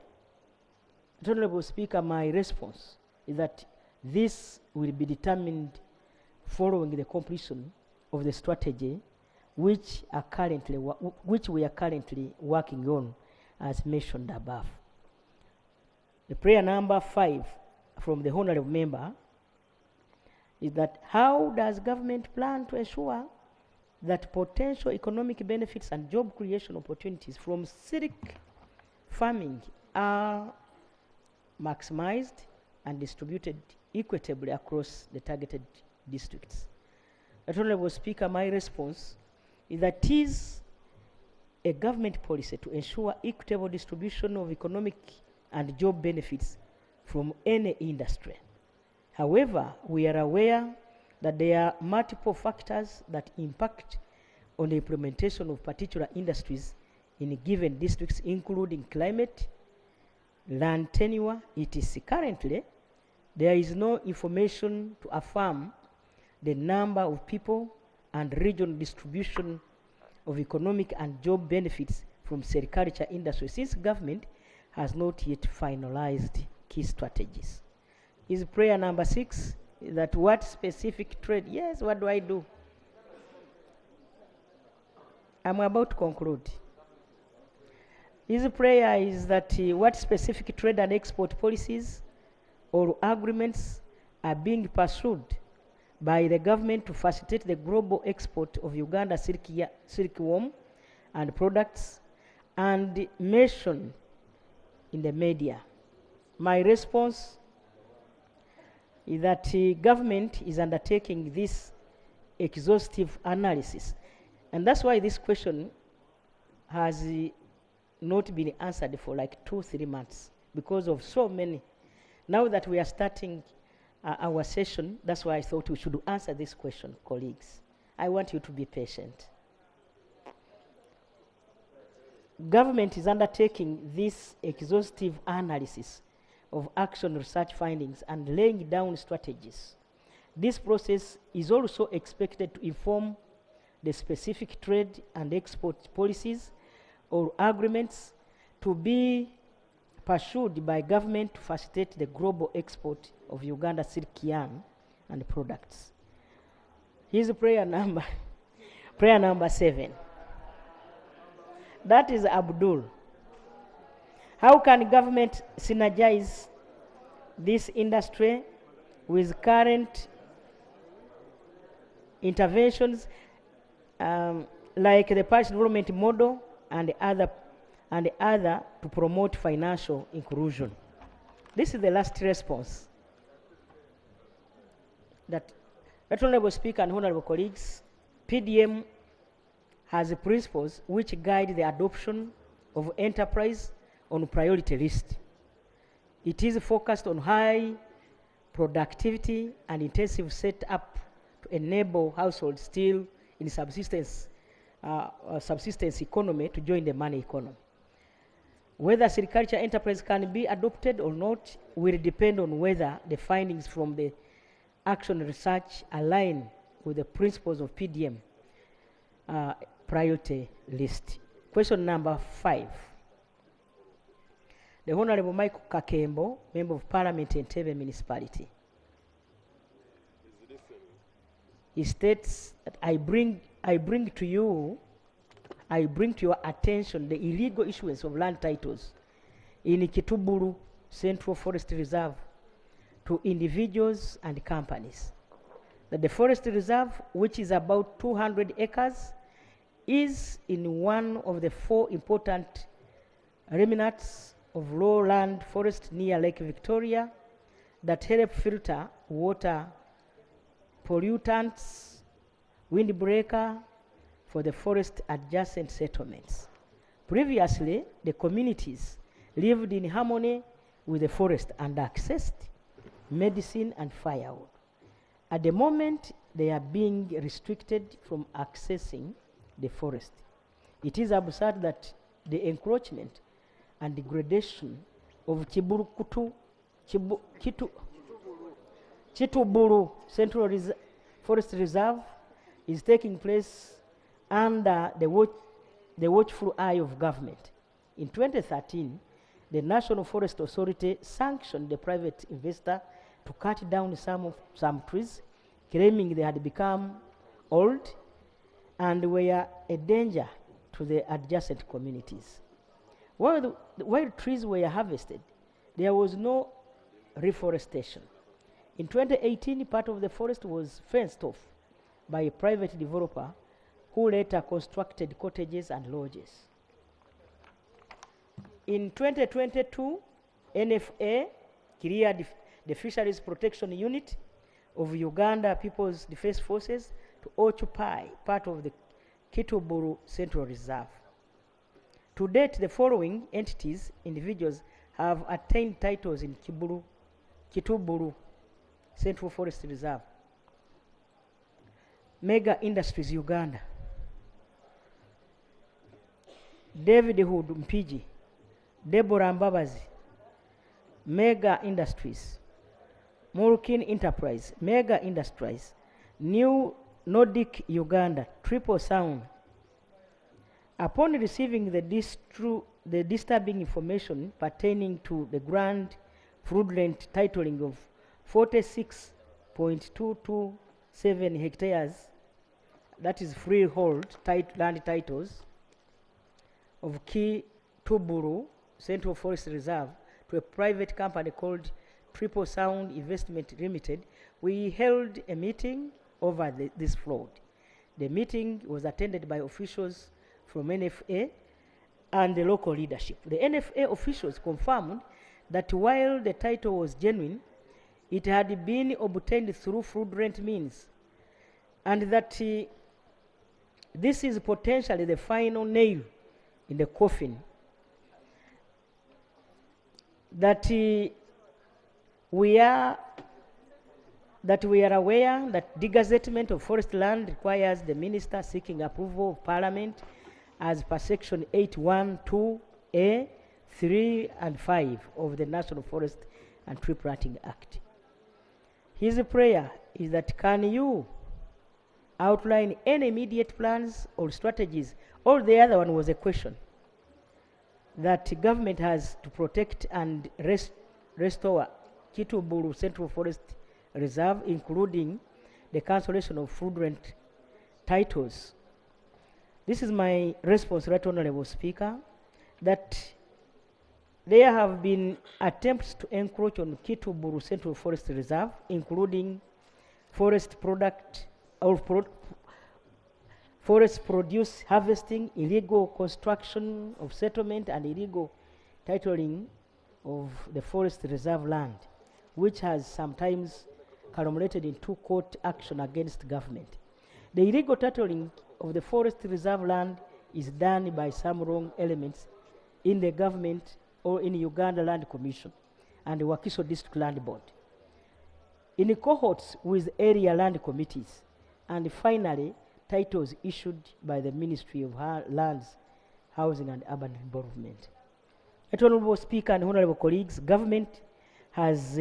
S15: Honorable Speaker, my response is that this will be determined following the completion of the strategy which we are currently working on as mentioned above. The prayer number 5 from the honorable member is that how does government plan to ensure that potential economic benefits and job creation opportunities from silk farming are maximized and distributed equitably across the targeted districts? Honorable Speaker, my response is that it is a government policy to ensure equitable distribution of economic and job benefits from any industry. However, we are aware that there are multiple factors that impact on the implementation of particular industries in given districts, including climate, land tenure, etc. Currently, there is no information to affirm the number of people and regional distribution of economic and job benefits from sericulture industry, since government has not yet finalized key strategies. Is prayer number 6 that what specific trade? Yes, what do I do? I'm about to conclude. His prayer is that what specific trade and export policies or agreements are being pursued by the government to facilitate the global export of Uganda silkworm and products and mentioned in the media. My response is that government is undertaking this exhaustive analysis, and that's why this question has not been answered for like 2-3 months because of so many. Now that we are starting our session, that's why I thought we should answer this question, colleagues. I want you to be patient. Government is undertaking this exhaustive analysis of action research findings and laying down strategies. This process is also expected to inform the specific trade and export policies or agreements to be pursued by government to facilitate the global export of Uganda silk yarn and products. Here's prayer number, prayer number 7. That is Abdul. How can government synergize this industry with current interventions like the Paris development model and other to promote financial inclusion? This is the last response. That Honorable Speaker and honorable colleagues, PDM has principles which guide the adoption of enterprise on priority list. It is focused on high productivity and intensive setup to enable households still in subsistence economy to join the money economy. Whether sericulture enterprise can be adopted or not will depend on whether the findings from the action research align with the principles of PDM priority list. Question number 5. the Honorable Michael Kakembo, Member of Parliament in Entebbe Municipality. He states that I bring to your attention the illegal issuance of land titles in Kituburu Central Forest Reserve to individuals and companies. That the forest reserve, which is about 200 acres, is in one of the 4 important remnants of lowland forest near Lake Victoria that help filter water pollutants, windbreaker for the forest adjacent settlements. Previously, the communities lived in harmony with the forest and accessed medicine and firewood. At the moment, they are being restricted from accessing the forest. It is absurd that the encroachment and degradation of Chituburu Central Forest Reserve is taking place under the watchful eye of government. In 2013, the National Forest Authority sanctioned the private investor to cut down some trees, claiming they had become old and were a danger to the adjacent communities. While trees were harvested, there was no reforestation. In 2018, part of the forest was fenced off by a private developer who later constructed cottages and lodges. In 2022, NFA cleared the Fisheries Protection Unit of Uganda People's Defense Forces to occupy part of the Kituburu Central Reserve. To date, the following entities, individuals, have attained titles in Kituburu Central Forest Reserve. Mega Industries Uganda, David Hood Mpiji, Deborah Mbabazi, Mega Industries, Mulkin Enterprise, Mega Industries, New Nordic Uganda, Triple Sound. Upon receiving the disturbing information pertaining to the grand fraudulent titling of 46.227 hectares, that is freehold land titles, of Kituburu Central Forest Reserve to a private company called Triple Sound Investment Limited, we held a meeting over this fraud. The meeting was attended by officials from NFA and the local leadership. The NFA officials confirmed that while the title was genuine, it had been obtained through fraudulent means, and that this is potentially the final nail in the coffin. That we are aware that degazettement of forest land requires the minister seeking approval of Parliament as per section 812A, 3 and 5 of the National Forest and Tree Planting Act. His prayer is that can you outline any immediate plans or strategies, or the other one was a question, that government has to protect and restore Kituburu Central Forest Reserve, including the cancellation of fraudulent titles. This is my response, Right Honorable Speaker, that there have been attempts to encroach on Kituburu Central Forest Reserve, including forest product or forest produce harvesting, illegal construction of settlement, and illegal titling of the forest reserve land, which has sometimes culminated in 2 court action against government. The illegal titling of the forest reserve land is done by some wrong elements in the government or in Uganda Land Commission and the Wakiso District Land Board, in cohorts with area land committees, and finally titles issued by the Ministry of Lands, Housing and Urban Development. Honorable Speaker and honorable colleagues, government has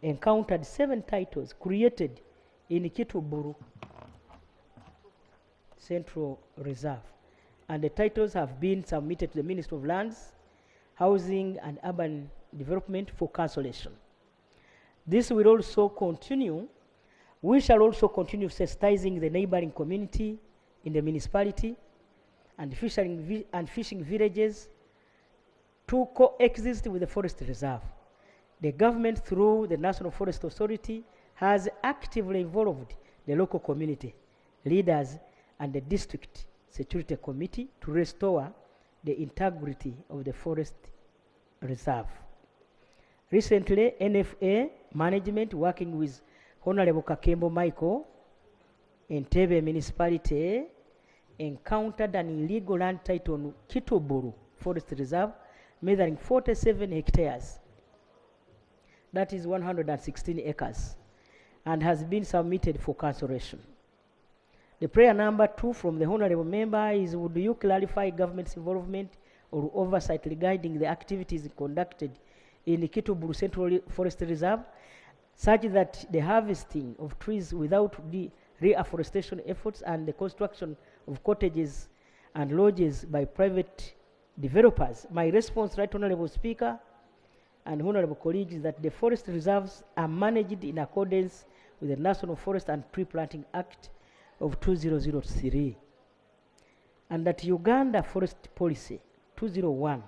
S15: encountered 7 titles created in Kituburu Central Reserve, and the titles have been submitted to the Ministry of Lands, housing and urban development for cancellation. This will also continue. We shall also continue sensitizing the neighboring community in the municipality and fishing villages to coexist with the forest reserve. The government, through the National Forest Authority, has actively involved the local community leaders and the district security committee to restore the integrity of the forest reserve. Recently, NFA management, working with Honorable Kakembo Michael, Entebbe municipality, encountered an illegal land title on Kituburu Forest Reserve, measuring 47 hectares. That is 116 acres, and has been submitted for cancellation. The prayer number 2 from the Honorable Member is, would you clarify government's involvement or oversight regarding the activities conducted in the Kituburu Central Forest Reserve, such that the harvesting of trees without the reforestation efforts and the construction of cottages and lodges by private developers? My response, Right Honorable Speaker and honorable colleagues, is that the forest reserves are managed in accordance with the National Forest and Tree Planting Act of 2003, and that Uganda Forest Policy 201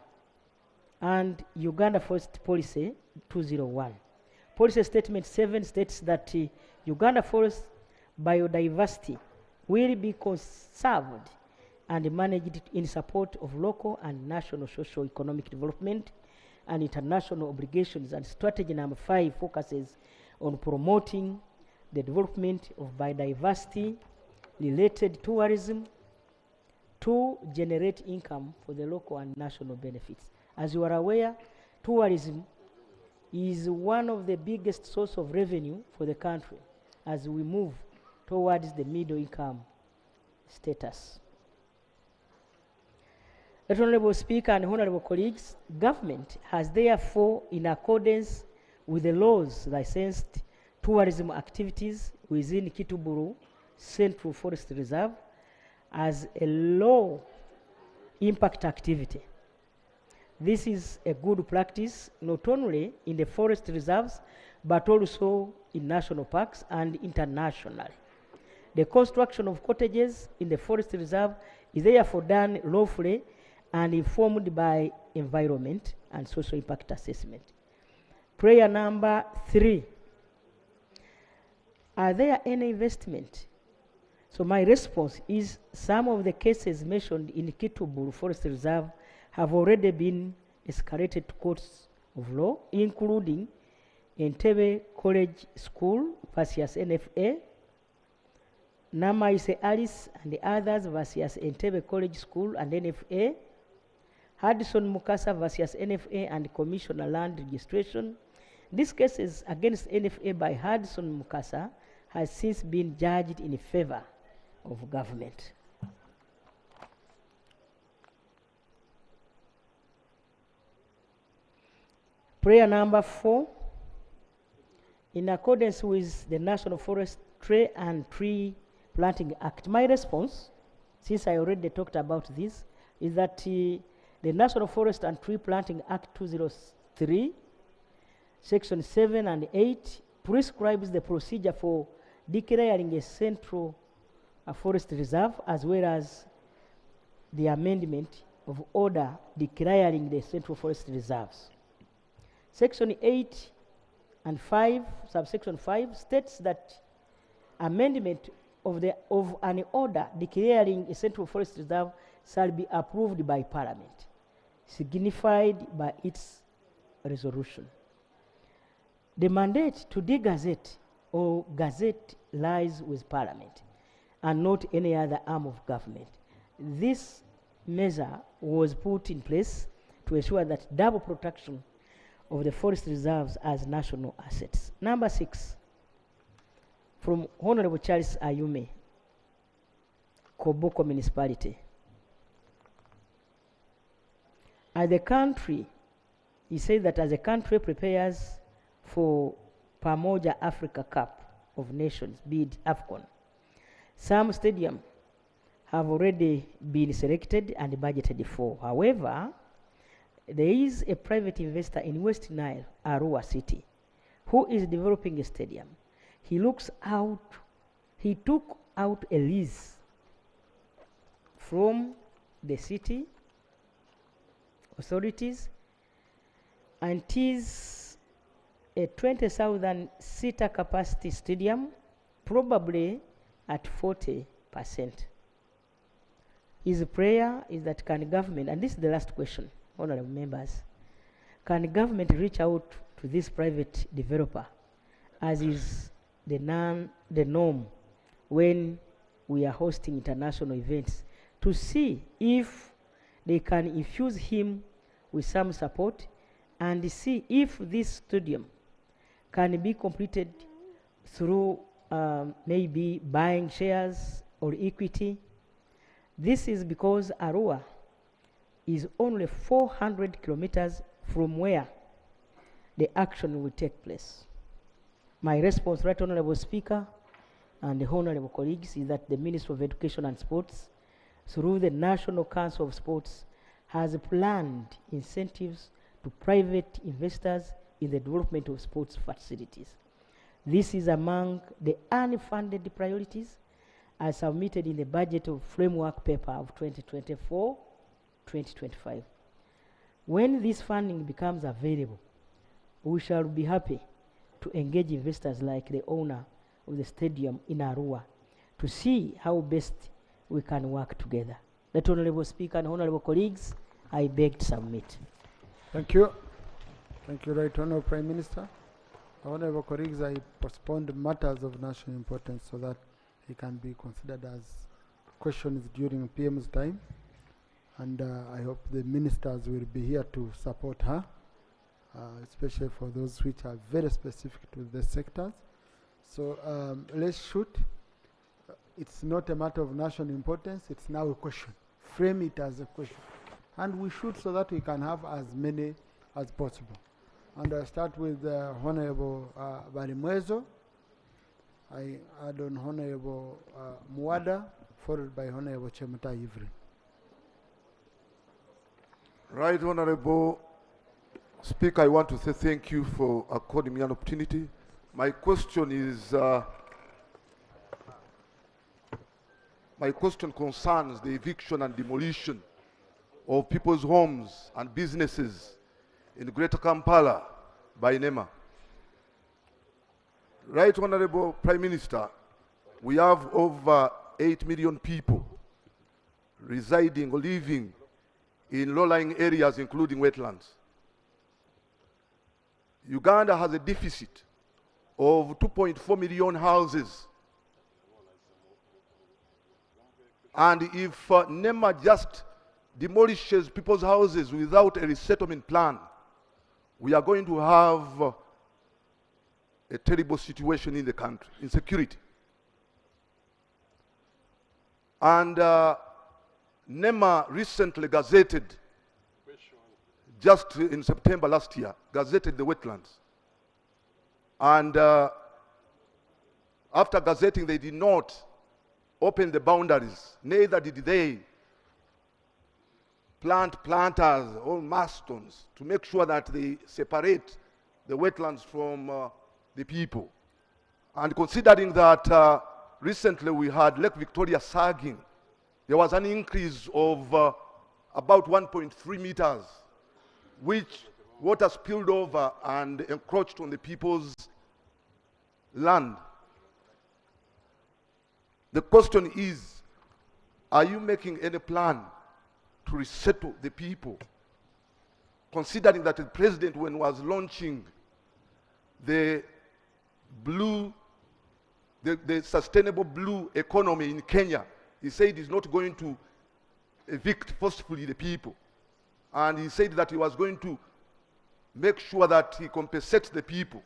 S15: and Uganda Forest Policy 201. Policy Statement 7 states that Uganda forest biodiversity will be conserved and managed in support of local and national socio-economic development and international obligations. And strategy number 5 focuses on promoting the development of biodiversity-related tourism to generate income for the local and national benefits. As you are aware, tourism is one of the biggest source of revenue for the country as we move towards the middle income status. Honorable Speaker and honorable colleagues, government has therefore, in accordance with the laws, licensed tourism activities within Kituburu Central Forest Reserve as a low impact activity. This is a good practice not only in the forest reserves but also in national parks and internationally. The construction of cottages in the forest reserve is therefore done lawfully and informed by environment and social impact assessment. Prayer number 3. Are there any investment? So my response is, some of the cases mentioned in Kituburu Forest Reserve have already been escalated to courts of law, including Entebbe College School versus NFA, Namaise Alice and the others versus Entebbe College School and NFA, Hudson Mukasa versus NFA and Commissioner Land Registration. These cases against NFA by Hudson Mukasa has since been judged in favor of government. Prayer number 4. In accordance with the National Forestry and Tree Planting Act, my response, since I already talked about this, is that the National Forest and Tree Planting Act 203, Section 7 and 8, prescribes the procedure for declaring a central forest reserve, as well as the amendment of order declaring the central forest reserves. Section 8 and 5, subsection 5, states that amendment of an order declaring a central forest reserve shall be approved by Parliament, signified by its resolution. The mandate to de-gazette or gazette lies with Parliament and not any other arm of government. This measure was put in place to ensure that double protection of the forest reserves as national assets. Number 6, from Honorable Charles Ayume, Koboko Municipality. As the country, he said that as the country prepares for Pamoja Africa Cup of Nations, bid AFCON, some stadiums have already been selected and budgeted for. However, There is a private investor in West Nile, Arua City, who is developing a stadium. He took out a lease from the city authorities, and it is a 20,000 seater capacity stadium, probably at 40%. His prayer is that can government, and this is the last question, honorable members, can government reach out to this private developer, as is the norm when we are hosting international events, to see if they can infuse him with some support and see if this stadium can be completed through maybe buying shares or equity. This is because Arua is only 400 kilometers from where the action will take place. My response, Right Honorable Speaker and the honorable colleagues, is that the Ministry of Education and Sports, through the National Council of Sports, has planned incentives to private investors in the development of sports facilities. This is among the unfunded priorities as submitted in the budget of framework paper of 2024-2025. When this funding becomes available, we shall be happy to engage investors like the owner of the stadium in Arua to see how best we can work together. That Honorable Speaker and honorable colleagues, I beg to submit.
S1: Thank you. Thank you, Right Honorable Prime Minister. Honorable colleagues, I postponed matters of national importance so that it can be considered as questions during PM's time. And I hope the ministers will be here to support her, especially for those which are very specific to the sectors. So let's shoot. It's not a matter of national importance, it's now a question. Frame it as a question. And we should, so that we can have as many as possible. And I start with Honorable Barimwezo. I add on Honorable Muada, followed by Honorable Chemutai Ivri.
S16: Right Honorable Speaker, I want to say thank you for according me an opportunity. My question is, my question concerns the eviction and demolition of people's homes and businesses in Greater Kampala by NEMA. Right Honorable Prime Minister, we have over 8 million people residing or living in low-lying areas, including wetlands. Uganda has a deficit of 2.4 million houses. And if NEMA just demolishes people's houses without a resettlement plan, we are going to have a terrible situation in the country, insecurity. And NEMA recently gazetted, just in September last year, gazetted the wetlands. And after gazetting, they did not open the boundaries. Neither did they plant planters or milestones to make sure that they separate the wetlands from the people. And considering that recently we had Lake Victoria sagging, there was an increase of about 1.3 meters, which water spilled over and encroached on the people's land. The question is, are you making any plan to resettle the people? Considering that the president, when he was launching the sustainable blue economy in Kenya, he said he's not going to evict forcefully the people. And he said that he was going to make sure that he compensates the people.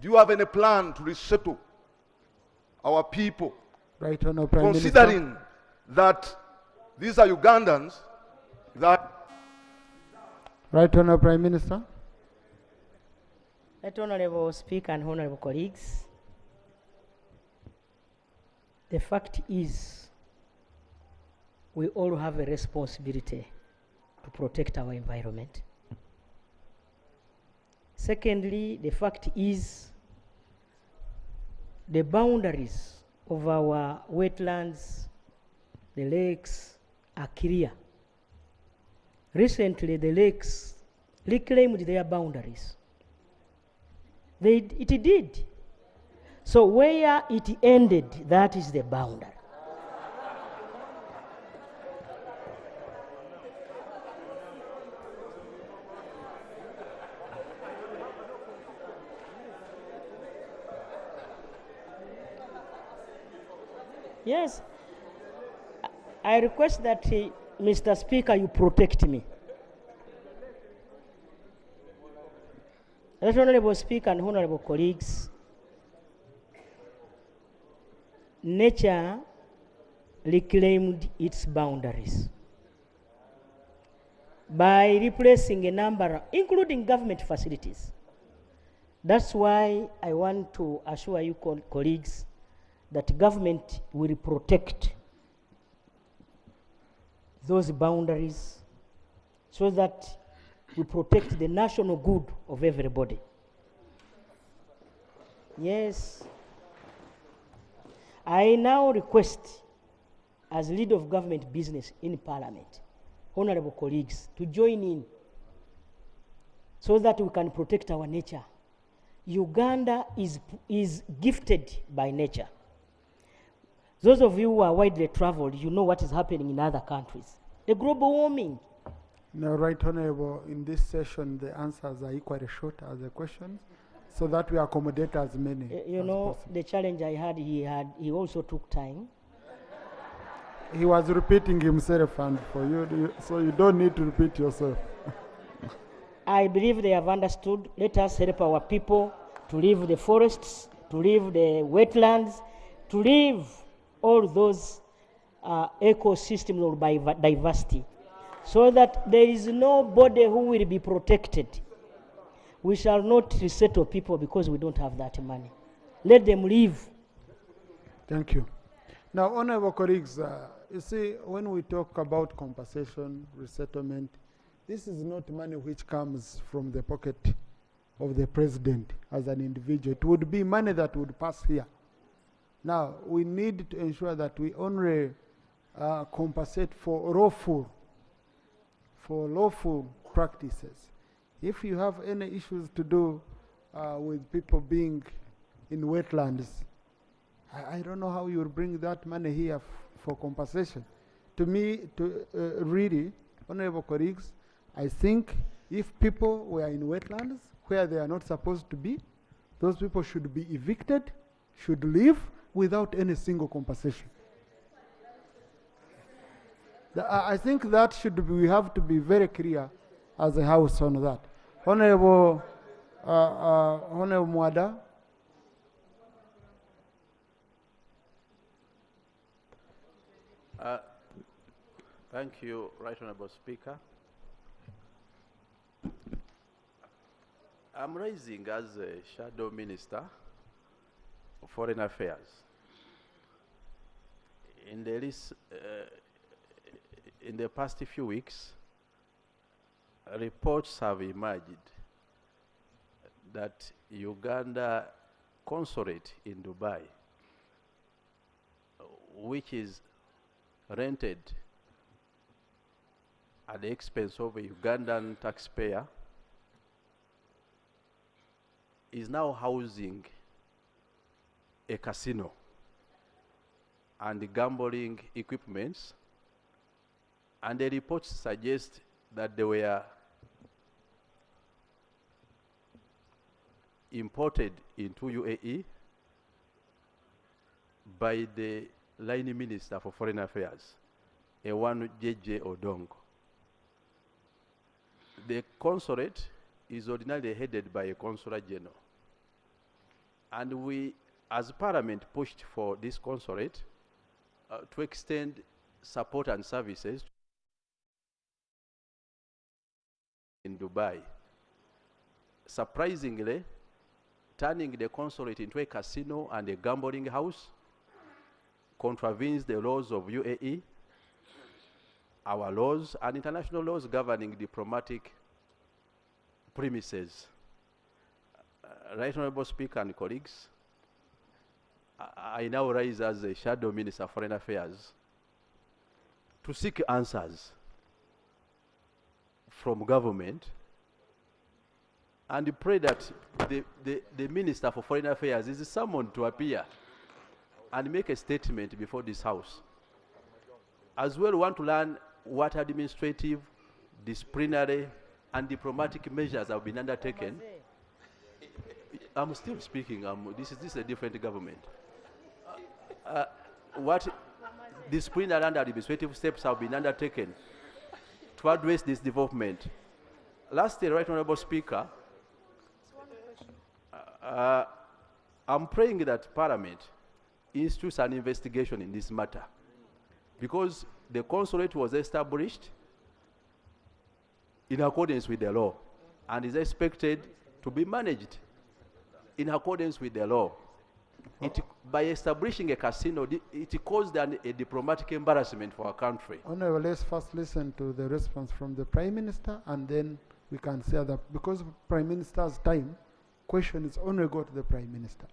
S16: Do you have any plan to resettle our people?
S1: Right Honourable Prime
S16: Considering
S1: Minister.
S16: that these are Ugandans that...
S1: Right Honourable Prime Minister.
S15: Right Honourable Speaker and honourable colleagues, the fact is we all have a responsibility to protect our environment. Secondly, the fact is the boundaries of our wetlands, the lakes, are clear. Recently, the lakes reclaimed their boundaries. It did. So where it ended, that is the boundary. Yes, I request that, Mr. Speaker, you protect me. Right Honorable Speaker and honorable colleagues, nature reclaimed its boundaries by replacing a number, including government facilities. That's why I want to assure you, colleagues, that government will protect those boundaries so that we protect the national good of everybody. Yes. I now request, as leader of government business in Parliament, honorable colleagues, to join in so that we can protect our nature. Uganda is gifted by nature. Those of you who are widely traveled, you know what is happening in other countries. The global warming.
S1: No, Right Honorable, in this session, the answers are equally short as the questions, so that we accommodate as many
S15: you know, possible. The challenge I had, he also took time.
S1: He was repeating himself, and for you, so you don't need to repeat yourself.
S15: I believe they have understood. Let us help our people to leave the forests, to leave the wetlands, to leave all those ecosystems or diversity, so that there is nobody who will be protected. We shall not resettle people because we don't have that money. Let them live.
S1: Thank you. Now, honorable colleagues, you see, when we talk about compensation, resettlement, this is not money which comes from the pocket of the president as an individual. It would be money that would pass here. Now, we need to ensure that we only compensate for lawful practices. If you have any issues to do with people being in wetlands, I don't know how you will bring that money here for compensation. To me, really, honorable colleagues, I think if people were in wetlands where they are not supposed to be, those people should be evicted, should leave without any single compensation. I think that we have to be very clear as a house on that. Honorable Mwada.
S17: Thank you, Right Honorable Speaker. I'm raising as a Shadow Minister of Foreign Affairs. In the past few weeks, reports have emerged that Uganda consulate in Dubai, which is rented at the expense of a Ugandan taxpayer, is now housing a casino and gambling equipments, and the reports suggest that they were imported into UAE by the line Minister for Foreign Affairs, Ewanu J.J. Odongo. The consulate is ordinarily headed by a consular general. And we, as Parliament, pushed for this consulate to extend support and services in Dubai. Surprisingly, turning the consulate into a casino and a gambling house contravenes the laws of UAE our laws and international laws governing diplomatic premises. Right Honorable Speaker and colleagues, I now rise as a Shadow Minister of Foreign Affairs to seek answers from government and pray that the Minister for Foreign Affairs is summoned to appear and make a statement before this House. As well, we want to learn what administrative, disciplinary, and diplomatic measures have been undertaken. I'm still speaking. This is a different government. What disciplinary and administrative steps have been undertaken to address this development. Lastly, Right Honorable Speaker, I'm praying that Parliament institutes an investigation in this matter, because the consulate was established in accordance with the law and is expected to be managed in accordance with the law. By establishing a casino, it caused a diplomatic embarrassment for our country.
S1: Honorable, let's first listen to the response from the Prime Minister, and then we can say that because Prime Minister's time, question is only go to the Prime Minister.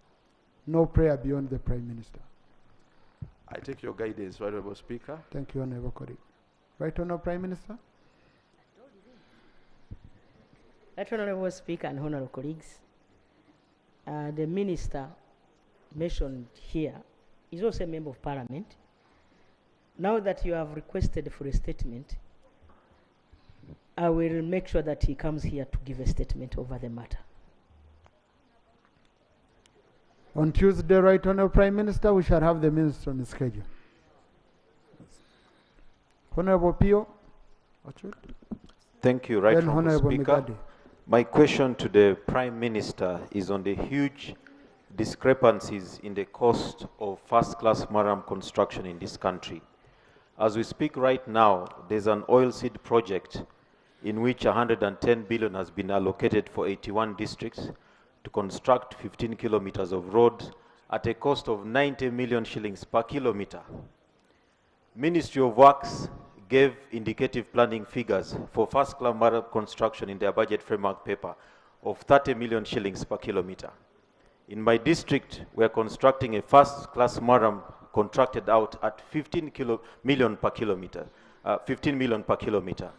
S1: No prayer beyond the Prime Minister.
S17: I take your guidance, Honorable Speaker.
S1: Thank you, Honorable colleague. Right Honorable Prime Minister.
S15: Right Honorable Speaker and Honorable colleagues, the Minister mentioned here is also a member of Parliament. Now that you have requested for a statement, I will make sure that he comes here to give a statement over the matter.
S1: On Tuesday, Right Honorable Prime Minister, we shall have the Minister on the schedule. Honorable Pio.
S2: Thank you, Right
S1: Then
S2: Honorable Speaker.
S1: Migadi.
S2: My question to the Prime Minister is on the huge discrepancies in the cost of first-class maritime construction in this country. As we speak right now, there's an oil seed project in which 110 billion has been allocated for 81 districts to construct 15 kilometers of roads at a cost of 90 million shillings per kilometer. Ministry of Works gave indicative planning figures for first-class maritime construction in their budget framework paper of 30 million shillings per kilometer. In my district, we are constructing a first-class maritime contracted out at 15 million per kilometer. 15 million per kilometer.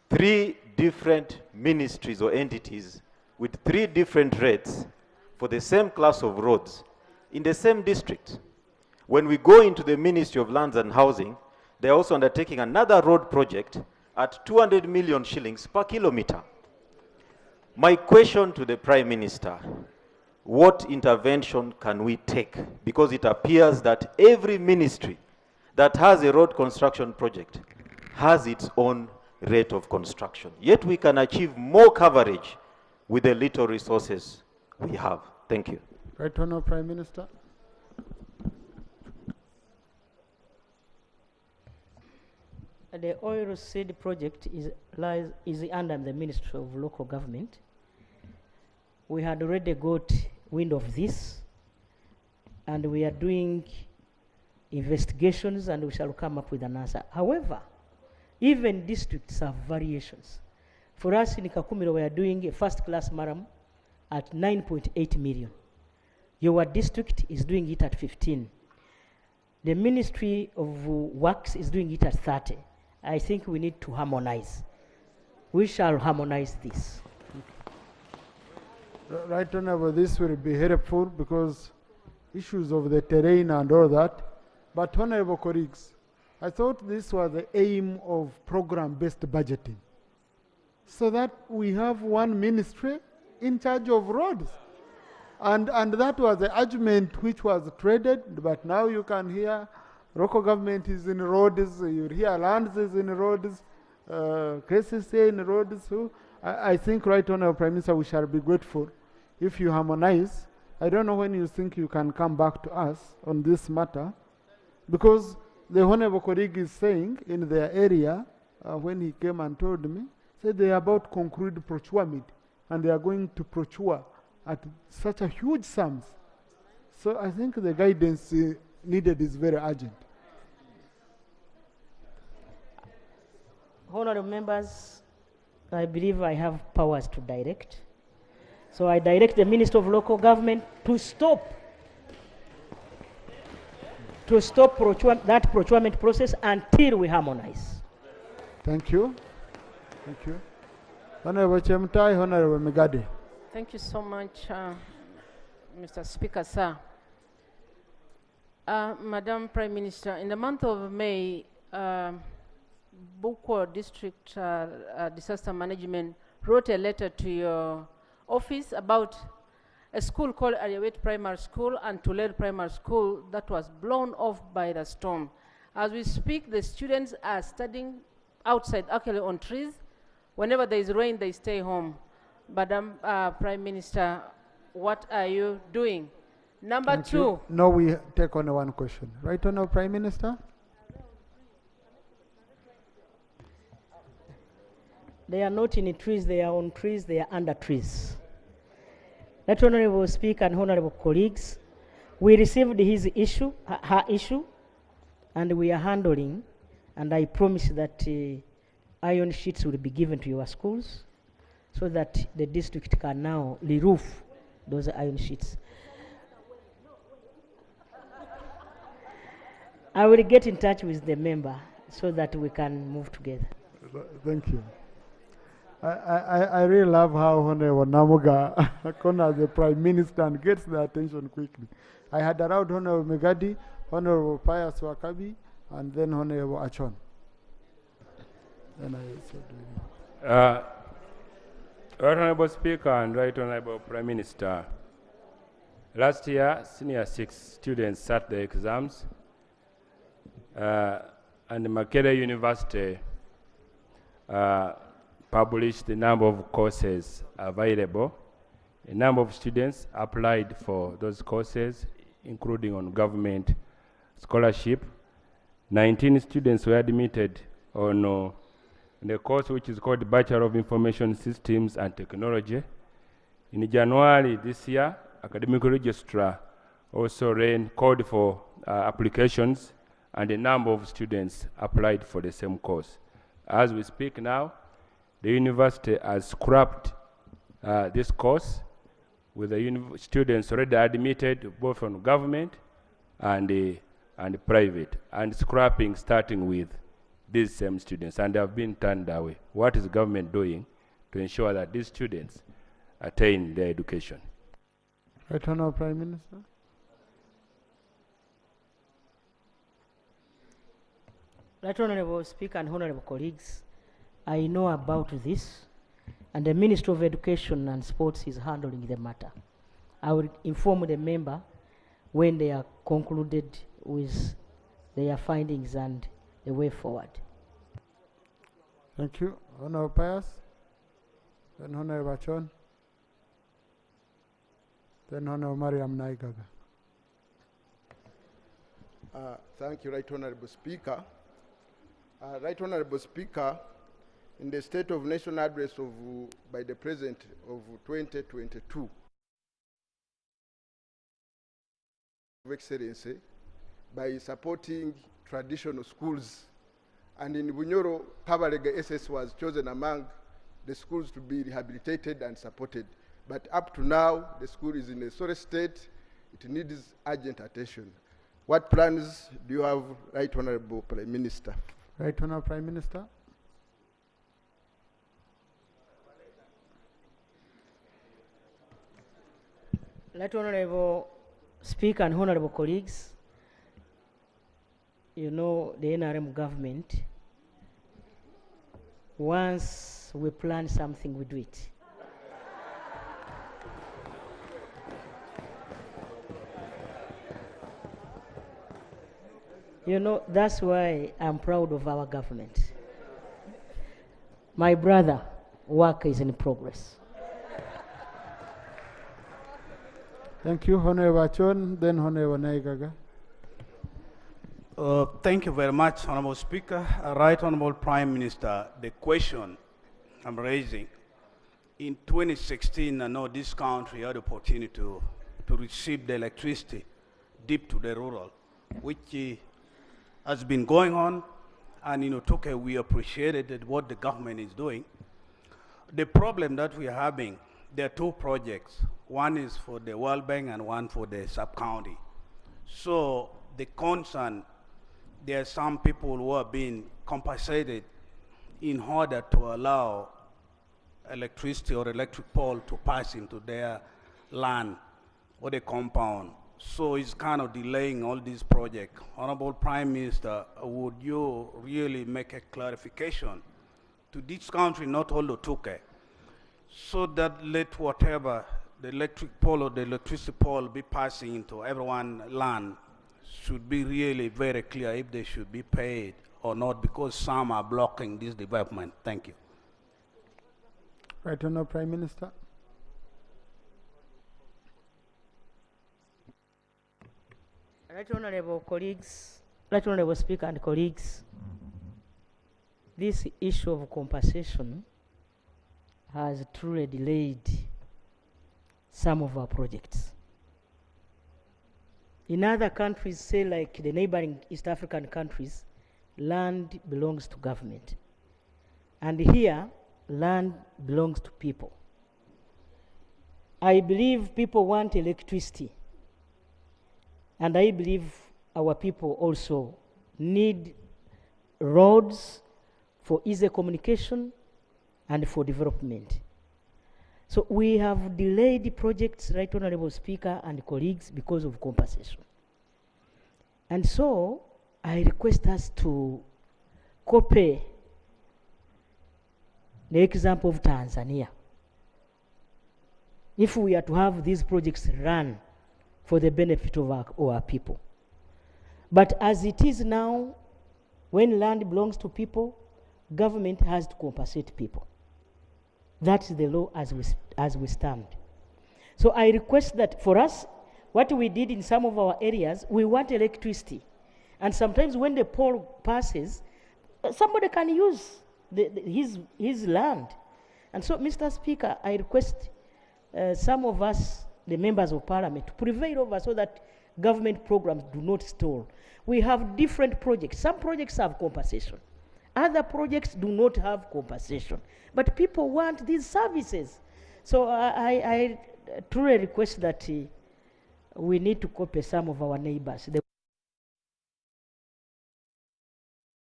S2: 3 different ministries or entities with 3 different rates for the same class of roads in the same district. When we go into the Ministry of Lands and Housing, they're also undertaking another road project at 200 million shillings per kilometer. My question to the Prime Minister, what intervention can we take? Because it appears that every ministry that has a road construction project has its own rate of construction. Yet we can achieve more coverage with the little resources we have. Thank you.
S1: Right Honorable Prime Minister.
S15: The oil seed project is under the Ministry of Local Government. We had already got wind of this, and we are doing investigations, and we shall come up with an answer. However, even districts have variations. For us in Kakumiro, we are doing a first-class maram at 9.8 million. Your district is doing it at 15. The Ministry of Works is doing it at 30. I think we need to harmonize. We shall harmonize this.
S1: Right Honorable, this will be helpful because issues of the terrain and all that. But Honorable colleagues, I thought this was the aim of program-based budgeting, so that we have one ministry in charge of roads. And that was the argument which was traded, but now you can hear local government is in roads, you hear lands is in roads, KCCA in roads. So I think, Right Honorable Prime Minister, we shall be grateful if you harmonize. I don't know when you think you can come back to us on this matter, because the Honorable colleague is saying in their area, when he came and told me, said they are about to conclude procurement, and they are going to procure at such a huge sums. So I think the guidance needed is very urgent.
S15: Honorable members, I believe I have powers to direct. So I direct the Minister of Local Government to stop that procurement process until we harmonize.
S1: Thank you. Thank you. Honorable Chemtai, Honorable Megadi.
S18: Thank you so much, Mr. Speaker, sir. Madam Prime Minister, in the month of May, Bukwo District Disaster Management wrote a letter to your office about a school called Ariawet Primary School and Tuled Primary School that was blown off by the storm. As we speak, the students are studying outside, actually on trees. Whenever there is rain, they stay home. Madam Prime Minister, what are you doing? Number
S1: Thank
S18: two.
S1: you. No, we take on one question. Right, Honorable Prime Minister?
S15: They are not in trees, they are on trees, they are under trees. That Honorable Speaker and Honorable colleagues, we received his issue, her issue, and we are handling, and I promise that iron sheets will be given to your schools so that the district can now re-roof those iron sheets. I will get in touch with the member so that we can move together.
S1: Thank you. I really love how Honorable Namuga corners the Prime Minister and gets the attention quickly. I had around Honorable Megadi, Honorable Pius Wakabi, and then Honorable Achon. Then I
S19: Right Honorable Speaker and Right Honorable Prime Minister, last year, Senior 6 students sat the exams, and Makerere University published the number of courses available. A number of students applied for those courses, including on government scholarship. 19 students were admitted on the course which is called Bachelor of Information Systems and Technology. In January this year, Academic Registrar also called for applications, and a number of students applied for the same course. As we speak now, the university has scrapped this course with the students already admitted both on government and private, and scrapping starting with these same students, and they have been turned away. What is the government doing to ensure that these students attain their education?
S1: Right Honorable Prime Minister.
S15: Right Honorable Speaker and Honorable colleagues, I know about this, and the Ministry of Education and Sports is handling the matter. I will inform the member when they are concluded with their findings and the way forward.
S1: Thank you. Honorable Pius, then Honorable Achon, then Honorable Mariam Naigaga.
S20: Thank you, Right Honorable Speaker. Right Honorable Speaker, in the State of Nation Address by the President of 2022, of Excellency, by supporting traditional schools, and in Bunyoro, Kabarega SS was chosen among the schools to be rehabilitated and supported. But up to now, the school is in a sorry state. It needs urgent attention. What plans do you have, Right Honorable Prime Minister?
S1: Right Honorable Prime Minister.
S15: Right Honorable Speaker and Honorable colleagues, you know the NRM government, once we plan something, we do it. You know, that's why I'm proud of our government. My brother, work is in progress.
S1: Thank you, Honorable Achon, then Honorable Naigaga.
S21: Thank you very much, Honorable Speaker. Right Honorable Prime Minister, the question I'm raising, in 2016, I know this country had the opportunity to receive the electricity deep to the rural, which has been going on, And Tuke, we appreciated what the government is doing. The problem that we're having, there are two projects. One is for the World Bank and one for the sub-county. So the concern, there are some people who are being compensated in order to allow electricity or electric pole to pass into their land or the compound. So it's kind of delaying all these projects. Honorable Prime Minister, would you really make a clarification to this country, not all the Tuke, so that let whatever the electric pole or the electricity pole be passing into everyone's land should be really very clear if they should be paid or not, because some are blocking this development. Thank you.
S1: Right Honourable Prime Minister.
S15: Right Honourable colleagues, Right Honourable Speaker and colleagues, this issue of compensation has truly delayed some of our projects. In other countries, say like the neighboring East African countries, land belongs to government. And here, land belongs to people. I believe people want electricity. And I believe our people also need roads for easy communication and for development. So we have delayed the projects, Right Honourable Speaker and colleagues, because of compensation. And so I request us to copy the example of Tanzania. If we are to have these projects run for the benefit of our people. But as it is now, when land belongs to people, government has to compensate people. That's the law as we stand. So I request that for us, what we did in some of our areas, we want electricity. And sometimes when the pole passes, somebody can use his land. And so, Mr. Speaker, I request some of us, the members of Parliament, to prevail over so that government programs do not stall. We have different projects. Some projects have compensation. Other projects do not have compensation. But people want these services. So I truly request that we need to copy some of our neighbors.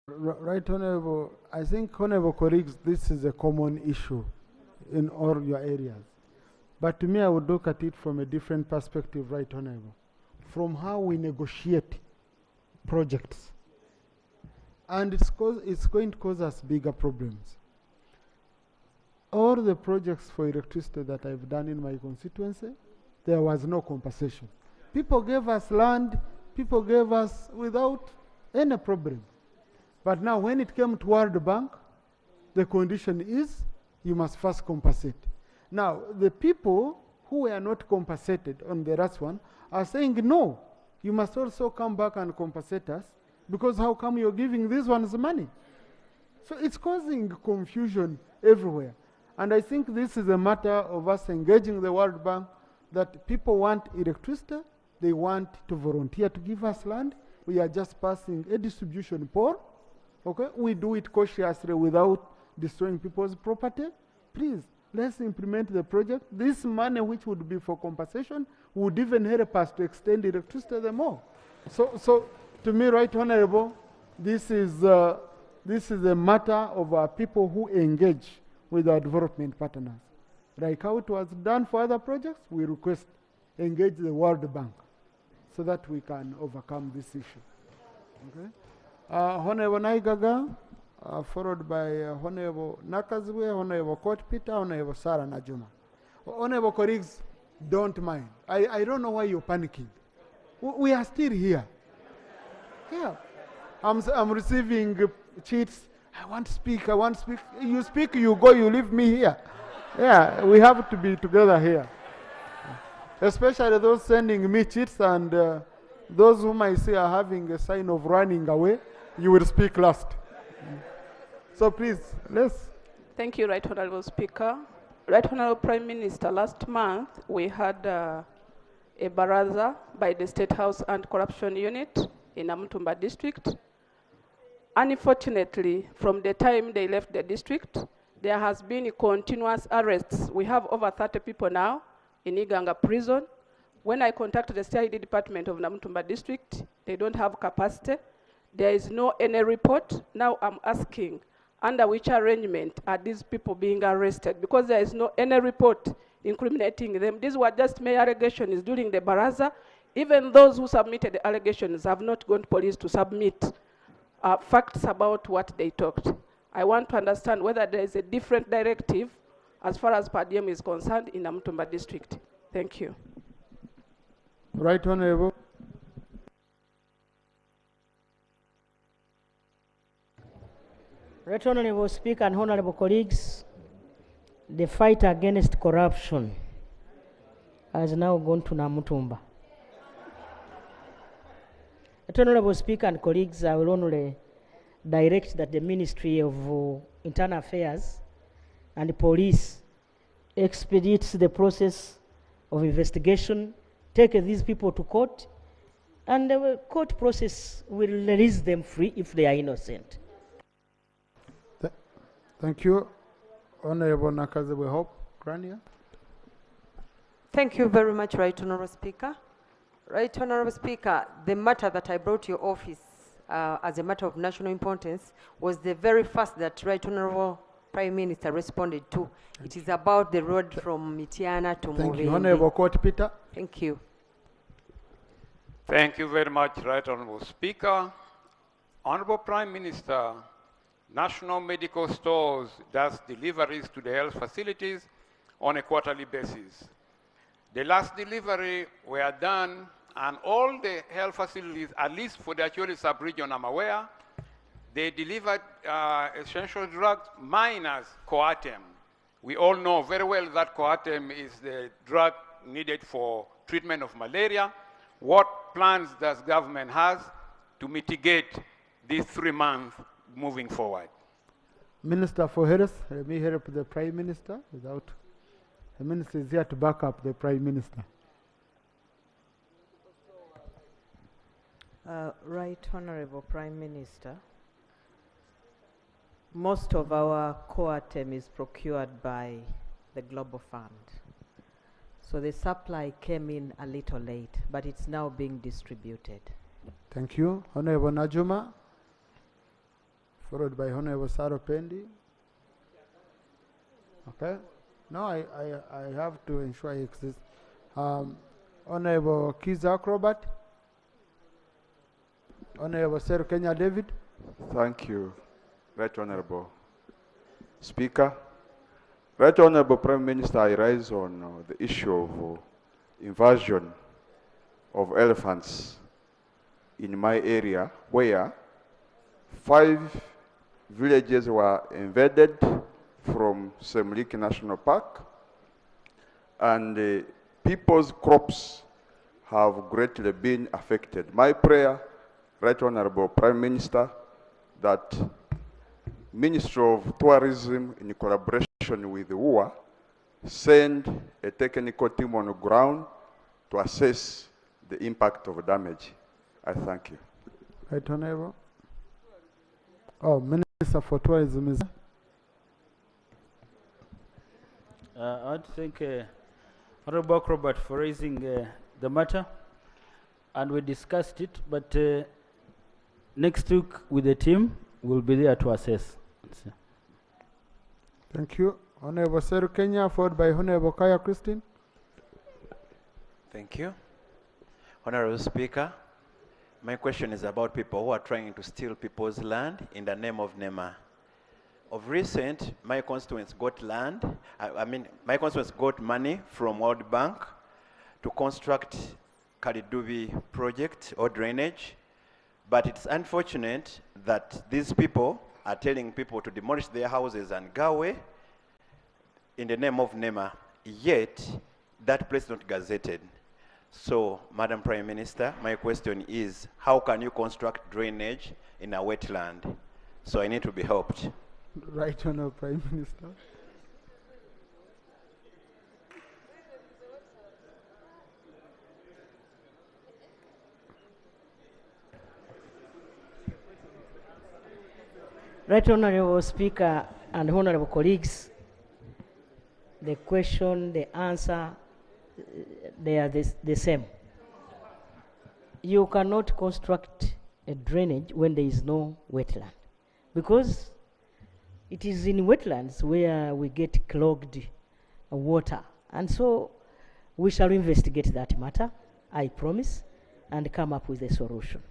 S1: Right Honourable, I think Honourable colleagues, this is a common issue in all your areas. But to me, I would look at it from a different perspective, Right Honourable, from how we negotiate projects. And it's going to cause us bigger problems. All the projects for electricity that I've done in my constituency, there was no compensation. People gave us land, people gave us without any problem. But now when it came to World Bank, the condition is you must first compensate. Now, the people who were not compensated on the last one are saying, no, you must also come back and compensate us, because how come you're giving these ones money? So it's causing confusion everywhere. And I think this is a matter of us engaging the World Bank, that people want electricity, they want to volunteer to give us land. We are just passing a distribution pole. Okay, we do it cautiously without destroying people's property. Please, let's implement the project. This money, which would be for compensation, would even help us to extend electricity the more. So to me, Right Honourable, this is a matter of our people who engage with our development partners. Like how it was done for other projects, we request engage the World Bank so that we can overcome this issue. Okay? Honourable Naigaga, followed by Honourable Nakazwe, Honourable Court Peter, Honourable Sarah Najuma. Honourable colleagues, don't mind. I don't know why you're panicking. We are still here. Yeah. I'm receiving cheats. I want to speak, I want to speak. You speak, you go, you leave me here. Yeah, we have to be together here. Especially those sending me cheats and those whom I see are having a sign of running away, you will speak last. So please, let's.
S3: Thank you, Right Honourable Speaker. Right Honourable Prime Minister, last month we had a baraza by the State House Anti-Corruption Unit in Amutumba District. Unfortunately, from the time they left the district, there has been continuous arrests. We have over 30 people now in Iganga prison. When I contacted the CID department of Namutumba district, they don't have capacity. There is no any report. Now I'm asking, under which arrangement are these people being arrested? Because there is no any report incriminating them. These were just mere allegations during the baraza. Even those who submitted the allegations have not gone to police to submit facts about what they talked. I want to understand whether there is a different directive as far as per diem is concerned in Namutumba district. Thank you.
S1: Right Honorable.
S15: Right Honorable Speaker and Honorable colleagues, the fight against corruption has now gone to Namutumba. Right Honorable Speaker and colleagues, I will only direct that the Ministry of Internal Affairs and the police expedites the process of investigation, take these people to court, and the court process will release them free if they are innocent.
S1: Thank you. Honorable Nakazewe Hope Grania.
S4: Thank you very much, Right Honorable Speaker. Right Honorable Speaker, the matter that I brought to your office as a matter of national importance was the very first that Right Honorable Prime Minister responded to. It is about the road from Mitiana to Mubende.
S1: Thank you. Honorable Court Peter.
S4: Thank you.
S22: Thank you very much, Right Honorable Speaker. Honorable Prime Minister, National Medical Stores does deliveries to the health facilities on a quarterly basis. The last delivery were done, and all the health facilities, at least for the Acholi sub-region I'm aware, they delivered essential drugs minus Coartem. We all know very well that Coartem is the drug needed for treatment of malaria. What plans does government have to mitigate these 3 months moving forward?
S1: Minister for Health, let me help the Prime Minister without. The Minister is here to back up the Prime Minister.
S23: Right Honorable Prime Minister, most of our Coartem is procured by the Global Fund. So the supply came in a little late, but it's now being distributed.
S1: Thank you. Honorable Najuma, followed by Honorable Saropendi. Okay. No, I have to ensure I exist. Honorable Kiza Acrobat. Honorable Sir Kenya David.
S24: Thank you, Right Honorable Speaker. Right Honorable Prime Minister, I rise on the issue of invasion of elephants in my area, where 5 villages were invaded from Semliki National Park, and people's crops have greatly been affected. My prayer, Right Honorable Prime Minister, that Ministry of Tourism in collaboration with UWA send a technical team on the ground to assess the impact of damage. I thank you.
S1: Right Honorable. Oh, Minister for Tourism is.
S8: I want to thank Honorable Robert for raising the matter, and we discussed it, but next week with the team, we'll be there to assess.
S1: Thank you. Honorable Seru Kenya, followed by Honorable Kaya Christine.
S25: Thank you. Honorable Speaker, my question is about people who are trying to steal people's land in the name of NEMA. Of recent, my constituents got land, my constituents got money from World Bank to construct Kalidubi project or drainage, but it's unfortunate that these people are telling people to demolish their houses and go away in the name of NEMA, yet that place is not gazetted. So, Madam Prime Minister, my question is, how can you construct drainage in a wetland? So I need to be helped.
S1: Right Honourable Prime Minister.
S15: Right Honorable Speaker and honorable colleagues, the question, the answer, they are the same. You cannot construct a drainage when there is no wetland, because it is in wetlands where we get clogged water. And so we shall investigate that matter, I promise, and come up with a solution.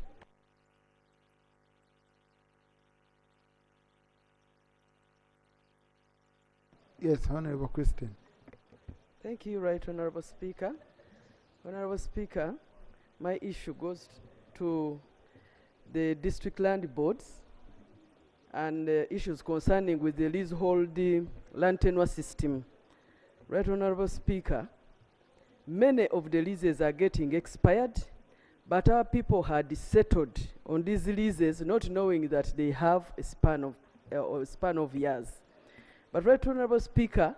S1: Yes, Honorable Christine.
S5: Thank you, Right Honorable Speaker. Honorable Speaker, my issue goes to the district land boards and issues concerning with the leasehold land tenure system. Right Honorable Speaker, many of the leases are getting expired, but our people had settled on these leases not knowing that they have a span of years. But Right Honorable Speaker,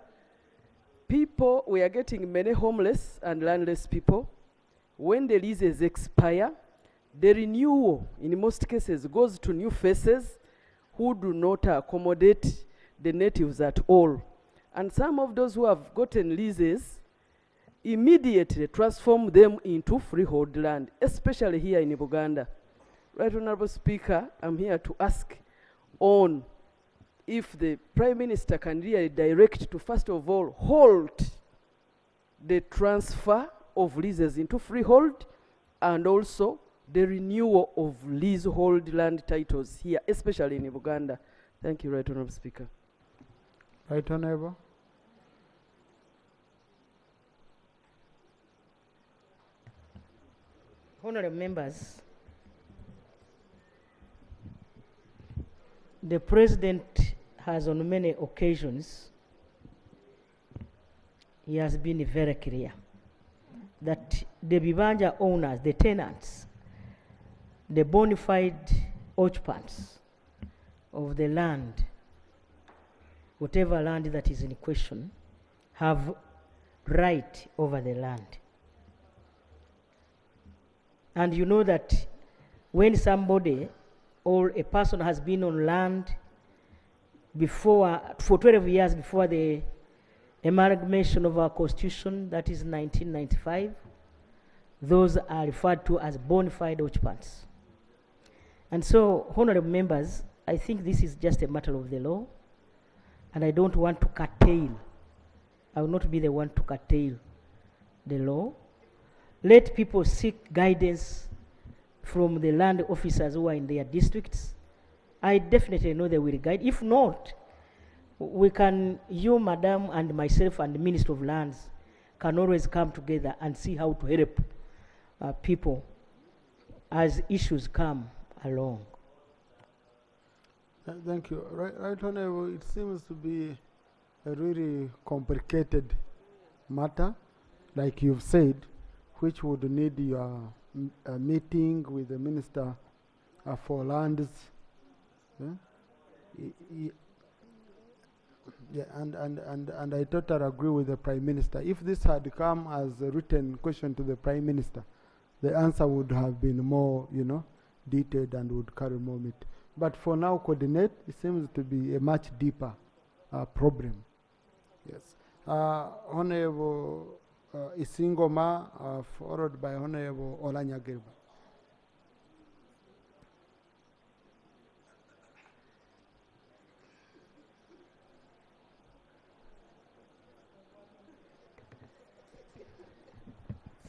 S5: we are getting many homeless and landless people. When the leases expire, the renewal in most cases goes to new faces who do not accommodate the natives at all. And some of those who have gotten leases immediately transform them into freehold land, especially here in Uganda. Right Honorable Speaker, I'm here to ask on if the Prime Minister can really direct to, first of all, halt the transfer of leases into freehold and also the renewal of leasehold land titles here, especially in Uganda. Thank you, Right Honorable Speaker.
S1: Right Honorable.
S15: Honorable members, the President has on many occasions, he has been very clear that the Bibanja owners, the tenants, the bona fide occupants of the land, whatever land that is in question, have right over the land. And you know that when somebody or a person has been on land before, for 12 years before the amalgamation of our constitution, that is 1995, those are referred to as bona fide occupants. And so, honorable members, I think this is just a matter of the law, and I don't want to curtail. I will not be the one to curtail the law. Let people seek guidance from the land officers who are in their districts. I definitely know they will guide. If not, we can, you, Madam, and myself, and the Minister of Lands can always come together and see how to help people as issues come along.
S1: Thank you. Right Honorable, it seems to be a really complicated matter, like you've said, which would need your meeting with the Minister for Lands. Yeah, and I totally agree with the Prime Minister. If this had come as a written question to the Prime Minister, the answer would have been more, detailed and would carry more meat. But for now, coordinate, it seems to be a much deeper problem. Yes. Honorable Isingoma, followed by Honorable Olanyagirba.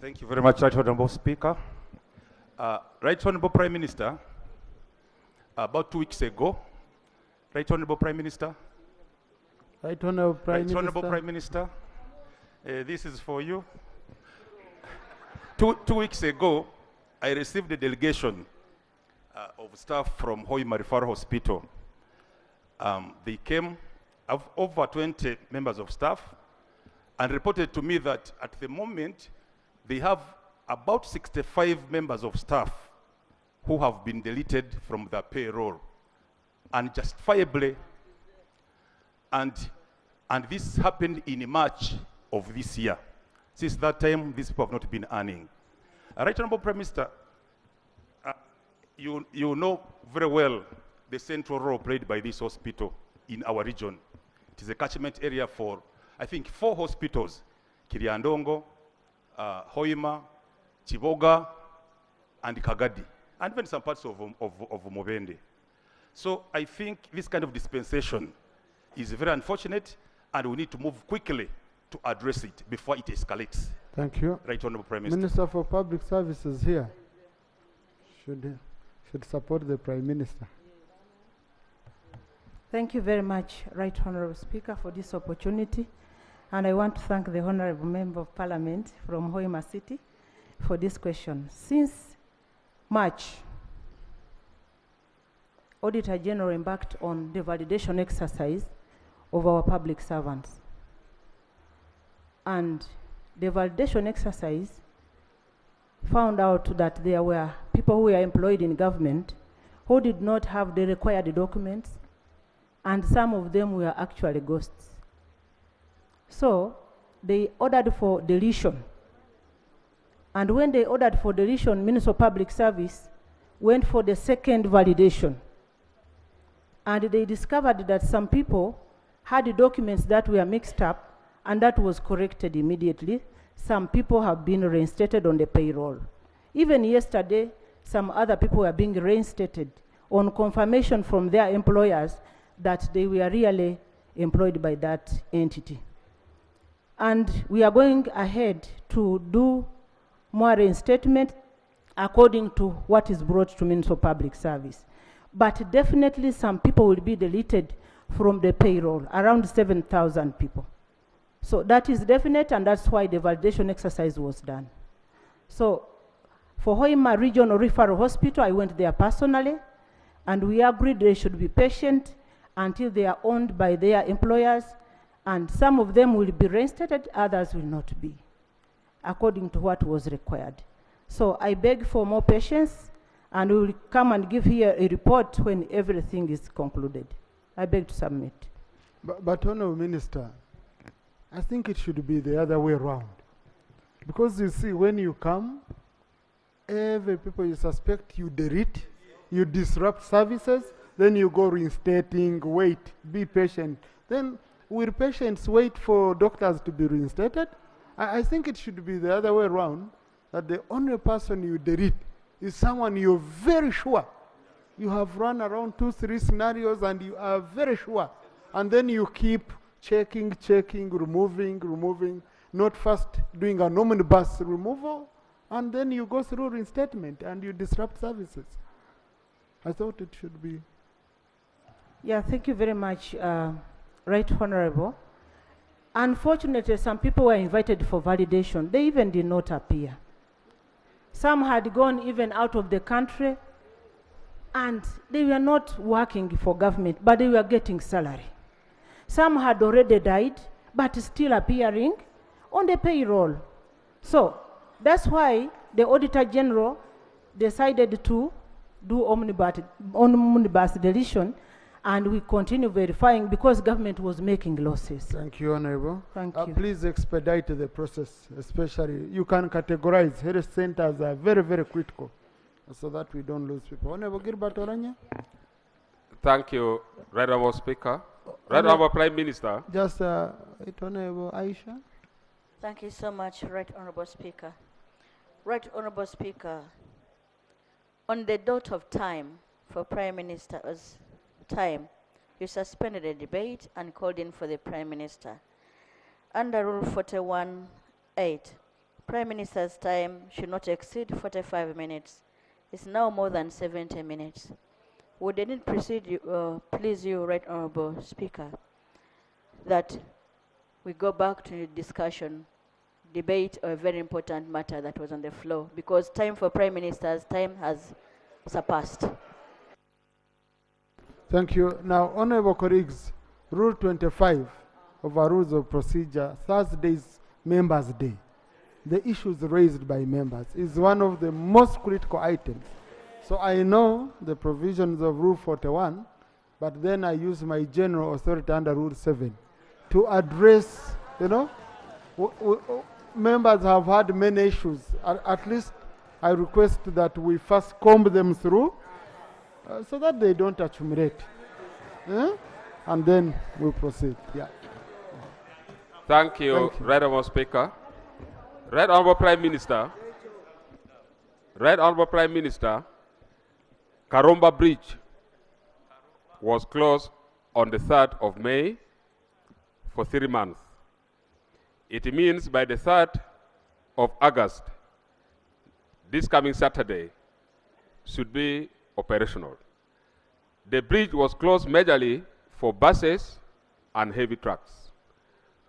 S6: Thank you very much, Right Honorable Speaker. Right Honorable Prime Minister, about 2 weeks ago, Right Honorable Prime Minister.
S1: Right Honorable Prime Minister.
S6: Right Honorable Prime Minister, this is for you. Two weeks ago, I received a delegation of staff from Hoima Referral Hospital. They came, over 20 members of staff, and reported to me that at the moment, they have about 65 members of staff who have been deleted from their payroll, unjustifiably. And this happened in March of this year. Since that time, these people have not been earning. Right Honorable Prime Minister, you know very well the central role played by this hospital in our region. It is a catchment area for, I think, 4 hospitals: Kiriandongo, Hoima, Chiboga, and Kagadi, and even some parts of Mobende. So I think this kind of dispensation is very unfortunate, and we need to move quickly to address it before it escalates.
S1: Thank you.
S6: Right Honorable Prime Minister.
S1: Minister for Public Services here should support the Prime Minister.
S7: Thank you very much, Right Honorable Speaker, for this opportunity. And I want to thank the Honorable Member of Parliament from Hoima City for this question. Since March, Auditor General embarked on the validation exercise of our public servants. And the validation exercise found out that there were people who were employed in government who did not have the required documents, and some of them were actually ghosts. So they ordered for deletion. And when they ordered for deletion, Minister of Public Service went for the second validation. And they discovered that some people had documents that were mixed up, and that was corrected immediately. Some people have been reinstated on the payroll. Even yesterday, some other people were being reinstated on confirmation from their employers that they were really employed by that entity. And we are going ahead to do more reinstatement according to what is brought to Minister of Public Service. But definitely some people will be deleted from the payroll, around 7,000 people. So that is definite, and that's why the validation exercise was done. So for Hoima Regional Referral Hospital, I went there personally, and we agreed they should be patient until they are owned by their employers, and some of them will be reinstated, others will not be, according to what was required. So I beg for more patience, and we will come and give here a report when everything is concluded. I beg to submit.
S1: But Honourable Minister, I think it should be the other way around. Because you see, when you come, every people you suspect, you delete, you disrupt services, then you go reinstating, wait, be patient. Then will patients wait for doctors to be reinstated? I think it should be the other way around, that the only person you delete is someone you're very sure. You have run around 2-3 scenarios and you are very sure. And then you keep checking, removing, not first doing an omnibus removal, and then you go through reinstatement and you disrupt services. I thought it should be.
S7: Yeah, thank you very much, Right Honorable. Unfortunately, some people were invited for validation. They even did not appear. Some had gone even out of the country, and they were not working for government, but they were getting salary. Some had already died, but still appearing on the payroll. So that's why the Auditor General decided to do omnibus deletion, and we continue verifying because government was making losses.
S1: Thank you, Honorable.
S7: Thank you.
S1: Please expedite the process, especially you can categorize health centers are very, very critical so that we don't lose people. Honorable Gilbert Oranya.
S9: Thank you, Right Honorable Speaker. Right Honorable Prime Minister.
S1: Just Honorable Aisha.
S10: Thank you so much, Right Honorable Speaker. Right Honorable Speaker, on the dot of time for Prime Minister's time, you suspended the debate and called in for the Prime Minister. Under Rule 41(8), Prime Minister's time should not exceed 45 minutes. It's now more than 70 minutes. Would it please you, Right Honorable Speaker, that we go back to discussion, debate a very important matter that was on the floor, because time for Prime Minister's time has surpassed.
S1: Thank you. Now, honorable colleagues, Rule 25 of our Rules of Procedure, Thursday's Members' Day. The issues raised by members is one of the most critical items. So I know the provisions of Rule 41, but then I use my general authority under Rule 7 to address, members have had many issues. At least I request that we first comb them through so that they don't accumulate. And then we'll proceed. Yeah.
S9: Thank you,
S1: Thank you.
S9: Right Honourable Speaker. Right Honourable Prime Minister. Right Honourable Prime Minister, Karumba Bridge was closed on the 3rd of May for 3 months. It means by the 3rd of August, this coming Saturday, should be operational. The bridge was closed majorly for buses and heavy trucks.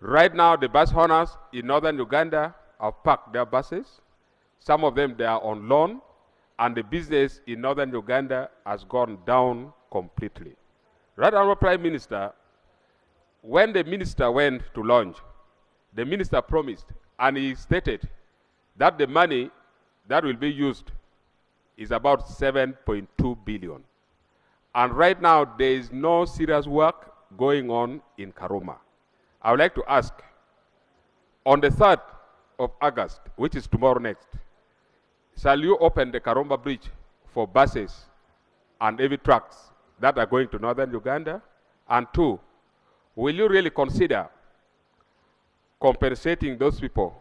S9: Right now, the bus owners in northern Uganda have parked their buses. Some of them, they are on loan, and the business in northern Uganda has gone down completely. Right Honourable Prime Minister, when the minister went to launch, the minister promised, and he stated that the money that will be used is about 7.2 billion. And right now, there is no serious work going on in Karuma. I would like to ask, on the 3rd of August, which is tomorrow next, shall you open the Karumba Bridge for buses and heavy trucks that are going to northern Uganda? And 2, will you really consider compensating those people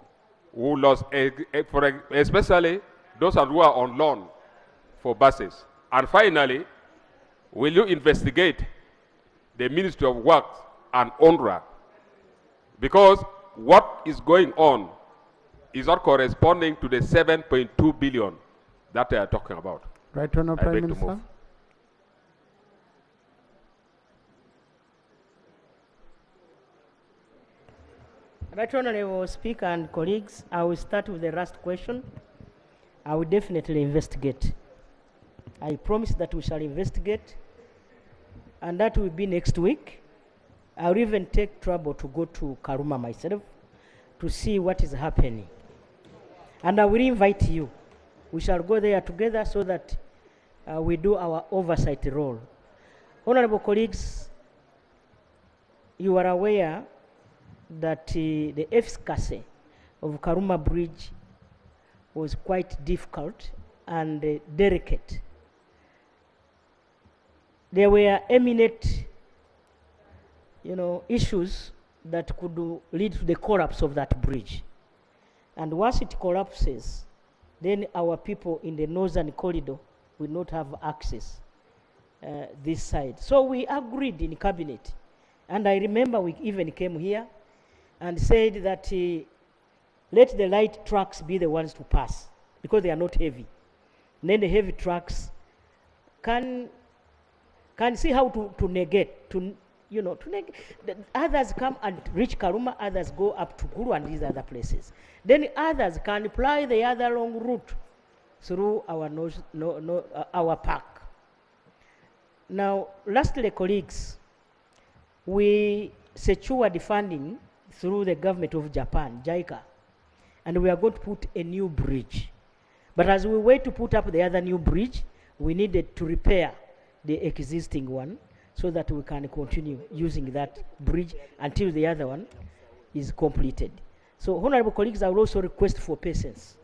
S9: who lost, especially those who are on loan for buses? And finally, will you investigate the Ministry of Works and UNRWA? Because what is going on is not corresponding to the 7.2 billion that they are talking about.
S1: Right Honourable Prime Minister.
S15: Right Honourable Speaker and colleagues, I will start with the last question. I will definitely investigate. I promise that we shall investigate, and that will be next week. I'll even take trouble to go to Karuma myself to see what is happening. And I will invite you. We shall go there together so that we do our oversight role. Honourable colleagues, you are aware that the efficacy of Karuma Bridge was quite difficult and delicate. There were eminent, issues that could lead to the collapse of that bridge. And once it collapses, then our people in the northern corridor will not have access this side. So we agreed in cabinet, and I remember we even came here and said that let the light trucks be the ones to pass because they are not heavy. And then the heavy trucks can see how to negate, others come and reach Karuma, others go up to Guru and these other places. Then others can apply the other long route through our park. Now, lastly, colleagues, we secured funding through the government of Japan, JICA, and we are going to put a new bridge. But as we wait to put up the other new bridge, we needed to repair the existing one so that we can continue using that bridge until the other one is completed. So, honorable colleagues, I will also request for patience.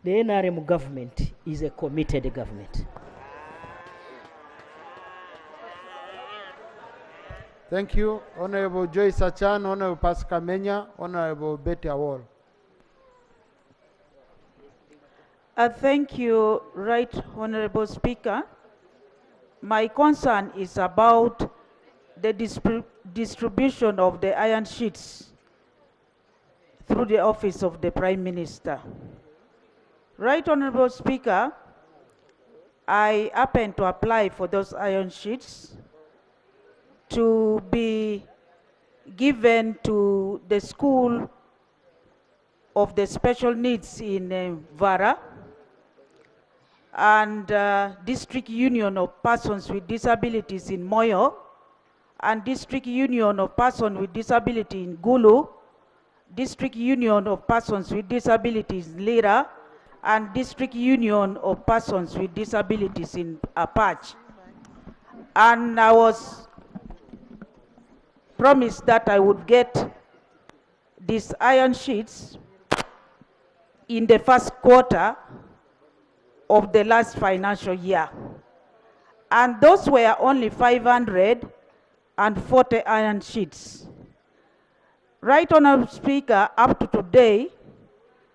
S15: The NRM government is a committed government.
S1: Thank you, Honorable Joyce Achan, Honorable Pascal Menya, Honorable Betty Awol.
S11: Thank you, Right Honorable Speaker. My concern is about the distribution of the iron sheets through the office of the Prime Minister. Right Honorable Speaker, I happen to apply for those iron sheets to be given to the school of the special needs in Vara and District Union of Persons with Disabilities in Moyo and District Union of Persons with Disability in Gulu, District Union of Persons with Disabilities in Lira, and District Union of Persons with Disabilities in Apache. And I was promised that I would get these iron sheets in the first quarter of the last financial year. and those were only 540 iron sheets. Right Honourable Speaker, up to today,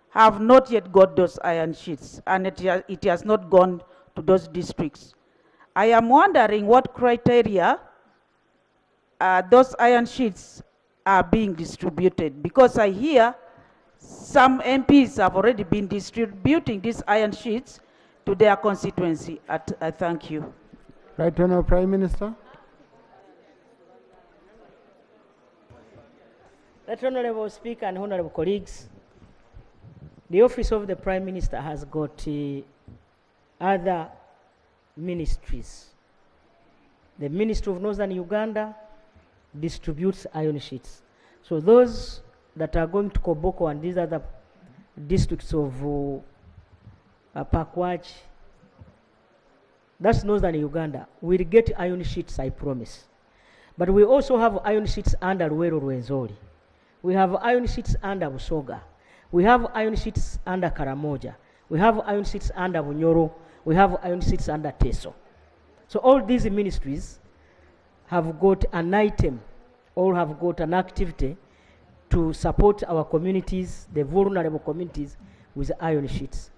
S11: have not yet got those iron sheets, and it has not gone to those districts. I am wondering what criteria those iron sheets are being distributed, because I hear some MPs have already been distributing these iron sheets to their constituency. I thank you.
S1: Right Honourable Prime Minister.
S15: Right Honourable Speaker and Honourable colleagues, the Office of the Prime Minister has got other ministries. The Ministry of Northern Uganda distributes iron sheets. So those that are going to Koboko and these other districts of Pakwach, that's Northern Uganda, will get iron sheets, I promise. But we also have iron sheets under Luwero Rwenzori. We have iron sheets under Busoga. We have iron sheets under Karamoja. We have iron sheets under Bunyoro. We have iron sheets under Teso. So all these ministries have got an item, all have got an activity to support our communities, the vulnerable communities, with iron sheets.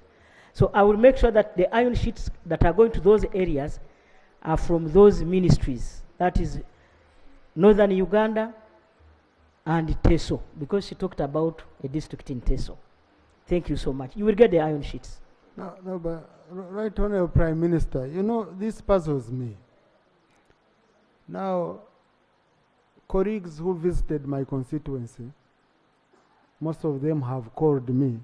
S15: So I will make sure that the iron sheets that are going to those areas are from those ministries. That is Northern Uganda and Teso, because she talked about a district in Teso. Thank you so much. You will get the iron sheets.
S1: No, but Right Honourable Prime Minister, you know, this puzzles me. Now, colleagues who visited my constituency, most of them have called me.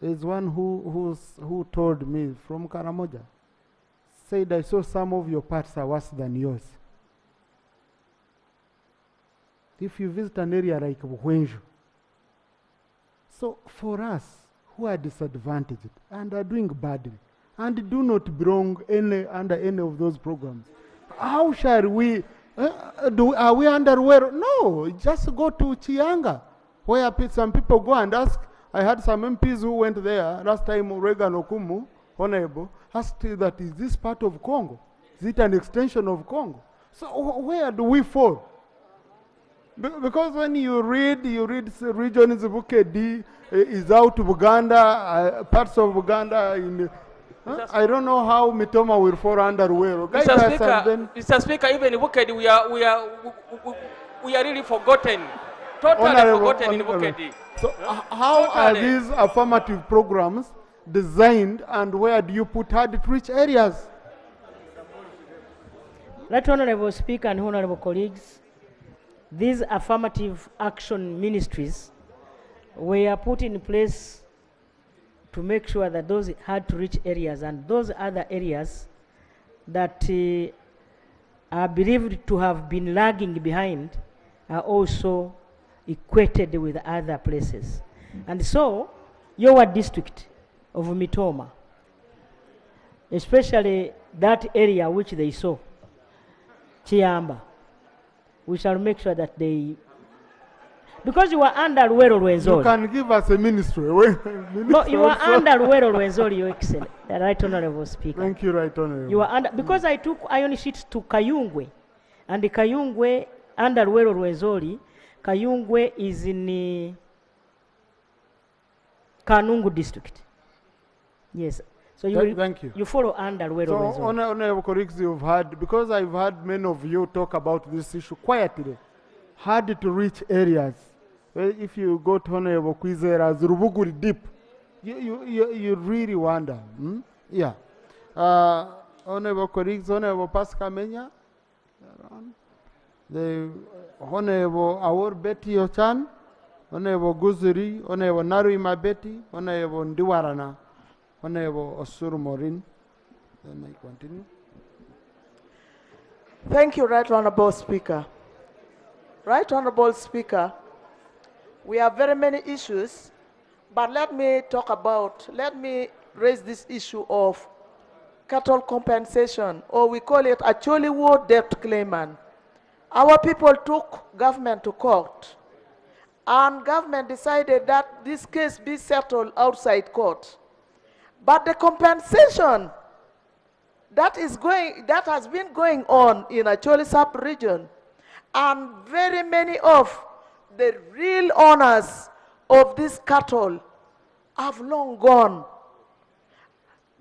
S1: There's one who told me from Karamoja, said, I saw some of your parts are worse than yours. If you visit an area like Buhwenju, so for us who are disadvantaged and are doing badly and do not belong under any of those programs, how shall we, are we underwear? No, just go to Chianga, where some people go and ask. I had some MPs who went there last time. Reagan Okumu, Honorable, asked that, is this part of Congo? Is it an extension of Congo? So where do we fall? Because when you read regions, Bukedi is out of Uganda, parts of Uganda. I don't know how Mitoma will fall under where.
S12: Mr. Speaker, even in Bukedi, we are really forgotten. Totally forgotten in Bukedi.
S1: So how are these affirmative programs designed, and where do you put hard-to-reach areas?
S15: Right Honourable Speaker and Honourable colleagues, these affirmative action ministries were put in place to make sure that those hard-to-reach areas and those other areas that are believed to have been lagging behind are also equated with other places. And so, your district of Mitoma, especially that area which they saw, Chiamba, we shall make sure that they, because you are under Luwero Rwenzori.
S1: You can give us a ministry.
S15: No, you are under Luwero Rwenzori, Your Excellency. Right Honourable Speaker.
S1: Thank you, Right Honourable.
S15: You are under, because I took iron sheets to Kayungwe, and the Kayungwe under Luwero Rwenzori. Kayungwe is in Kanungu district. Yes. So
S1: thank you.
S15: You follow under Luwero Rwenzori.
S1: So, honourable colleagues, you've heard, because I've heard many of you talk about this issue quietly, hard to reach areas. Well, if you go to Honourable Kwizera, Rubuguri deep, you really wonder. Yeah. Honourable colleagues, Honourable Pascal Menya, the Honourable Awor Betty Ochan, Honourable Guzuri, Honourable Naruima Betty, Honourable Ndiwarana, Honourable Osuru Morin. Then I continue.
S13: Thank you, Right Honourable Speaker. Right Honourable Speaker, we have very many issues, but let me raise this issue of cattle compensation, or we call it a Choliwo debt claimant. Our people took government to court, and government decided that this case be settled outside court. But the compensation that has been going on in Acholi sub-region, and very many of the real owners of this cattle have long gone.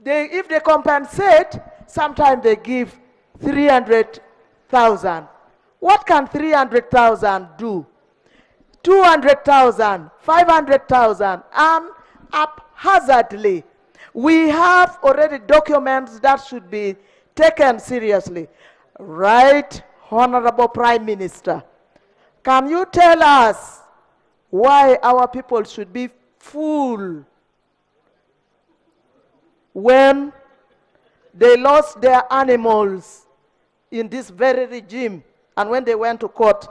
S13: If they compensate, sometimes they give 300,000. What can 300,000 do? 200,000, 500,000, and haphazardly. We have already documents that should be taken seriously. Right, Honorable Prime Minister, can you tell us why our people should be full when they lost their animals in this very regime, and when they went to court,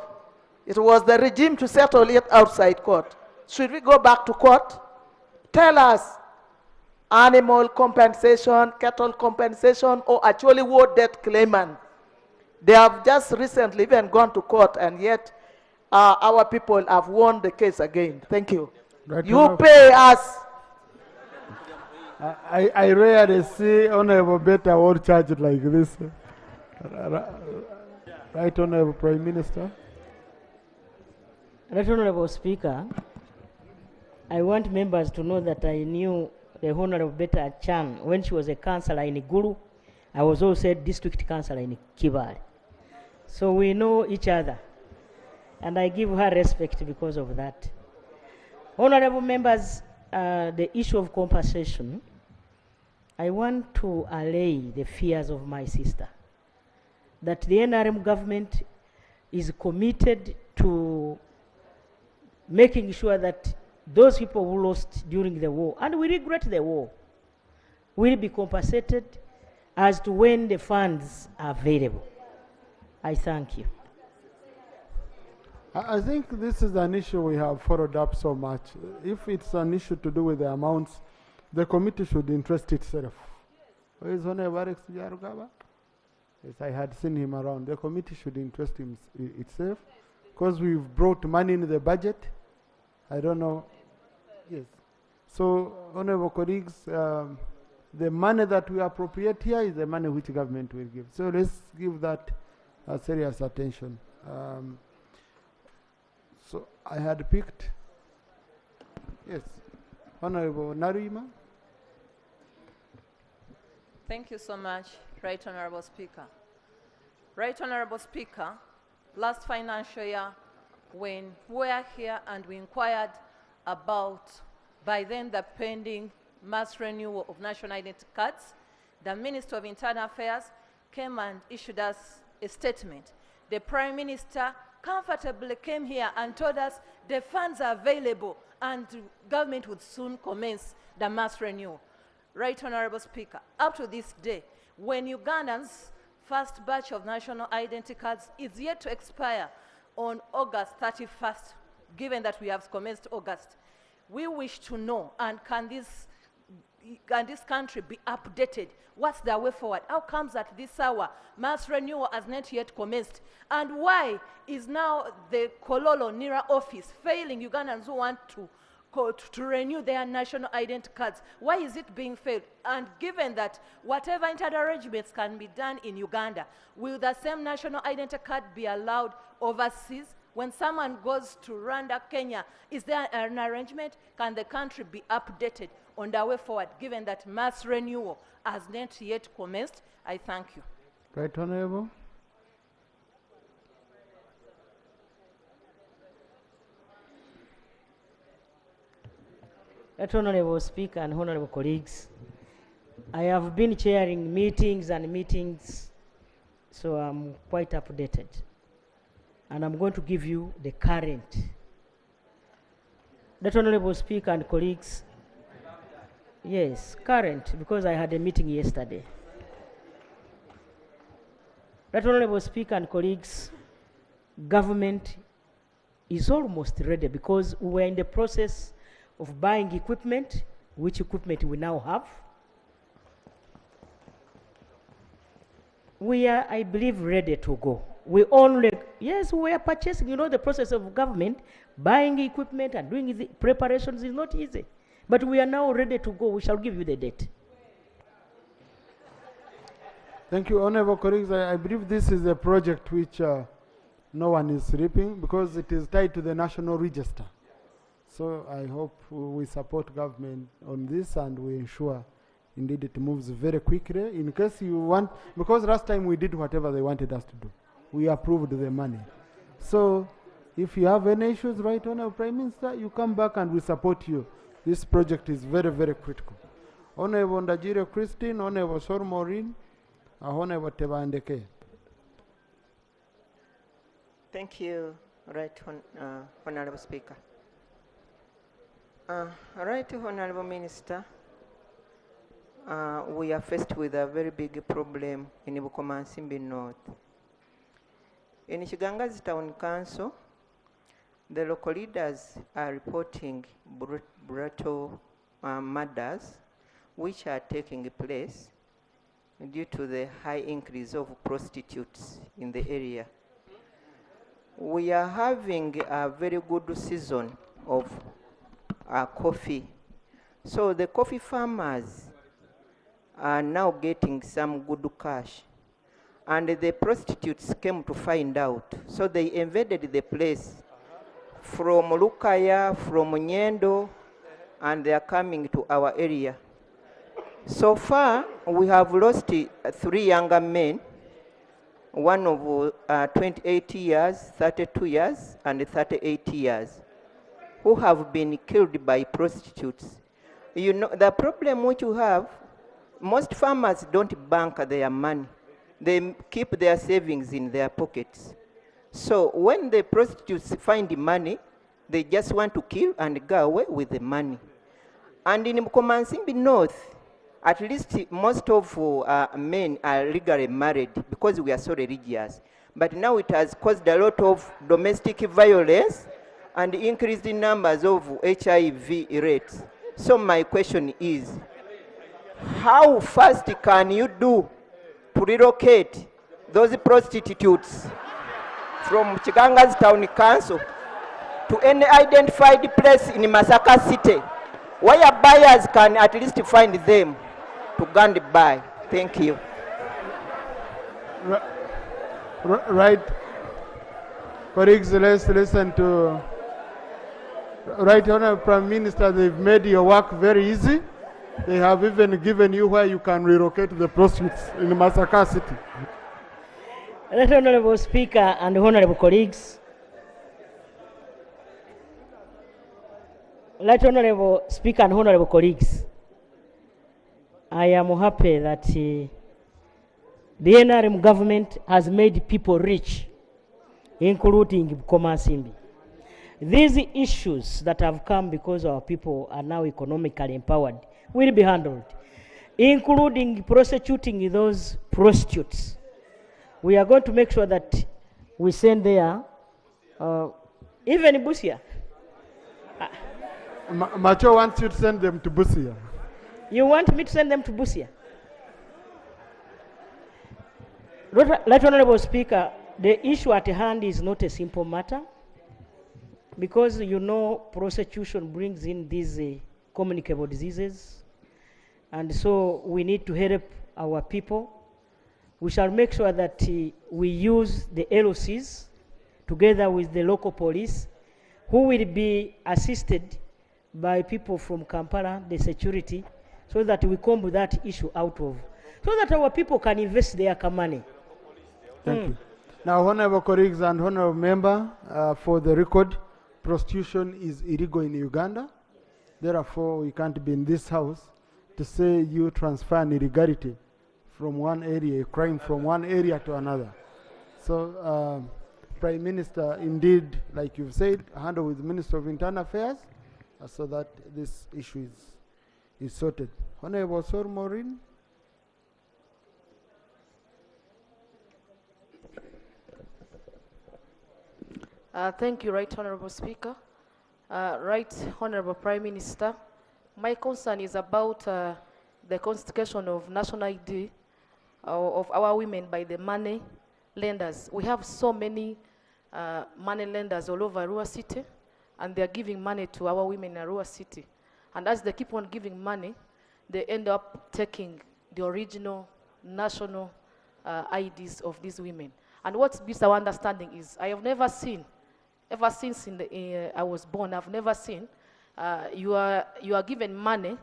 S13: it was the regime to settle it outside court? Should we go back to court? Tell us, animal compensation, cattle compensation, or actually war debt claimant. They have just recently even gone to court, and yet our people have won the case again. Thank you.
S1: Right,
S13: you pay us.
S1: I rarely see Honorable Beta award charged like this. Right, Honorable Prime Minister.
S15: Right, Honorable Speaker, I want members to know that I knew the Honorable Beta Chan when she was a councillor in Gulu. I was also a district councillor in Kibale. So we know each other, and I give her respect because of that. Honorable members, the issue of compensation, I want to allay the fears of my sister that the NRM government is committed to making sure that those people who lost during the war, and we regret the war, will be compensated as to when the funds are available. I thank you.
S1: I think this is an issue we have followed up so much. If it's an issue to do with the amounts, the committee should interest itself. Where is Honorable Alex Yarugaba? Yes, I had seen him around. The committee should interest itself, because we've brought money in the budget. I don't know. Yes. So, honorable colleagues, the money that we appropriate here is the money which government will give. So let's give that serious attention. So I had picked, yes, Honorable Narima.
S2: Thank you so much, Right Honorable Speaker. Right Honorable Speaker, last financial year, when we were here and we inquired about, by then, the pending mass renewal of national identity cards, the Minister of Internal Affairs came and issued us a statement. The Prime Minister comfortably came here and told us the funds are available and government would soon commence the mass renewal. Right Honorable Speaker, up to this day, when Ugandans' first batch of national identity cards is yet to expire on August 31st, given that we have commenced August, we wish to know, and can this country be updated? What's the way forward? How comes at this hour mass renewal has not yet commenced? And why is now the Kololo NIRA office failing Ugandans who want to renew their national identity cards? Why is it being failed? And given that whatever interarrangements can be done in Uganda, will the same national identity card be allowed overseas? When someone goes to Rwanda, Kenya, is there an arrangement? Can the country be updated on the way forward, given that mass renewal has not yet commenced? I thank you.
S1: Right, Honorable.
S15: Right, Honorable Speaker and Honorable colleagues, I have been chairing meetings and meetings, so I'm quite updated. And I'm going to give you the current. Right, Honorable Speaker and colleagues, yes, current, because I had a meeting yesterday. Right, Honorable Speaker and colleagues, government is almost ready because we're in the process of buying equipment, which equipment we now have. We are, I believe, ready to go. We only, yes, we are purchasing, you know, the process of government, buying equipment and doing the preparations is not easy. But we are now ready to go. We shall give you the date.
S1: Thank you, Honorable colleagues. I believe this is a project which no one is reaping because it is tied to the National Register. So I hope we support government on this and we ensure indeed it moves very quickly. In case you want, because last time we did whatever they wanted us to do. We approved the money. So if you have any issues, right, Honorable Prime Minister, you come back and we support you. This project is very, very critical. Honorable Ndajire Christine, Honorable Sor Maureen, Honorable Tebandeke.
S14: Thank you, Honorable Speaker. Right, Honorable Minister, we are faced with a very big problem in Bukomansimbi North. In Chigangazi Town Council, the local leaders are reporting brutal murders which are taking place due to the high increase of prostitutes in the area. We are having a very good season of coffee. So the coffee farmers are now getting some good cash. And the prostitutes came to find out. So they invaded the place from Lukaya, from Nyendo, and they are coming to our area. So far, we have lost 3 younger men, one of 28 years, 32 years, and 38 years, who have been killed by prostitutes. You know, the problem which you have, most farmers don't bank their money. They keep their savings in their pockets. So when the prostitutes find the money, they just want to kill and go away with the money. And in Mkomansimbi North, at least most of men are legally married because we are so religious. But now it has caused a lot of domestic violence and increased numbers of HIV rates. So my question is, how fast can you do to relocate those prostitutes from Chiganga's Town Council to any identified place in Masaka City where buyers can at least find them to go and buy? Thank you.
S1: Right. Colleagues, let's listen to Right Honorable Prime Minister. They've made your work very easy. They have even given you where you can relocate the prostitutes in Masaka City.
S15: Right Honorable Speaker and Honorable colleagues, Right Honorable Speaker and Honorable colleagues, I am happy that the NRM government has made people rich, including Bukomansimbi. These issues that have come because our people are now economically empowered will be handled, including prosecuting those prostitutes. We are going to make sure that we send there, even Busia.
S1: Macho wants you to send them to Busia.
S15: You want me to send them to Busia? Right Honorable Speaker, the issue at hand is not a simple matter because you know prostitution brings in these communicable diseases, and so we need to help our people. We shall make sure that we use the LOCs together with the local police, who will be assisted by people from Kampala, the security, so that we comb that issue out of, so that our people can invest their money.
S1: Thank you. Now, honorable colleagues and honorable member, for the record, prostitution is illegal in Uganda. Therefore, we can't be in this house to say you transfer an illegality from one area, a crime from one area to another. So, Prime Minister, indeed, like you've said, handle with the Minister of Internal Affairs so that this issue is sorted. Honorable Sor Maureen.
S16: Thank you, Right Honorable Speaker. Right Honorable Prime Minister, my concern is about the confiscation of national ID of our women by the money lenders. We have so many money lenders all over Arua City, and they're giving money to our women in Arua City. And as they keep on giving money, they end up taking the original national IDs of these women. And what's been our understanding is, I have never seen, ever since I was born, I've never seen you are given money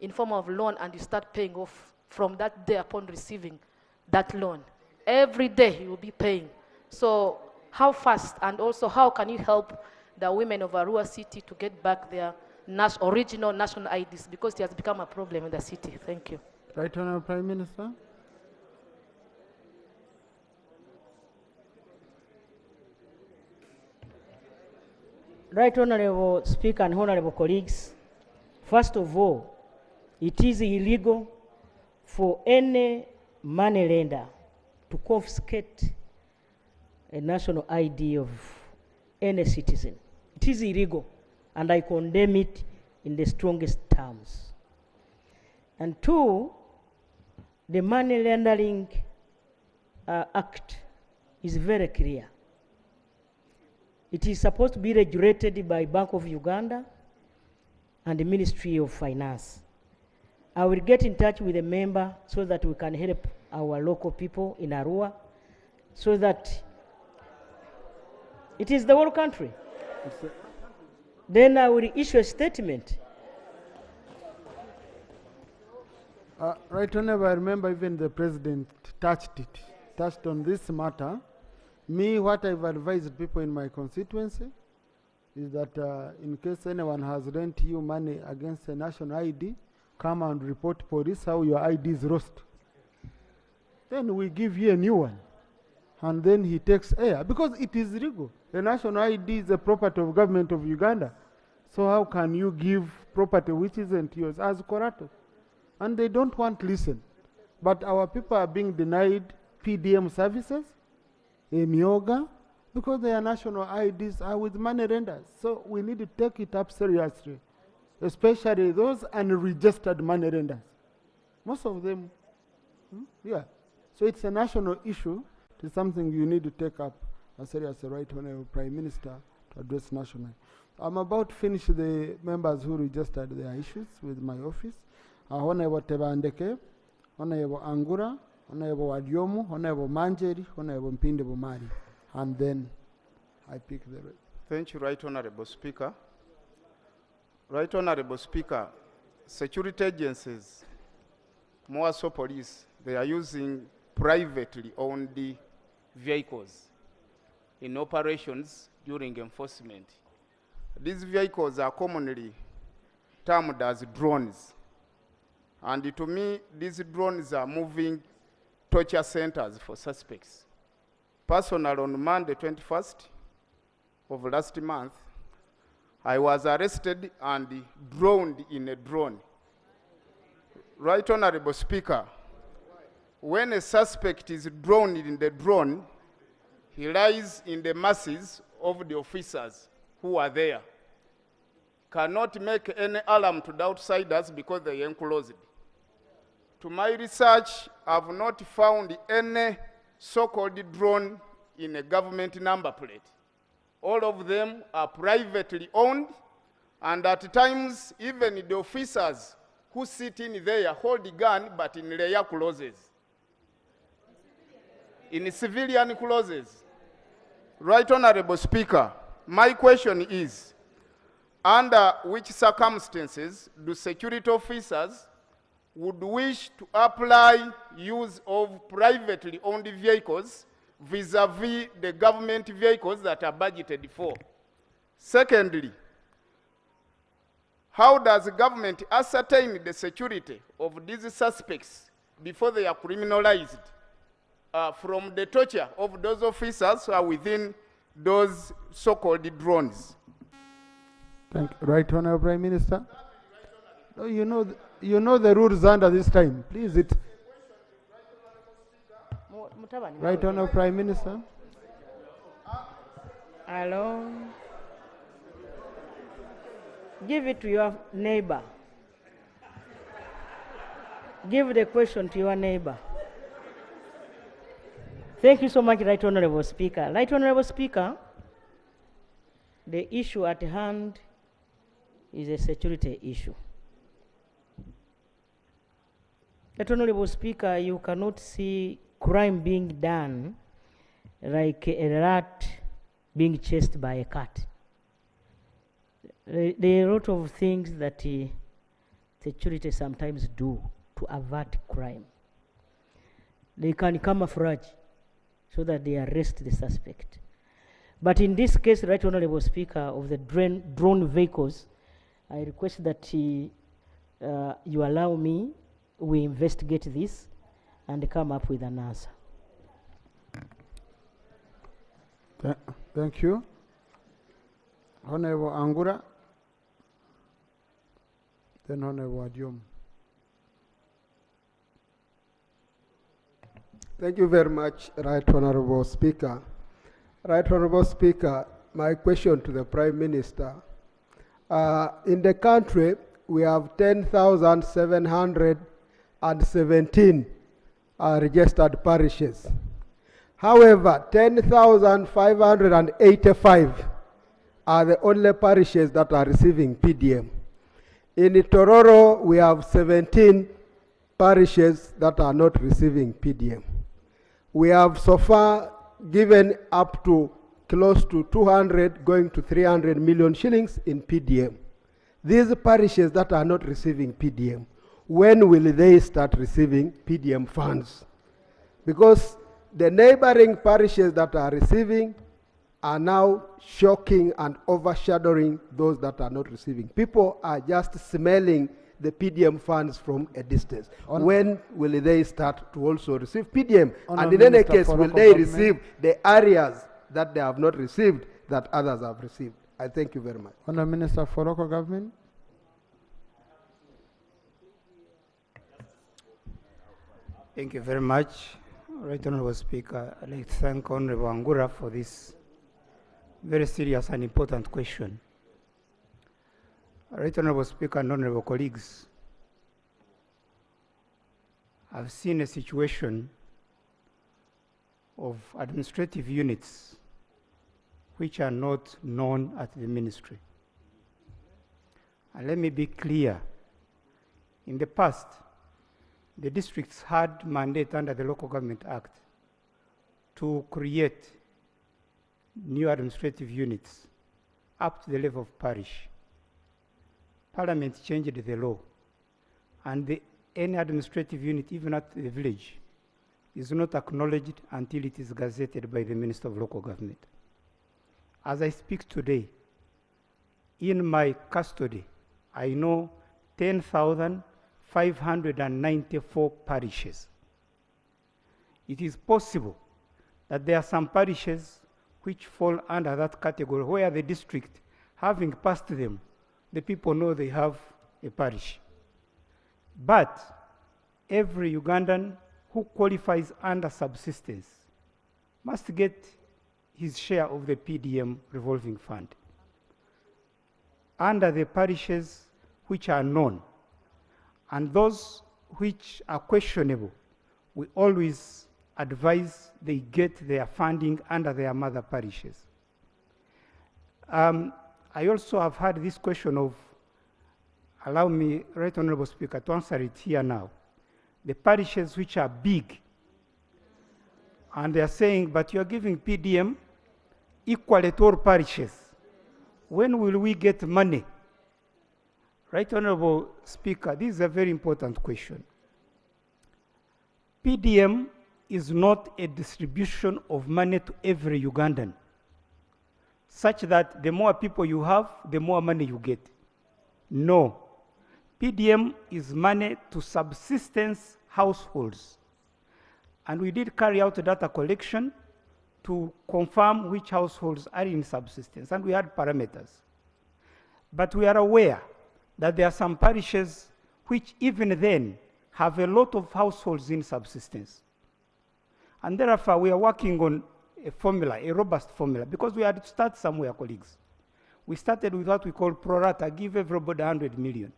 S16: in form of loan and you start paying off from that day upon receiving that loan. Every day you will be paying. So how fast, and also how can you help the women of Arua City to get back their original national IDs, because it has become a problem in the city? Thank you.
S1: Right Honourable Prime Minister.
S15: Right Honourable Speaker and Honourable colleagues, first of all, it is illegal for any money lender to confiscate a national ID of any citizen. It is illegal, and I condemn it in the strongest terms. And two, the Money Laundering Act is very clear. It is supposed to be regulated by Bank of Uganda and the Ministry of Finance. I will get in touch with a member so that we can help our local people in Arua, so that it is the whole country. Then I will issue a statement.
S1: Right Honourable, I remember even the President touched on this matter. Me, what I've advised people in my constituency is that in case anyone has lent you money against a national ID, come and report police how your ID is lost. Then we give you a new one. And then he takes air, because it is legal. The national ID is the property of government of Uganda. So how can you give property which isn't yours as collateral? And they don't want to listen. But our people are being denied PDM services, Emioga, because their national IDs are with money lenders. So we need to take it up seriously, especially those unregistered money lenders. Most of them, yeah. So it's a national issue. It's something you need to take up as seriously, Right Honourable Prime Minister, to address nationally. I'm about to finish the members who registered their issues with my office. Honourable Tebandeke, Honourable Angura, Honourable Wadiomu, Honourable Manjeri, Honourable Mpinde Bumari. And then I pick the rest.
S17: Thank you, Right Honourable Speaker. Right Honourable Speaker, security agencies, more so police, they are using privately owned vehicles in operations during enforcement. These vehicles are commonly termed as drones. And to me, these drones are moving torture centers for suspects. Personally, on Monday 21st of last month, I was arrested and drowned in a drone. Right Honourable Speaker, when a suspect is drowned in the drone, he lies in the masses of the officers who are there. Cannot make any alarm to the outsiders because they are enclosed. To my research, I have not found any so-called drone in a government number plate. All of them are privately owned, and at times, even the officers who sit in there hold the gun, but in layer clothes. In civilian clothes. Right Honourable Speaker, my question is, under which circumstances do security officers would wish to apply use of privately owned vehicles vis-a-vis the government vehicles that are budgeted for? Secondly, how does the government ascertain the security of these suspects before they are criminalized from the torture of those officers who are within those so-called drones?
S1: Thank you. Right Honourable Prime Minister. No, you know the rules under this time. Please, it. Right Honourable Prime Minister.
S15: Hello. Give it to your neighbor. Give the question to your neighbor. Thank you so much, Right Honourable Speaker. Right Honourable Speaker, the issue at hand is a security issue. Right Honourable Speaker, you cannot see crime being done like a rat being chased by a cat. There are a lot of things that security sometimes do to avert crime. They can camouflage so that they arrest the suspect. But in this case, Right Honorable Speaker, of the drone vehicles, I request that you allow me, we investigate this and come up with an answer.
S1: Thank you. Honorable Angura, then Honorable Adium.
S3: Thank you very much, Right Honorable Speaker. Right Honorable Speaker, my question to the Prime Minister. In the country, we have 10,717 registered parishes. However, 10,585 are the only parishes that are receiving PDM. In Tororo, we have 17 parishes that are not receiving PDM. We have so far given up to close to 200, going to 300 million shillings in PDM. These parishes that are not receiving PDM, when will they start receiving PDM funds? Because the neighboring parishes that are receiving are now shocking and overshadowing those that are not receiving. People are just smelling the PDM funds from a distance. When will they start to also receive PDM? And in any case, will they receive the areas that they have not received that others have received? I thank you very much.
S1: Honourable Minister for Local Government.
S18: Thank you very much, Right Honourable Speaker. I'd like to thank Honourable Angura for this very serious and important question. Right Honourable Speaker and Honourable colleagues, I've seen a situation of administrative units which are not known at the ministry. And let me be clear. In the past, the districts had mandate under the Local Government Act to create new administrative units up to the level of parish. Parliament changed the law, and any administrative unit, even at the village, is not acknowledged until it is gazetted by the Minister of Local Government. As I speak today, in my custody, I know 10,594 parishes. It is possible that there are some parishes which fall under that category where the district, having passed them, the people know they have a parish. But every Ugandan who qualifies under subsistence must get his share of the PDM revolving fund. Under the parishes which are known, and those which are questionable, we always advise they get their funding under their mother parishes. I also have had this question of, allow me, Right Honourable Speaker, to answer it here now. The parishes which are big, and they are saying, but you are giving PDM equally to all parishes. When will we get money? Right Honourable Speaker, this is a very important question. PDM is not a distribution of money to every Ugandan, such that the more people you have, the more money you get. No. PDM is money to subsistence households. And we did carry out data collection to confirm which households are in subsistence, and we had parameters. But we are aware that there are some parishes which even then have a lot of households in subsistence. And therefore, we are working on a formula, a robust formula, because we had to start somewhere, colleagues. We started with what we call pro rata, give everybody 100 million.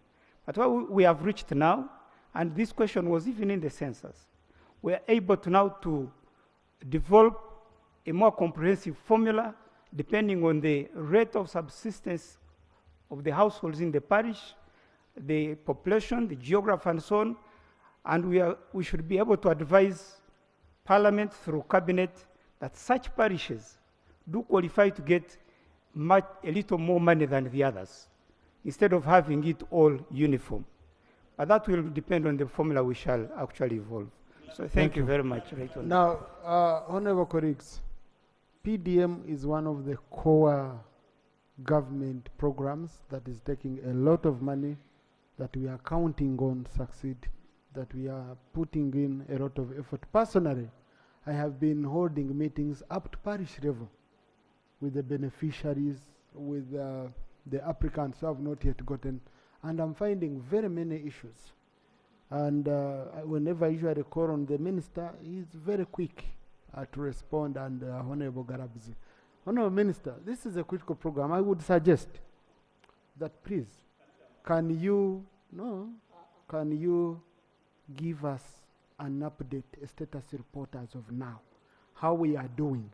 S18: But what we have reached now, and this question was even in the census, we are able to now to develop a more comprehensive formula depending on the rate of subsistence of the households in the parish, the population, the geography, and so on. And we should be able to advise Parliament through Cabinet that such parishes do qualify to get a little more money than the others, instead of having it all uniform. But that will depend on the formula we shall actually evolve. So thank you very much. Right on.
S1: Now, honorable colleagues, PDM is one of the core government programs that is taking a lot of money that we are counting on succeed, that we are putting in a lot of effort. Personally, I have been holding meetings up to parish level with the beneficiaries, with the applicants who have not yet gotten, and I'm finding very many issues. And whenever I usually call on the minister, he's very quick to respond, and Honorable Garabzi. Honorable Minister, this is a critical program. I would suggest that please, can you give us an update, a status report as of now, how we are doing?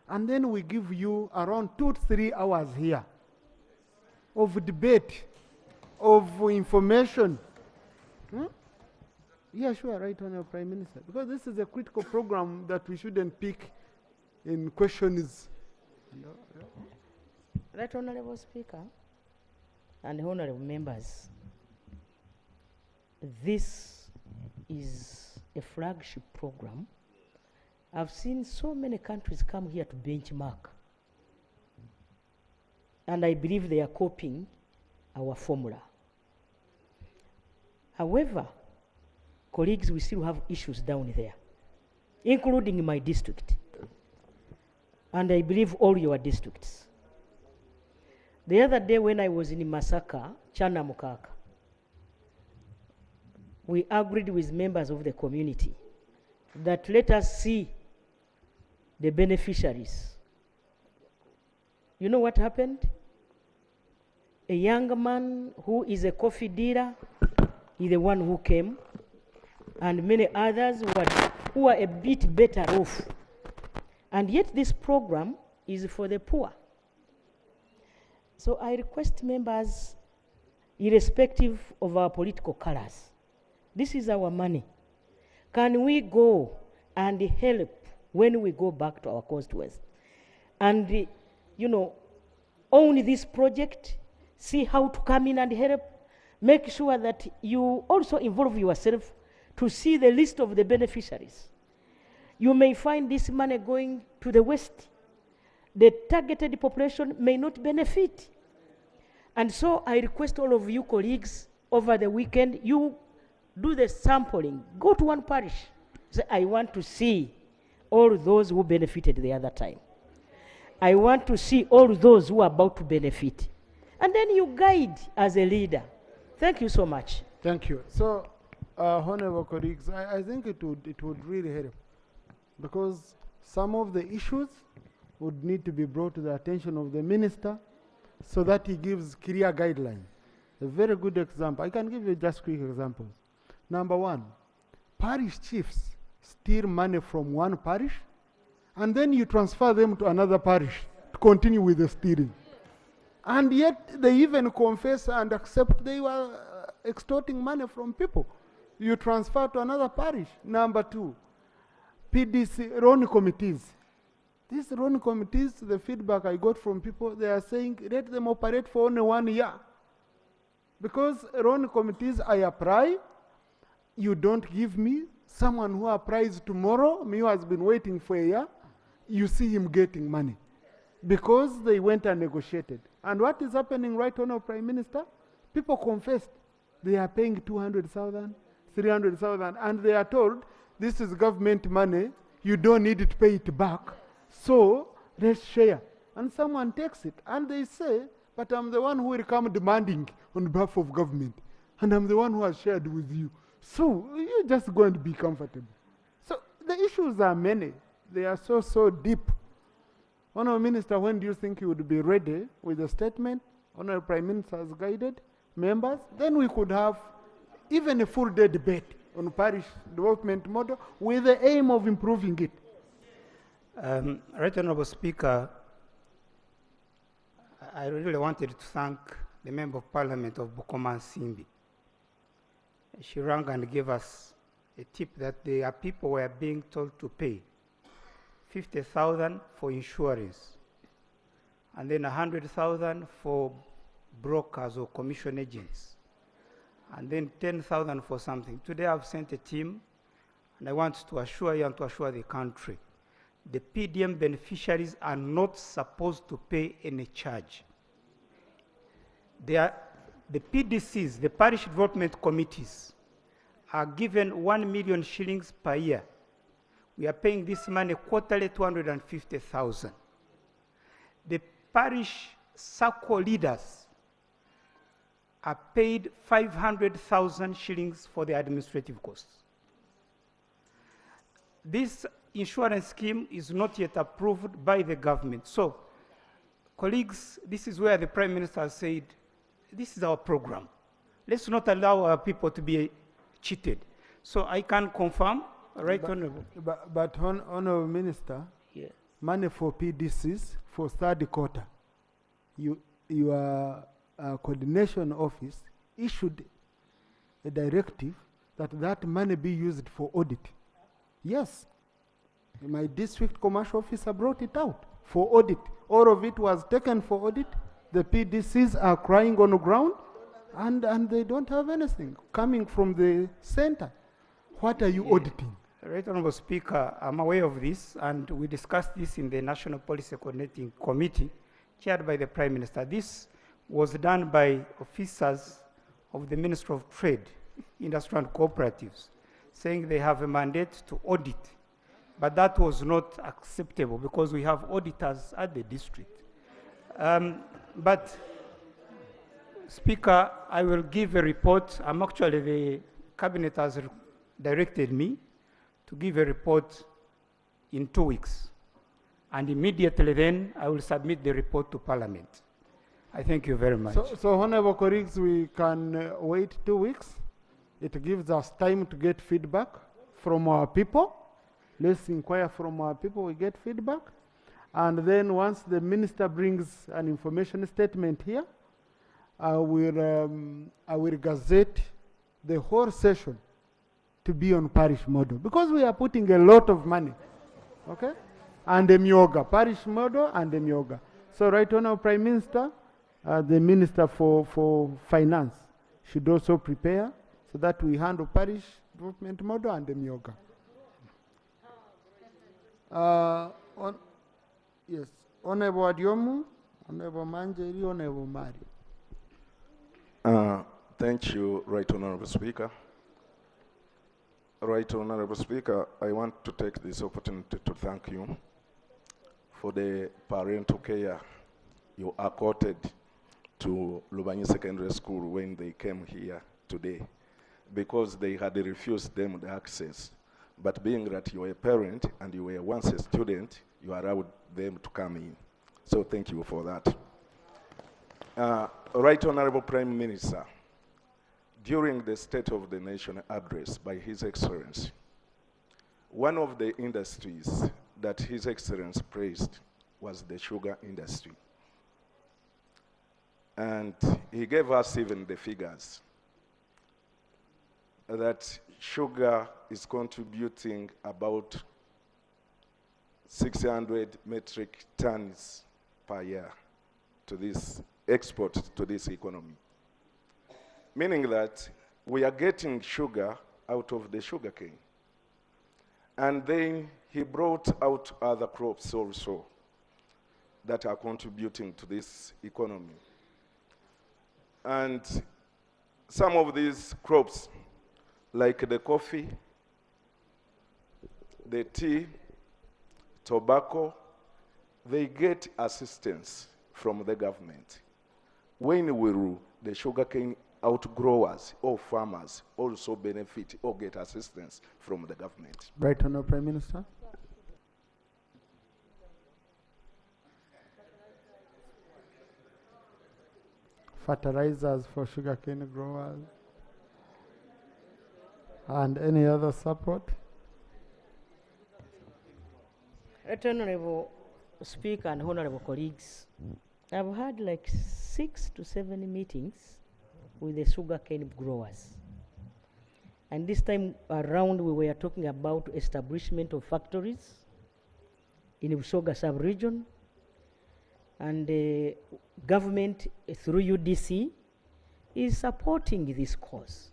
S1: And then we give you around 2 to 3 hours here of debate, of information. Yeah, sure, right, Honorable Prime Minister. Because this is a critical program that we shouldn't pick in questions.
S15: Right, Honorable Speaker and honorable members, this is a flagship program. I've seen so many countries come here to benchmark, and I believe they are copying our formula. However, colleagues, we still have issues down there, including my district, and I believe all your districts. The other day when I was in Masaka, Chana Mukaka, we agreed with members of the community that let us see the beneficiaries. You know what happened? A young man who is a coffee dealer is the one who came, and many others who are a bit better off. And yet this program is for the poor. So I request members, irrespective of our political colors, this is our money. Can we go and help when we go back to our constituents? And, own this project, see how to come in and help, make sure that you also involve yourself to see the list of the beneficiaries. You may find this money going to the West. The targeted population may not benefit. And so I request all of you colleagues, over the weekend, you do the sampling. Go to one parish. Say, I want to see all those who benefited the other time. I want to see all those who are about to benefit. And then you guide as a leader. Thank you so much.
S1: Thank you. So, honorable colleagues, I think it would really help, because some of the issues would need to be brought to the attention of the minister so that he gives clear guidelines. A very good example. I can give you just quick examples. Number one, parish chiefs steal money from one parish, and then you transfer them to another parish to continue with the stealing. And yet they even confess and accept they were extorting money from people. You transfer to another parish. Number two, PDC loan committees. These loan committees, the feedback I got from people, they are saying, let them operate for only 1 year. Because loan committees, I apply, you don't give me someone who applies tomorrow, me who has been waiting for a year, you see him getting money. Because they went and negotiated. And what is happening right now, Prime Minister? People confessed they are paying 200,000, 300,000, and they are told, this is government money, you don't need to pay it back, so let's share. And someone takes it, and they say, but I'm the one who will come demanding on behalf of government, and I'm the one who has shared with you. So you're just going to be comfortable. So the issues are many. They are so deep. Honourable Minister, when do you think you would be ready with a statement? Honourable Prime Minister has guided members. Then we could have even a full day debate on parish development model with the aim of improving it.
S18: Right Honourable Speaker, I really wanted to thank the Member of Parliament of Bukoma Simbi. She rang and gave us a tip that there are people who are being told to pay 50,000 for insurance, and then 100,000 for brokers or commission agents, and then 10,000 for something. Today I've sent a team, and I want to assure you and to assure the country, the PDM beneficiaries are not supposed to pay any charge. The PDCs, the parish development committees, are given 1 million shillings per year. We are paying this money quarterly, 250,000. The parish circle leaders are paid 500,000 shillings for the administrative costs. This insurance scheme is not yet approved by the government. So, colleagues, this is where the Prime Minister said, this is our program. Let's not allow our people to be cheated. So I can confirm, right, Honorable?
S1: But Honorable Minister,
S18: yeah,
S1: money for PDCs for third quarter, your coordination office issued a directive that money be used for audit. Yes, my district commercial officer brought it out for audit. All of it was taken for audit. The PDCs are crying on the ground, and they don't have anything coming from the center. What are you auditing?
S18: Right, Honorable Speaker, I'm aware of this, and we discussed this in the National Policy Coordinating Committee, chaired by the Prime Minister. This was done by officers of the Ministry of Trade, Industry and Cooperatives, saying they have a mandate to audit. But that was not acceptable because we have auditors at the district. But, Speaker, I will give a report. The Cabinet has directed me to give a report in 2 weeks. And immediately then, I will submit the report to Parliament. I thank you very much.
S1: So honorable colleagues, we can wait 2 weeks. It gives us time to get feedback from our people. Let's inquire from our people, we get feedback. And then once the minister brings an information statement here, I will gazette the whole session to be on parish model, because we are putting a lot of money, okay? And the Myoga, parish model and the Myoga. So right now, Prime Minister, the Minister for Finance should also prepare so that we handle parish development model and the Myoga. Yes, Honorable Adiomu, Honorable Manjeri, Honorable Mari.
S4: Thank you, Right Honorable Speaker. Right Honorable Speaker, I want to take this opportunity to thank you for the parental care you accorded to Lubanyi Secondary School when they came here today, because they had refused them the access. But being that you were a parent and you were once a student, you allowed them to come in. So thank you for that. Right Honorable Prime Minister, during the State of the Nation address by His Excellency, one of the industries that His Excellency praised was the sugar industry. And he gave us even the figures that sugar is contributing about 600 metric tons per year to this export to this economy. Meaning that we are getting sugar out of the sugarcane. And then he brought out other crops also that are contributing to this economy. And some of these crops, like the coffee, the tea, tobacco, they get assistance from the government. When will the sugarcane outgrowers or farmers also benefit or get assistance from the government?
S1: Right Honourable Prime Minister. Fertilizers for sugarcane growers and any other support?
S15: Right Honourable Speaker and Honourable colleagues, I've had like 6 to 7 meetings with the sugarcane growers. And this time around, we were talking about establishment of factories in Busoga sub-region. And the government, through UDC, is supporting this cause.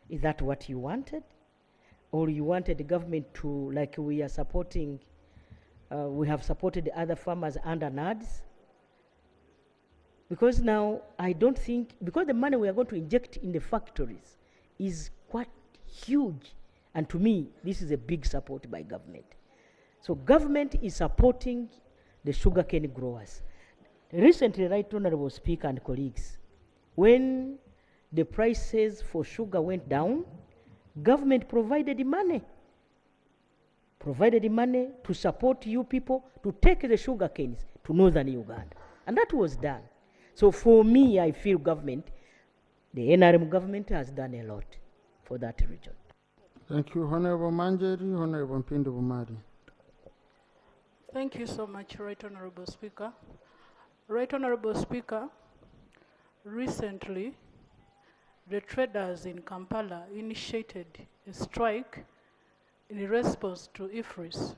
S15: Is that what you wanted? Or you wanted the government to, like we are supporting, we have supported the other farmers under NADS? Because now, I don't think, because the money we are going to inject in the factories is quite huge. And to me, this is a big support by government. So government is supporting the sugarcane growers. Recently, Right Honorable Speaker and colleagues, when the prices for sugar went down, government provided the money to support you people to take the sugar canes to northern Uganda. And that was done. So for me, I feel government, the NRM government has done a lot for that region.
S1: Thank you, Honorable Manjeri. Honorable Mpindu Bumari.
S19: Thank you so much, Right Honorable Speaker. Right Honorable Speaker, recently, the traders in Kampala initiated a strike in response to IFRIS,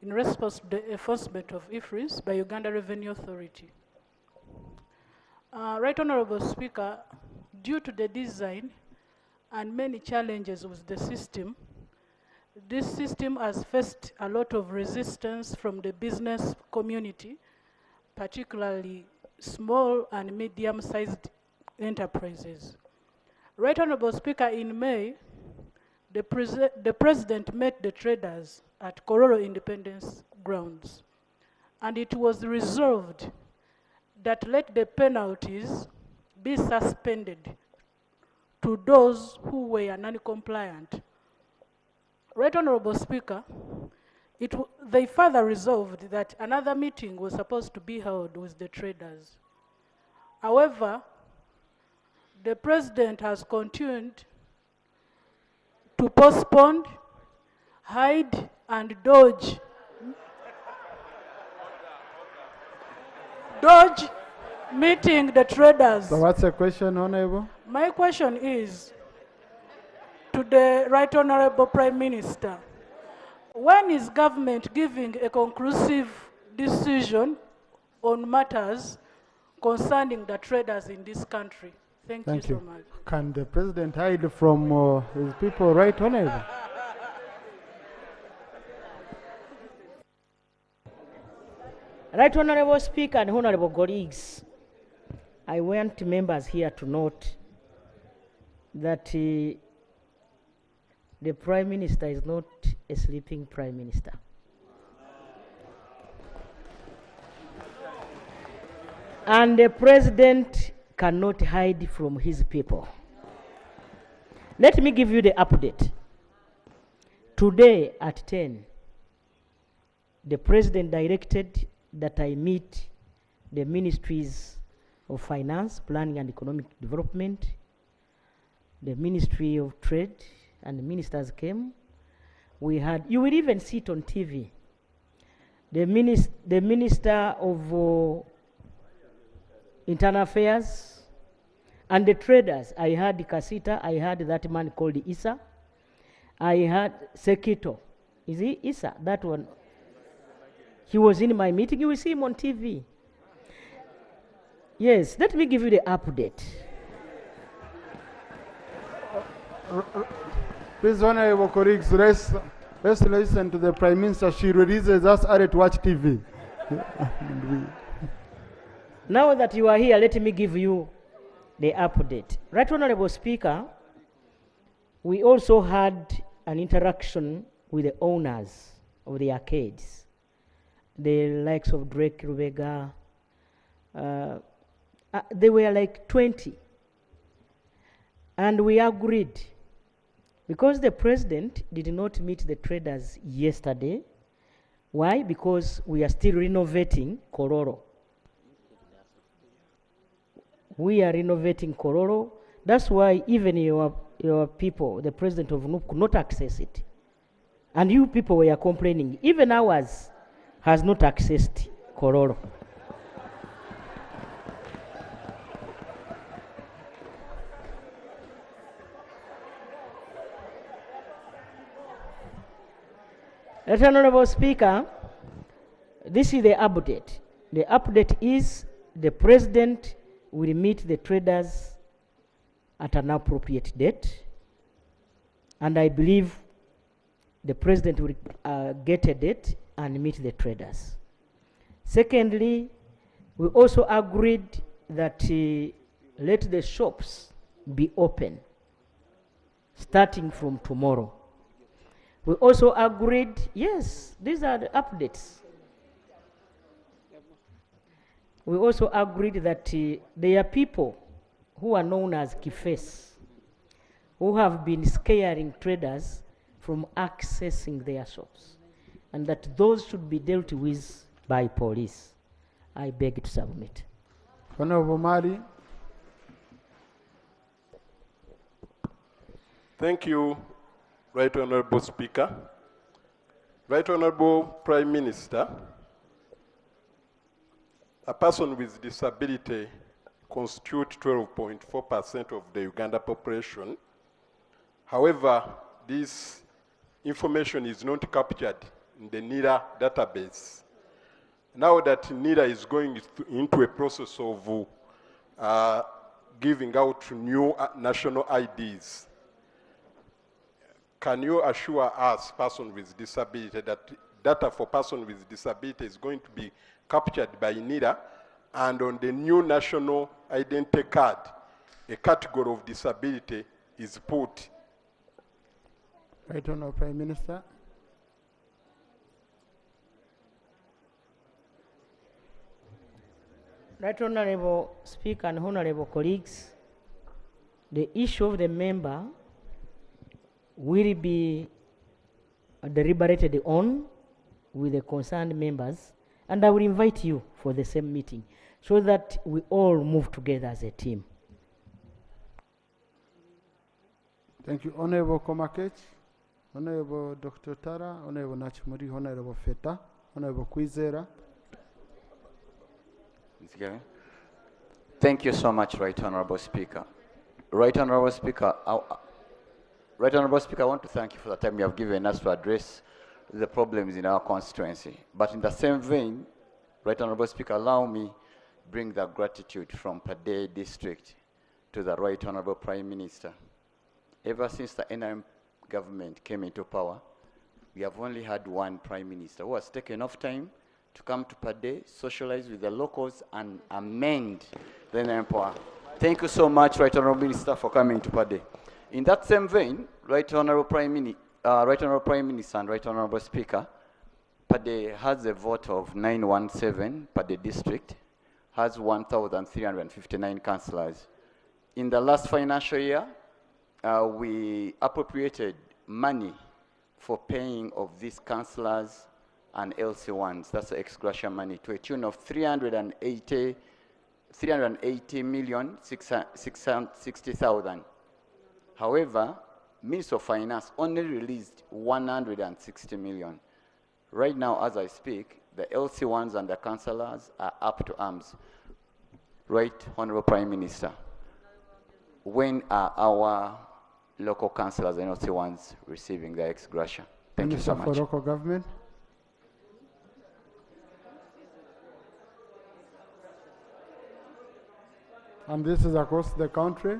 S19: in response to the enforcement of IFRIS by Uganda Revenue Authority. Right Honorable Speaker, due to the design and many challenges with the system, this system has faced a lot of resistance from the business community, particularly small and medium-sized enterprises. Right Honorable Speaker, in May, the President met the traders at Kororo Independence Grounds, and it was resolved that let the penalties be suspended to those who were non-compliant. Right Honorable Speaker, they further resolved that another meeting was supposed to be held with the traders. However, the President has continued to postpone, hide, and dodge meeting the traders.
S1: So what's the question, Honorable?
S19: My question is to the Right Honorable Prime Minister. When is government giving a conclusive decision on matters concerning the traders in this country? Thank you so much.
S1: Can the President hide from his people, Right Honorable?
S15: Right Honorable Speaker and Honorable colleagues, I want members here to note that the Prime Minister is not a sleeping Prime Minister. And the President cannot hide from his people. Let me give you the update. Today at 10, the President directed that I meet the Ministries of Finance, Planning and Economic Development, the Ministry of Trade, and the ministers came. We had, you will even see it on TV, the Minister of Internal Affairs, and the traders. I had Kasita, I had that man called Isa, I had Sekito. Is he Isa? That one. He was in my meeting. You will see him on TV. Yes, let me give you the update.
S1: Please, Honorable colleagues, let's listen to the Prime Minister. She releases us to watch TV.
S15: Now that you are here, let me give you the update. Right Honorable Speaker, we also had an interaction with the owners of the arcades, the likes of Drake, Rubega. They were like 20. And we agreed, because the President did not meet the traders yesterday. Why? Because we are still renovating Kororo. We are renovating Kororo. That's why even your people, the President of NUP, could not access it. And you people were complaining. Even ours has not accessed Kororo. Right Honorable Speaker, this is the update. The update is the President will meet the traders at an appropriate date, and I believe the President will get a date and meet the traders. Secondly, we also agreed that let the shops be open starting from tomorrow. We also agreed, yes, these are the updates. We also agreed that there are people who are known as kifes who have been scaring traders from accessing their shops, and that those should be dealt with by police. I beg to submit.
S1: Honorable Mari.
S20: Thank you, Right Honorable Speaker. Right Honorable Prime Minister, a person with disability constitutes 12.4% of the Uganda population. However, this information is not captured in the NIRA database. Now that NIRA is going into a process of giving out new national IDs, can you assure us, person with disability, that data for person with disability is going to be captured by NIRA, and on the new national identity card, a category of disability is put?
S1: Right Honourable Prime Minister.
S15: Right Honourable Speaker and Honourable colleagues, the issue of the member will be deliberated on with the concerned members, and I will invite you for the same meeting so that we all move together as a team.
S1: Thank you. Honourable Komakech, Honourable Dr. Tara, Honourable Nachimuri, Honourable Feta, Honourable Kwizera.
S21: Thank you so much, Right Honourable Speaker. Right Honourable Speaker, Right Honourable Speaker, I want to thank you for the time you have given us to address the problems in our constituency. But in the same vein, Right Honourable Speaker, allow me bring the gratitude from Padé District to the Right Honourable Prime Minister. Ever since the NRM government came into power, we have only had one Prime Minister who has taken enough time to come to Padé, socialize with the locals, and amend the NRM power. Thank you so much, Right Honourable Minister, for coming to Padé. In that same vein, Right Honourable Prime Minister and Right Honourable Speaker, Padé has a vote of 917. Padé District has 1,359 councillors. In the last financial year, we appropriated money for paying of these councillors and LC1s, that's the ex gratia money, to a tune of 380,660,000. However, Minister of Finance only released 160 million. Right now, as I speak, the LC1s and the councillors are up to arms. Right, Honourable Prime Minister, when are our local councillors and LC1s receiving their ex gratia? Thank you so much.
S1: Minister for Local Government. And this is across the country.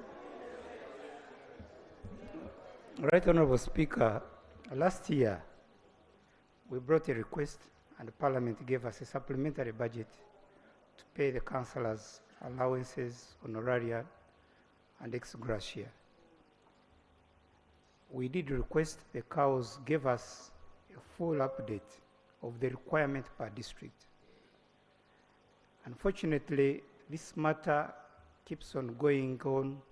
S18: Right Honourable Speaker, last year we brought a request and Parliament gave us a supplementary budget to pay the councillors allowances, honoraria, and ex gratia. We did request, the cows gave us a full update of the requirement per district. Unfortunately, this matter keeps on going on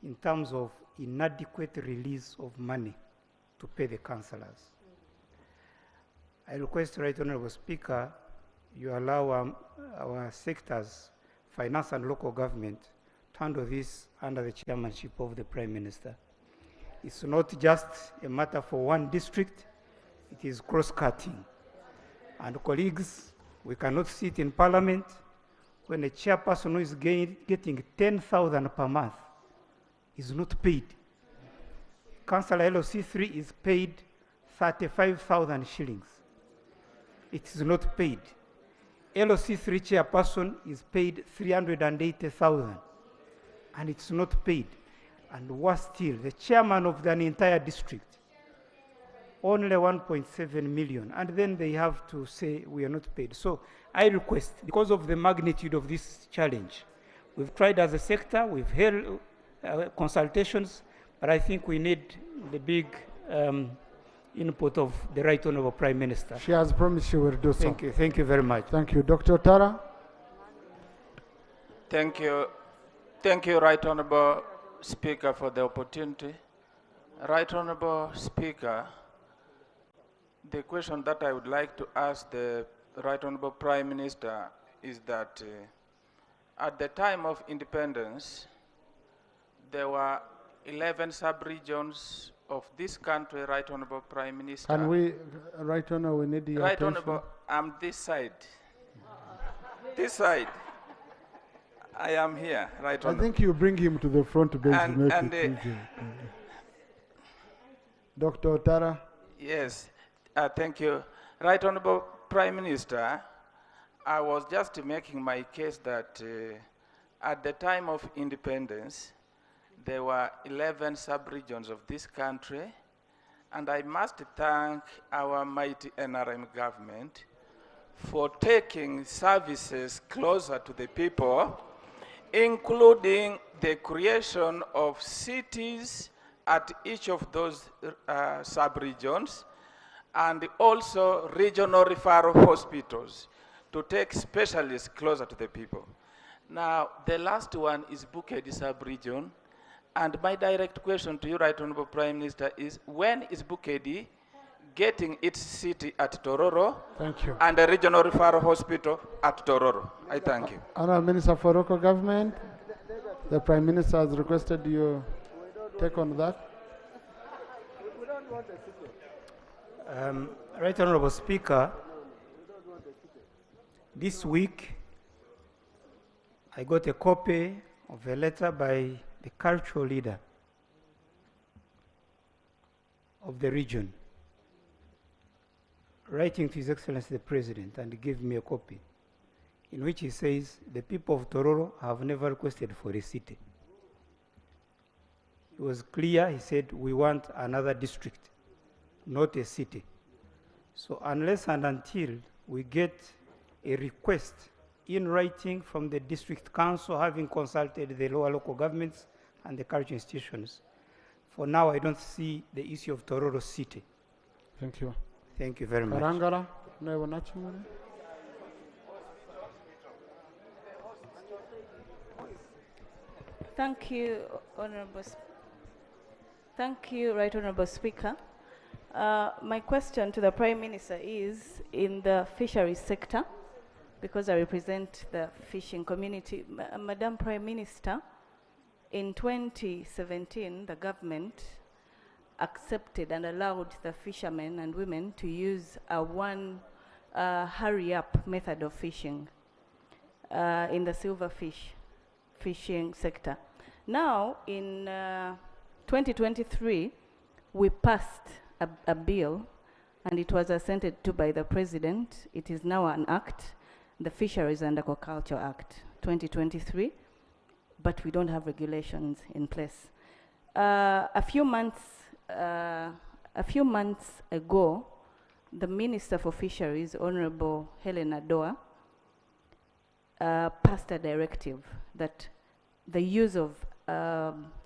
S18: in terms of inadequate release of money to pay the councillors. I request, Right Honourable Speaker, you allow our sectors, finance and local government, to handle this under the chairmanship of the Prime Minister. It's not just a matter for one district, it is cross-cutting. And colleagues, we cannot sit in Parliament when a chairperson who is getting 10,000 per month is not paid. Councillor LOC3 is paid 35,000 shillings. It is not paid. LOC3 chairperson is paid 380,000, and it's not paid. And worse still, the chairman of an entire district, only 1.7 million, and then they have to say we are not paid. So I request, because of the magnitude of this challenge, we've tried as a sector, we've held consultations, but I think we need the big input of the Right Honourable Prime Minister.
S1: She has promised she will do so.
S18: Thank you. Thank you very much.
S1: Thank you. Dr. Tara?
S8: Thank you. Thank you, Right Honourable Speaker, for the opportunity. Right Honourable Speaker, the question that I would like to ask the Right Honourable Prime Minister is that at the time of independence, there were 11 sub-regions of this country, Right Honourable Prime Minister.
S1: Can we, Right Honour, we need your
S8: Right
S1: attention.
S8: Honourable, I'm this side. This side. I am here, Right
S1: I
S8: Honourable.
S1: think you bring him to the front bench to make
S8: And,
S1: it easier. Dr. Tara?
S8: Yes, thank you. Right Honourable Prime Minister, I was just making my case that at the time of independence, there were 11 sub-regions of this country, and I must thank our mighty NRM government for taking services closer to the people, including the creation of cities at each of those sub-regions, and also regional referral hospitals to take specialists closer to the people. Now, the last one is Bukedi sub-region, and my direct question to you, Right Honourable Prime Minister, is when is Bukedi getting its city at Tororo?
S1: Thank you.
S8: And a regional referral hospital at Tororo? I thank you.
S1: Honourable Minister for Local Government, the Prime Minister has requested you take on that.
S18: Right Honourable Speaker, this week I got a copy of a letter by the cultural leader of the region, writing to His Excellency the President, and he gave me a copy, in which he says the people of Tororo have never requested for a city. It was clear, he said, we want another district, not a city. So unless and until we get a request in writing from the district council, having consulted the lower local governments and the cultural institutions, for now I don't see the issue of Tororo city.
S1: Thank you.
S18: Thank you very much.
S1: Karangara, Honourable Nachimule.
S22: Thank you, Honourable. Thank you, Right Honourable Speaker. My question to the Prime Minister is in the fisheries sector, because I represent the fishing community. Madam Prime Minister, in 2017, the government accepted and allowed the fishermen and women to use a one hurry-up method of fishing in the silverfish fishing sector. Now, in 2023, we passed a bill, and it was assented to by the President. It is now an act, the Fisheries and Aquaculture Act 2023, but we don't have regulations in place. A few months ago, the Minister for Fisheries, Honorable Helena Doa, passed a directive that the use of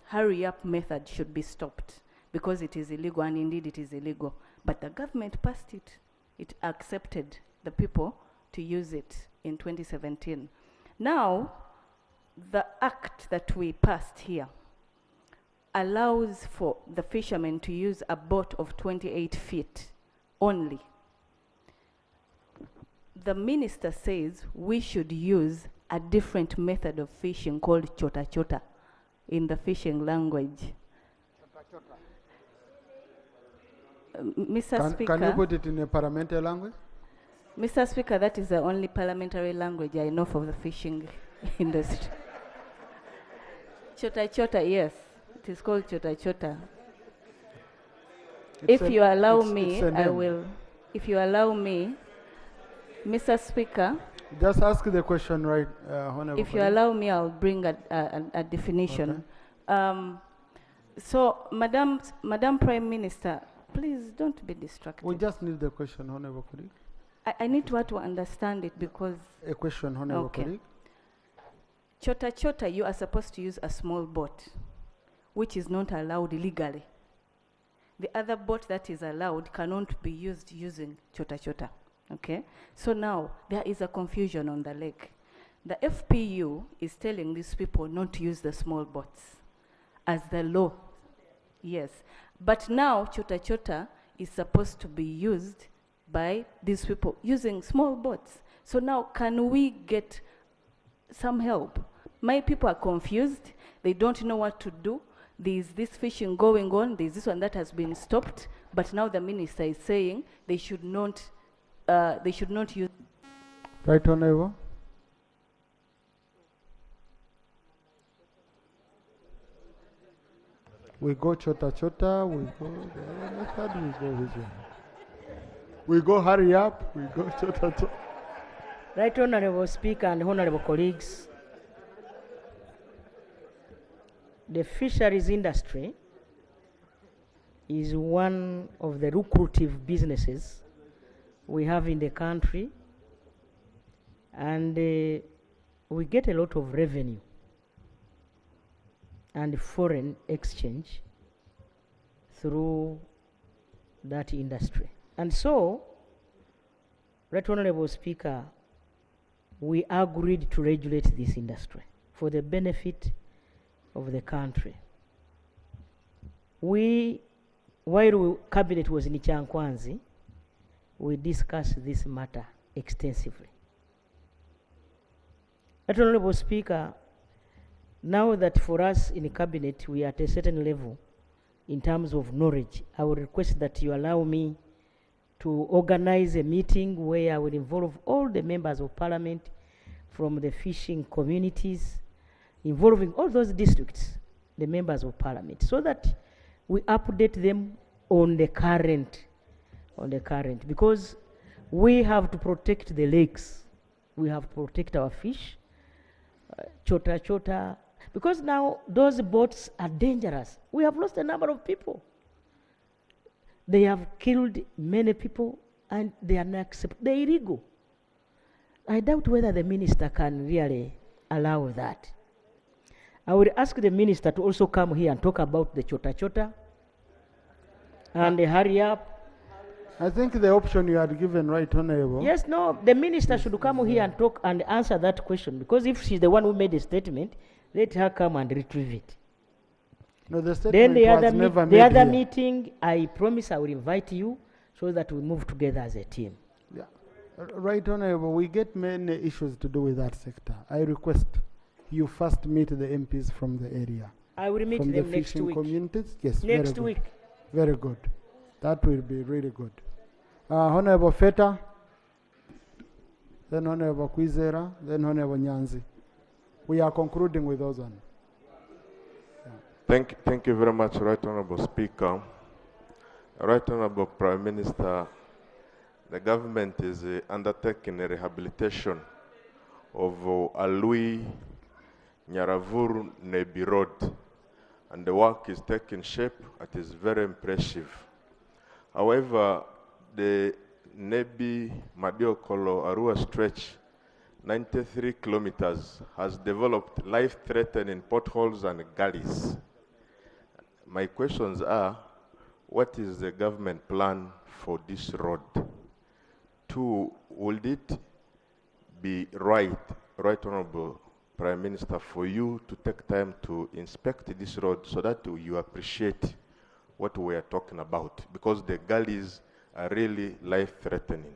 S22: hurry-up method should be stopped because it is illegal, and indeed it is illegal. But the government passed it. It accepted the people to use it in 2017. Now, the act that we passed here allows for the fishermen to use a boat of 28 feet only. The minister says we should use a different method of fishing called chota chota in the fishing language. Mr. Speaker.
S1: Can you put it in a parliamentary language?
S22: Mr. Speaker, that is the only parliamentary language I know for the fishing industry. Chota chota, yes. It is called chota chota. If
S1: a-
S22: you allow
S1: it's
S22: me,
S1: a
S22: I
S1: name.
S22: will. If you allow me, Mr. Speaker,
S1: Just ask the question, right, Honorable
S22: if you
S1: colleague.
S22: allow me, I'll bring a definition. So, Madam Prime Minister, please don't be distracted.
S1: We just need the question, Honorable colleague.
S22: I need to understand it because...
S1: A question, Honorable
S22: Okay.
S1: colleague.
S22: Chota chota, you are supposed to use a small boat, which is not allowed legally. The other boat that is allowed cannot be used using chota chota. Okay? So now there is a confusion on the lake. The FPU is telling these people not to use the small boats as the law. Yes. But now chota chota is supposed to be used by these people using small boats. So now can we get some help? My people are confused. They don't know what to do. There's this fishing going on. There's this one that has been stopped. But now the minister is saying they should not use.
S1: Right, Honorable. We go chota chota, we go the method, we go which one? We go hurry up, we go chota chota.
S15: Right, Honorable Speaker and Honorable colleagues, the fisheries industry is one of the lucrative businesses we have in the country, and we get a lot of revenue and foreign exchange through that industry. And so, Right Honorable Speaker, we agreed to regulate this industry for the benefit of the country. While Cabinet was in Chankwanzi, we discussed this matter extensively. Right Honorable Speaker, now that for us in the Cabinet we are at a certain level in terms of knowledge, I will request that you allow me to organize a meeting where I will involve all the members of Parliament from the fishing communities, involving all those districts, the members of Parliament, so that we update them on the current, because we have to protect the lakes, we have to protect our fish, chota chota, because now those boats are dangerous. We have lost a number of people. They have killed many people and they are not accepted. They're illegal. I doubt whether the minister can really allow that. I will ask the minister to also come here and talk about the chota chota and hurry up.
S1: I think the option you had given, right, Honorable.
S15: Yes, no, the minister should come here and talk and answer that question, because if she's the one who made the statement, let her come and retrieve it.
S1: No, the statement
S15: Then
S1: was never made
S15: the other
S1: here.
S15: meeting, I promise I will invite you so that we move together as a team.
S1: Yeah. Right, Honorable, we get many issues to do with that sector. I request you first meet the MPs from the area.
S15: I will meet
S1: from
S15: them
S1: the
S15: next
S1: fishing
S15: week.
S1: communities. Yes,
S15: Next
S1: very good.
S15: week.
S1: Very good. That will be really good. Honorable Feta, then Honorable Kwizera, then Honorable Nyanzi. We are concluding with those ones.
S4: Thank you very much, Right Honorable Speaker. Right Honorable Prime Minister, the government is undertaking a rehabilitation of Alui Nyaravuru Nebi Road, and the work is taking shape. It is very impressive. However, the Nebi Madiokolo Arua stretch, 93 kilometers, has developed life-threatening potholes and gullies. My questions are, what is the government plan for this road? 2, will it be right, Honorable Prime Minister, for you to take time to inspect this road so that you appreciate what we are talking about? Because the gullies are really life-threatening.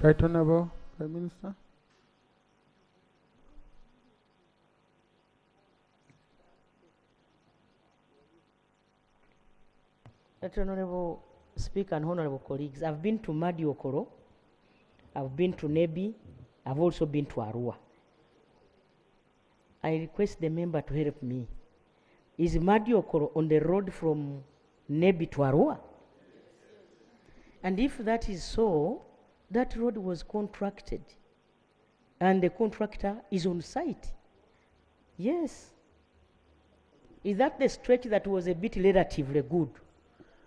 S1: Right, Honorable Prime Minister.
S15: Honorable Speaker and honorable colleagues, I've been to Madiokoro, I've been to Nebi, I've also been to Arua. I request the member to help me. Is Madiokoro on the road from Nebi to Arua? And if that is so, that road was contracted and the contractor is on site. Yes. Is that the stretch that was a bit relatively good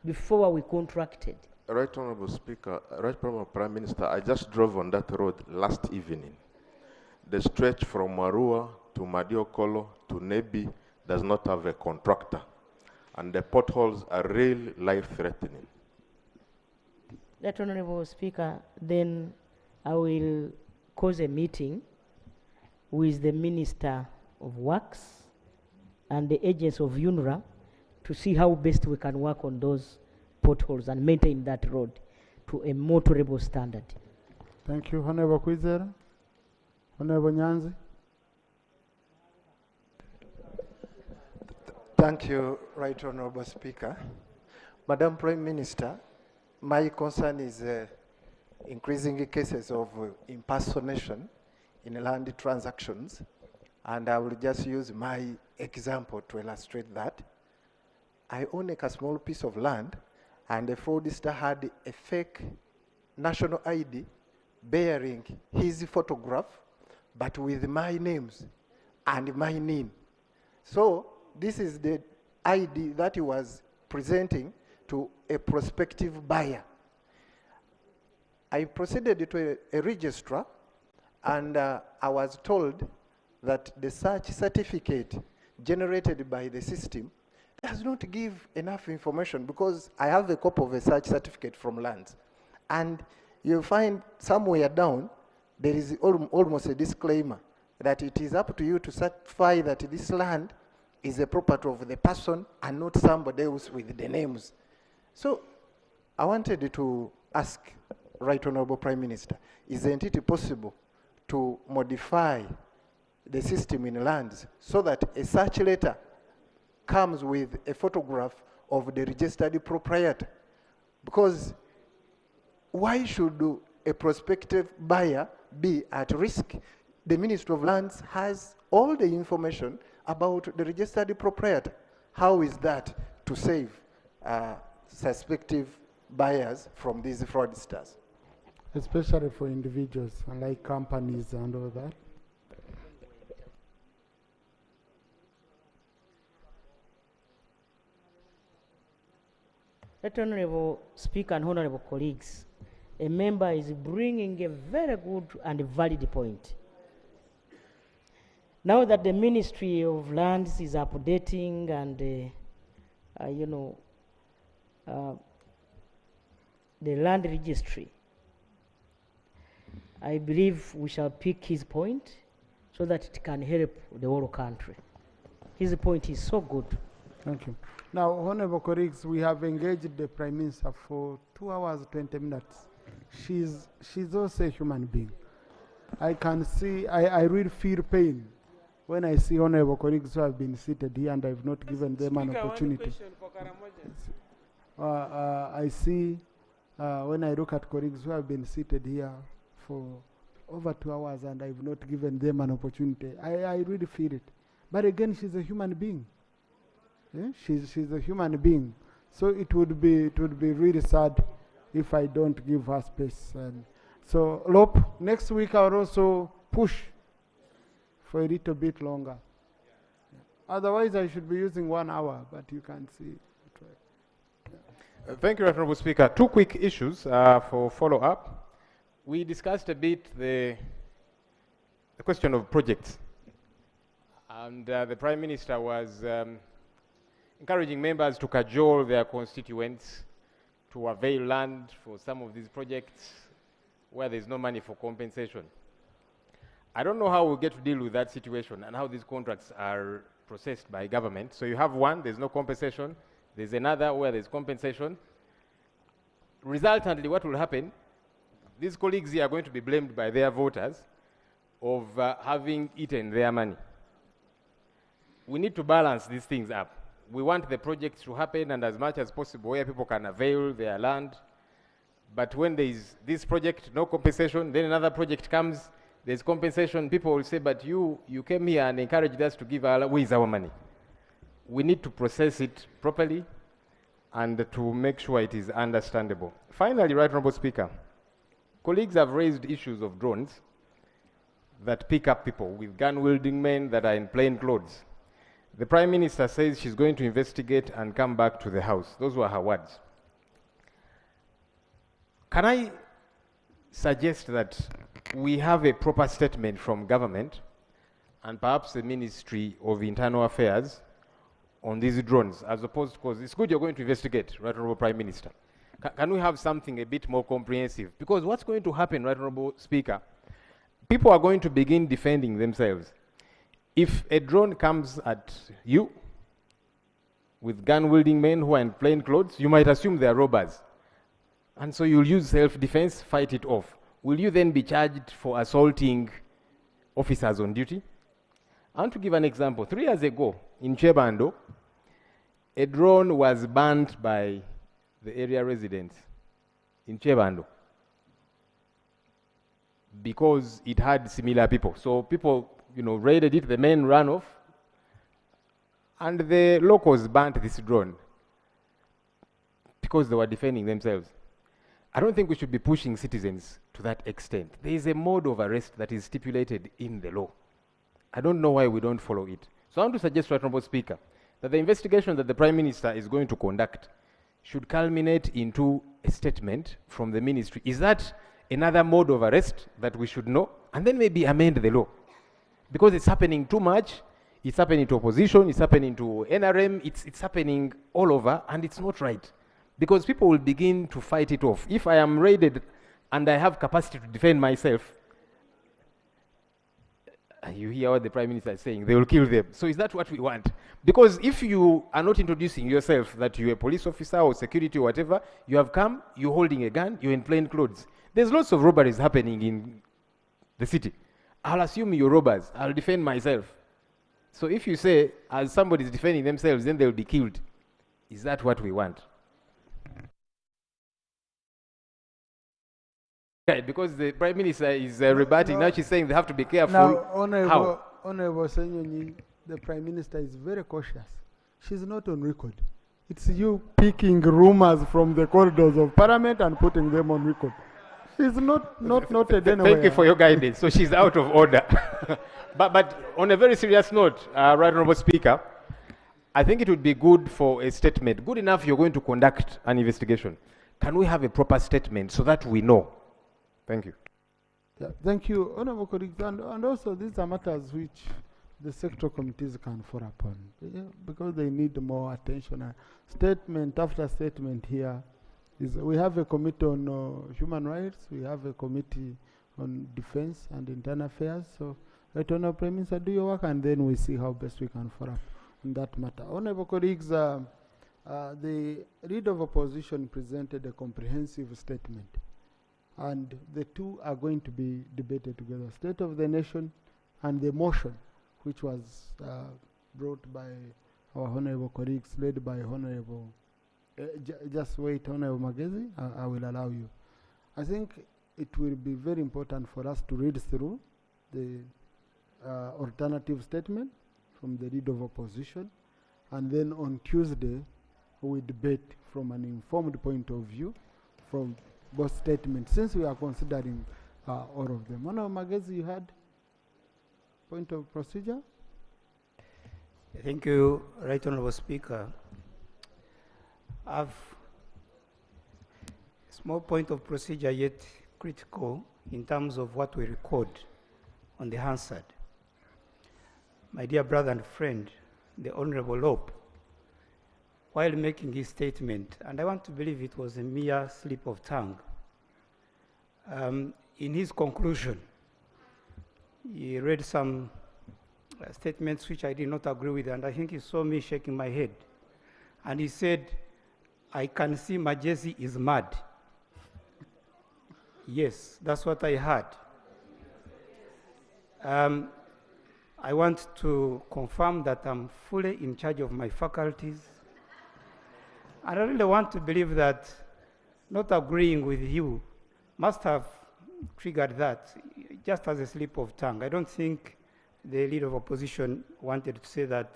S15: before we contracted?
S5: Right Honorable Speaker, Right Honorable Prime Minister, I just drove on that road last evening. The stretch from Marua to Madiokolo to Nebi does not have a contractor, and the potholes are really life-threatening.
S15: That Honorable Speaker, then I will cause a meeting with the Minister of Works and the agents of UNRWA to see how best we can work on those potholes and maintain that road to a more tolerable standard.
S1: Thank you, Honorable Kwizera. Honorable Nyanzi.
S6: Thank you, Right Honorable Speaker. Madam Prime Minister, my concern is increasing cases of impersonation in land transactions, and I will just use my example to illustrate that. I own a small piece of land, and the fraudster had a fake national ID bearing his photograph, but with my names and my name. So this is the ID that he was presenting to a prospective buyer. I proceeded to a registrar, and I was told that the search certificate generated by the system does not give enough information, because I have a copy of a search certificate from lands. And you find somewhere down, there is almost a disclaimer that it is up to you to certify that this land is a property of the person and not somebody else with the names. So I wanted to ask Right Honorable Prime Minister, isn't it possible to modify the system in lands so that a search letter comes with a photograph of the registered proprietor? Because why should a prospective buyer be at risk? The Ministry of Lands has all the information about the registered proprietor. How is that to save suspective buyers from these fraudsters?
S1: Especially for individuals, like companies and all that.
S15: That Honorable Speaker and Honorable colleagues, a member is bringing a very good and valid point. Now that the Ministry of Lands is updating and, the land registry, I believe we shall pick his point so that it can help the whole country. His point is so good.
S1: Thank you. Now, honorable colleagues, we have engaged the Prime Minister for 2 hours, 20 minutes. She's also a human being. I can see, I really feel pain when I see honorable colleagues who have been seated here and I've not given them an opportunity. I see when I look at colleagues who have been seated here for over 2 hours and I've not given them an opportunity. I really feel it. But again, she's a human being. Yeah? She's a human being. So it would be really sad if I don't give her space. And so, Lop, next week I'll also push for a little bit longer. Yeah. Otherwise, I should be using 1 hour, but you can see.
S23: Thank you, Honorable Speaker. 2 quick issues for follow-up. We discussed a bit the question of projects. And the Prime Minister was encouraging members to cajole their constituents to avail land for some of these projects where there's no money for compensation. I don't know how we'll get to deal with that situation and how these contracts are processed by government. So you have one, there's no compensation. There's another where there's compensation. Resultantly, what will happen, these colleagues here are going to be blamed by their voters of having eaten their money. We need to balance these things up. We want the projects to happen and as much as possible where people can avail their land. But when there is this project, no compensation, then another project comes, there's compensation, people will say, but you came here and encouraged us to give where is our money? We need to process it properly and to make sure it is understandable. Finally, Right Honourable Speaker, colleagues have raised issues of drones that pick up people with gun-wielding men that are in plain clothes. The Prime Minister says she's going to investigate and come back to the House. Those were her words. Can I suggest that we have a proper statement from government and perhaps the Ministry of Internal Affairs on these drones, as opposed to, because it's good you're going to investigate, Right Honourable Prime Minister. Can we have something a bit more comprehensive? Because what's going to happen, Right Honourable Speaker, people are going to begin defending themselves. If a drone comes at you with gun-wielding men who are in plain clothes, you might assume they are robbers. And so you'll use self-defense, fight it off. Will you then be charged for assaulting officers on duty? I want to give an example. 3 years ago, in Chebando, a drone was banned by the area residents in Chebando because it had similar people. So people, raided it, the men ran off, and the locals banned this drone because they were defending themselves. I don't think we should be pushing citizens to that extent. There is a mode of arrest that is stipulated in the law. I don't know why we don't follow it. So I want to suggest, Right Honourable Speaker, that the investigation that the Prime Minister is going to conduct should culminate into a statement from the ministry. Is that another mode of arrest that we should know? And then maybe amend the law. Because it's happening too much. It's happening to opposition. It's happening to NRM. It's happening all over, and it's not right. Because people will begin to fight it off. If I am raided and I have capacity to defend myself, you hear what the Prime Minister is saying, they will kill them. So is that what we want? Because if you are not introducing yourself that you're a police officer or security or whatever, you have come, you're holding a gun, you're in plain clothes. There's lots of robberies happening in the city. I'll assume you're robbers. I'll defend myself. So if you say, as somebody is defending themselves, then they'll be killed. Is that what we want? Right, because the Prime Minister is rebutting. Now she's saying they have to be careful.
S1: Now,
S23: How?
S1: Honorable Senyonyi, the Prime Minister is very cautious. She's not on record. It's you picking rumors from the corridors of Parliament and putting them on record. She's not noted anywhere.
S23: Thank you for your guidance. So she's out of order. but on a very serious note, Right Honourable Speaker, I think it would be good for a statement. Good enough you're going to conduct an investigation. Can we have a proper statement so that we know? Thank you.
S1: Yeah, thank you, Honourable colleagues. And also these are matters which the sector committees can follow upon, because they need more attention. Statement after statement here is, we have a committee on human rights, we have a committee on defense and internal affairs. So, Right Honourable Prime Minister, do your work, and then we see how best we can follow up on that matter. Honourable colleagues, the Leader of Opposition presented a comprehensive statement, and the two are going to be debated together. State of the Nation and the motion, which was brought by our honourable colleagues, led by Honourable, just wait, Honourable Magezi, I will allow you. I think it will be very important for us to read through the alternative statement from the Leader of Opposition, and then on Tuesday, we debate from an informed point of view from both statements, since we are considering all of them. Honourable Magezi, you had point of procedure?
S18: Thank you, Right Honourable Speaker. I've a small point of procedure, yet critical in terms of what we record on the Hansard. My dear brother and friend, the Honourable Lope, while making his statement, and I want to believe it was a mere slip of tongue, in his conclusion, he read some statements which I did not agree with, and I think he saw me shaking my head. And he said, I can see Magezi is mad. Yes, that's what I heard. I want to confirm that I'm fully in charge of my faculties. And I really want to believe that not agreeing with you must have triggered that, just as a slip of tongue. I don't think the Leader of Opposition wanted to say that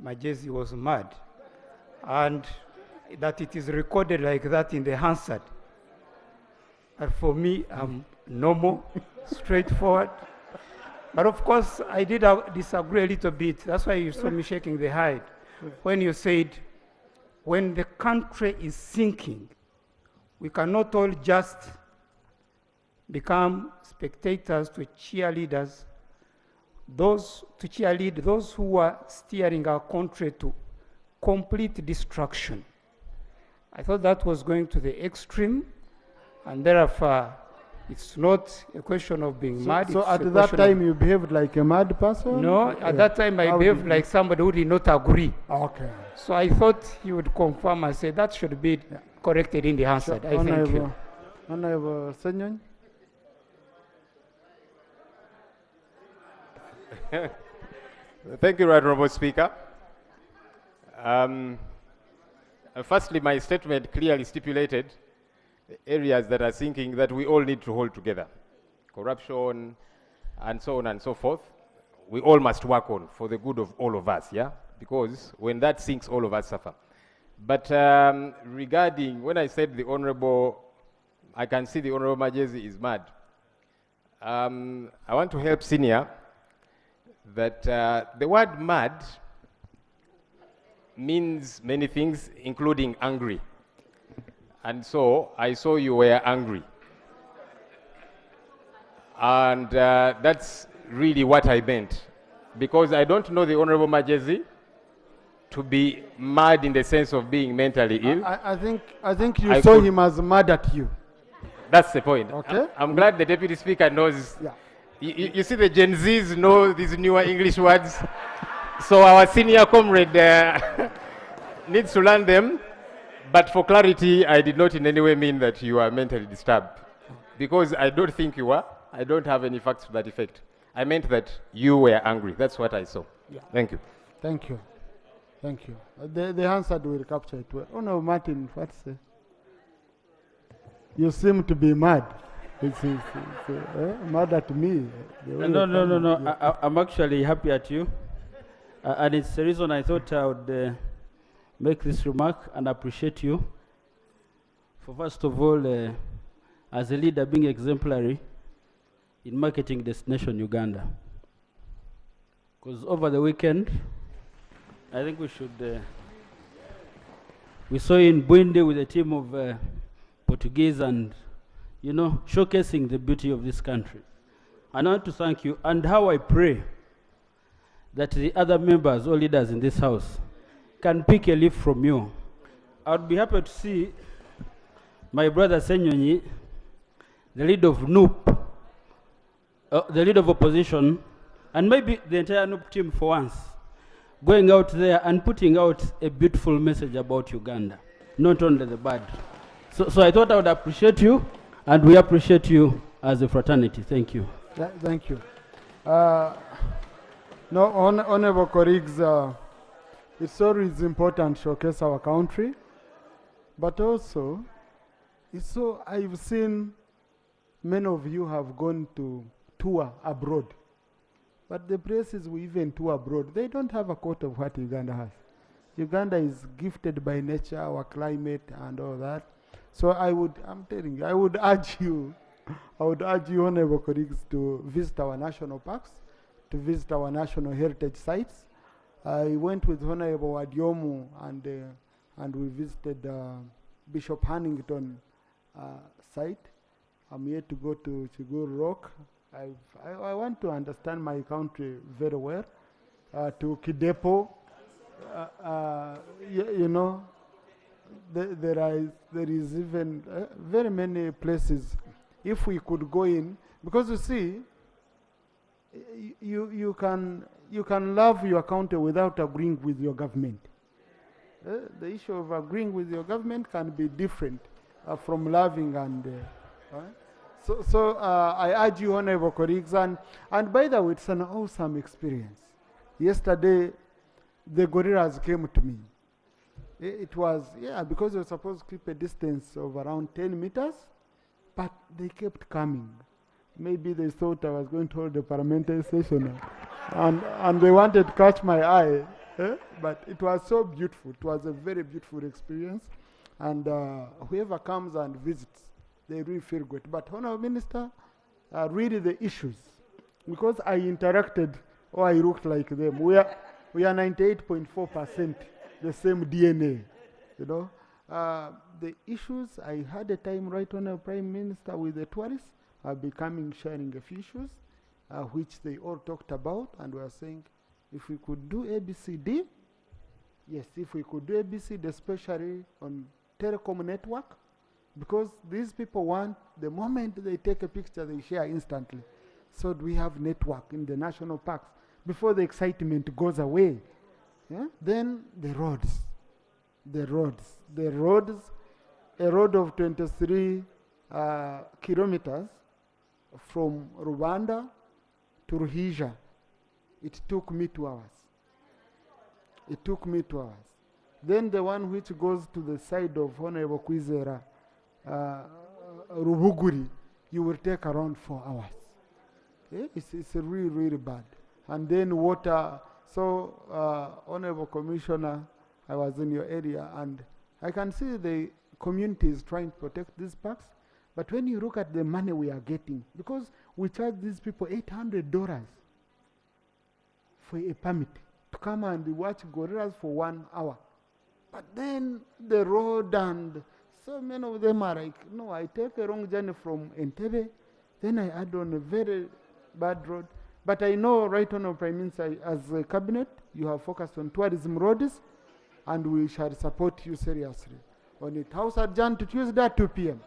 S18: Magezi was mad. And that it is recorded like that in the Hansard. And for me, I'm normal, straightforward. But of course, I did disagree a little bit. That's why you saw me shaking the head. When you said, when the country is sinking, we cannot all just become spectators to cheerleaders, those who are steering our country to complete destruction. I thought that was going to the extreme, and therefore, it's not a question of being mad.
S1: So at that time you behaved like a mad person?
S18: No, at that time I behaved like somebody who did not agree.
S1: Okay.
S18: So I thought you would confirm and say that should be corrected in the Hansard.
S1: Sure.
S18: I thank you.
S1: Honorable Senyon.
S23: Thank you, Right Honourable Speaker. Firstly, my statement clearly stipulated areas that are sinking that we all need to hold together. Corruption and so on and so forth. We all must work on for the good of all of us, yeah? Because when that sinks, all of us suffer. But regarding, when I said the Honourable, I can see the Honourable Majezi is mad. I want to help Senior that the word mad means many things, including angry. And so I saw you were angry. And that's really what I meant. Because I don't know the Honourable Majezi to be mad in the sense of being mentally ill.
S1: I think you saw him as mad at you.
S23: That's the point.
S1: Okay.
S23: I'm glad the Deputy Speaker knows. Yeah. You see the Gen Zs know these newer English words. So our senior comrade needs to learn them. But for clarity, I did not in any way mean that you are mentally disturbed. Because I don't think you are. I don't have any facts to that effect. I meant that you were angry. That's what I saw.
S1: Yeah.
S23: Thank you.
S1: Thank you. Thank you. The answer will capture it well. Oh no, Martin, what's it? You seem to be mad. It's mad at me.
S7: No. I'm actually happy at you. And it's the reason I thought I would make this remark and appreciate you for, first of all, as a leader being exemplary in marketing destination Uganda. Because over the weekend, I think we should, we saw you in Buinde with a team of Portuguese and, you know, showcasing the beauty of this country. And I want to thank you, and how I pray that the other members or leaders in this house can pick a leaf from you. I would be happy to see my brother Senyonyi, the leader of NUP, the leader of opposition, and maybe the entire NUP team for once, going out there and putting out a beautiful message about Uganda, not only the bad. So I thought I would appreciate you, and we appreciate you as a fraternity. Thank you.
S1: Thank you. Honorable colleagues, it's always important to showcase our country, but also, I've seen many of you have gone to tour abroad. But the places we even tour abroad, they don't have a quote of what Uganda has. Uganda is gifted by nature, our climate and all that. So I'm telling you, I would urge you, honorable colleagues, to visit our national parks, to visit our national heritage sites. I went with Honorable Wadiomu and we visited Bishop Hannington site. I'm here to go to Chigur Rock. I want to understand my country very well. To Kidepo, you know, there is even very many places. If we could go in, because you see, you can love your country without agreeing with your government. The issue of agreeing with your government can be different from loving and. So I urge you, honorable colleagues, and by the way, it's an awesome experience. Yesterday, the gorillas came to me. It was, because we were supposed to keep a distance of around 10 meters, but they kept coming. Maybe they thought I was going to hold a parliamentary session, and they wanted to catch my eye. But it was so beautiful. It was a very beautiful experience. And whoever comes and visits, they really feel good. But Honorable Minister, really the issues, because I interacted or I looked like them. We are 98.4% the same DNA, you know. The issues, I had a time right on a Prime Minister with the tourists, are becoming sharing a few issues, which they all talked about, and we are saying, if we could do ABCD, yes, if we could do ABCD, especially on telecom network, because these people want, the moment they take a picture, they share instantly. So do we have network in the national parks before the excitement goes away? Yeah? Then the roads, a road of 23 kilometers from Rwanda to Ruhija, it took me 2 hours. It took me 2 hours. Then the one which goes to the side of Honorable Kwizera, Rubuguri, you will take around 4 hours. Okay? It's really, really bad. And then water. So, Honorable Commissioner, I was in your area, and I can see the community is trying to protect these parks. But when you look at the money we are getting, because we charge these people $800 for a permit to come and watch gorillas for 1 hour. But then the road, and so many of them are like, no, I take a wrong journey from Entebbe, then I add on a very bad road. But I know, right on our Prime Minister, as a cabinet, you have focused on tourism roads, and we shall support you seriously on it. House adjourned to Tuesday at 2 p.m.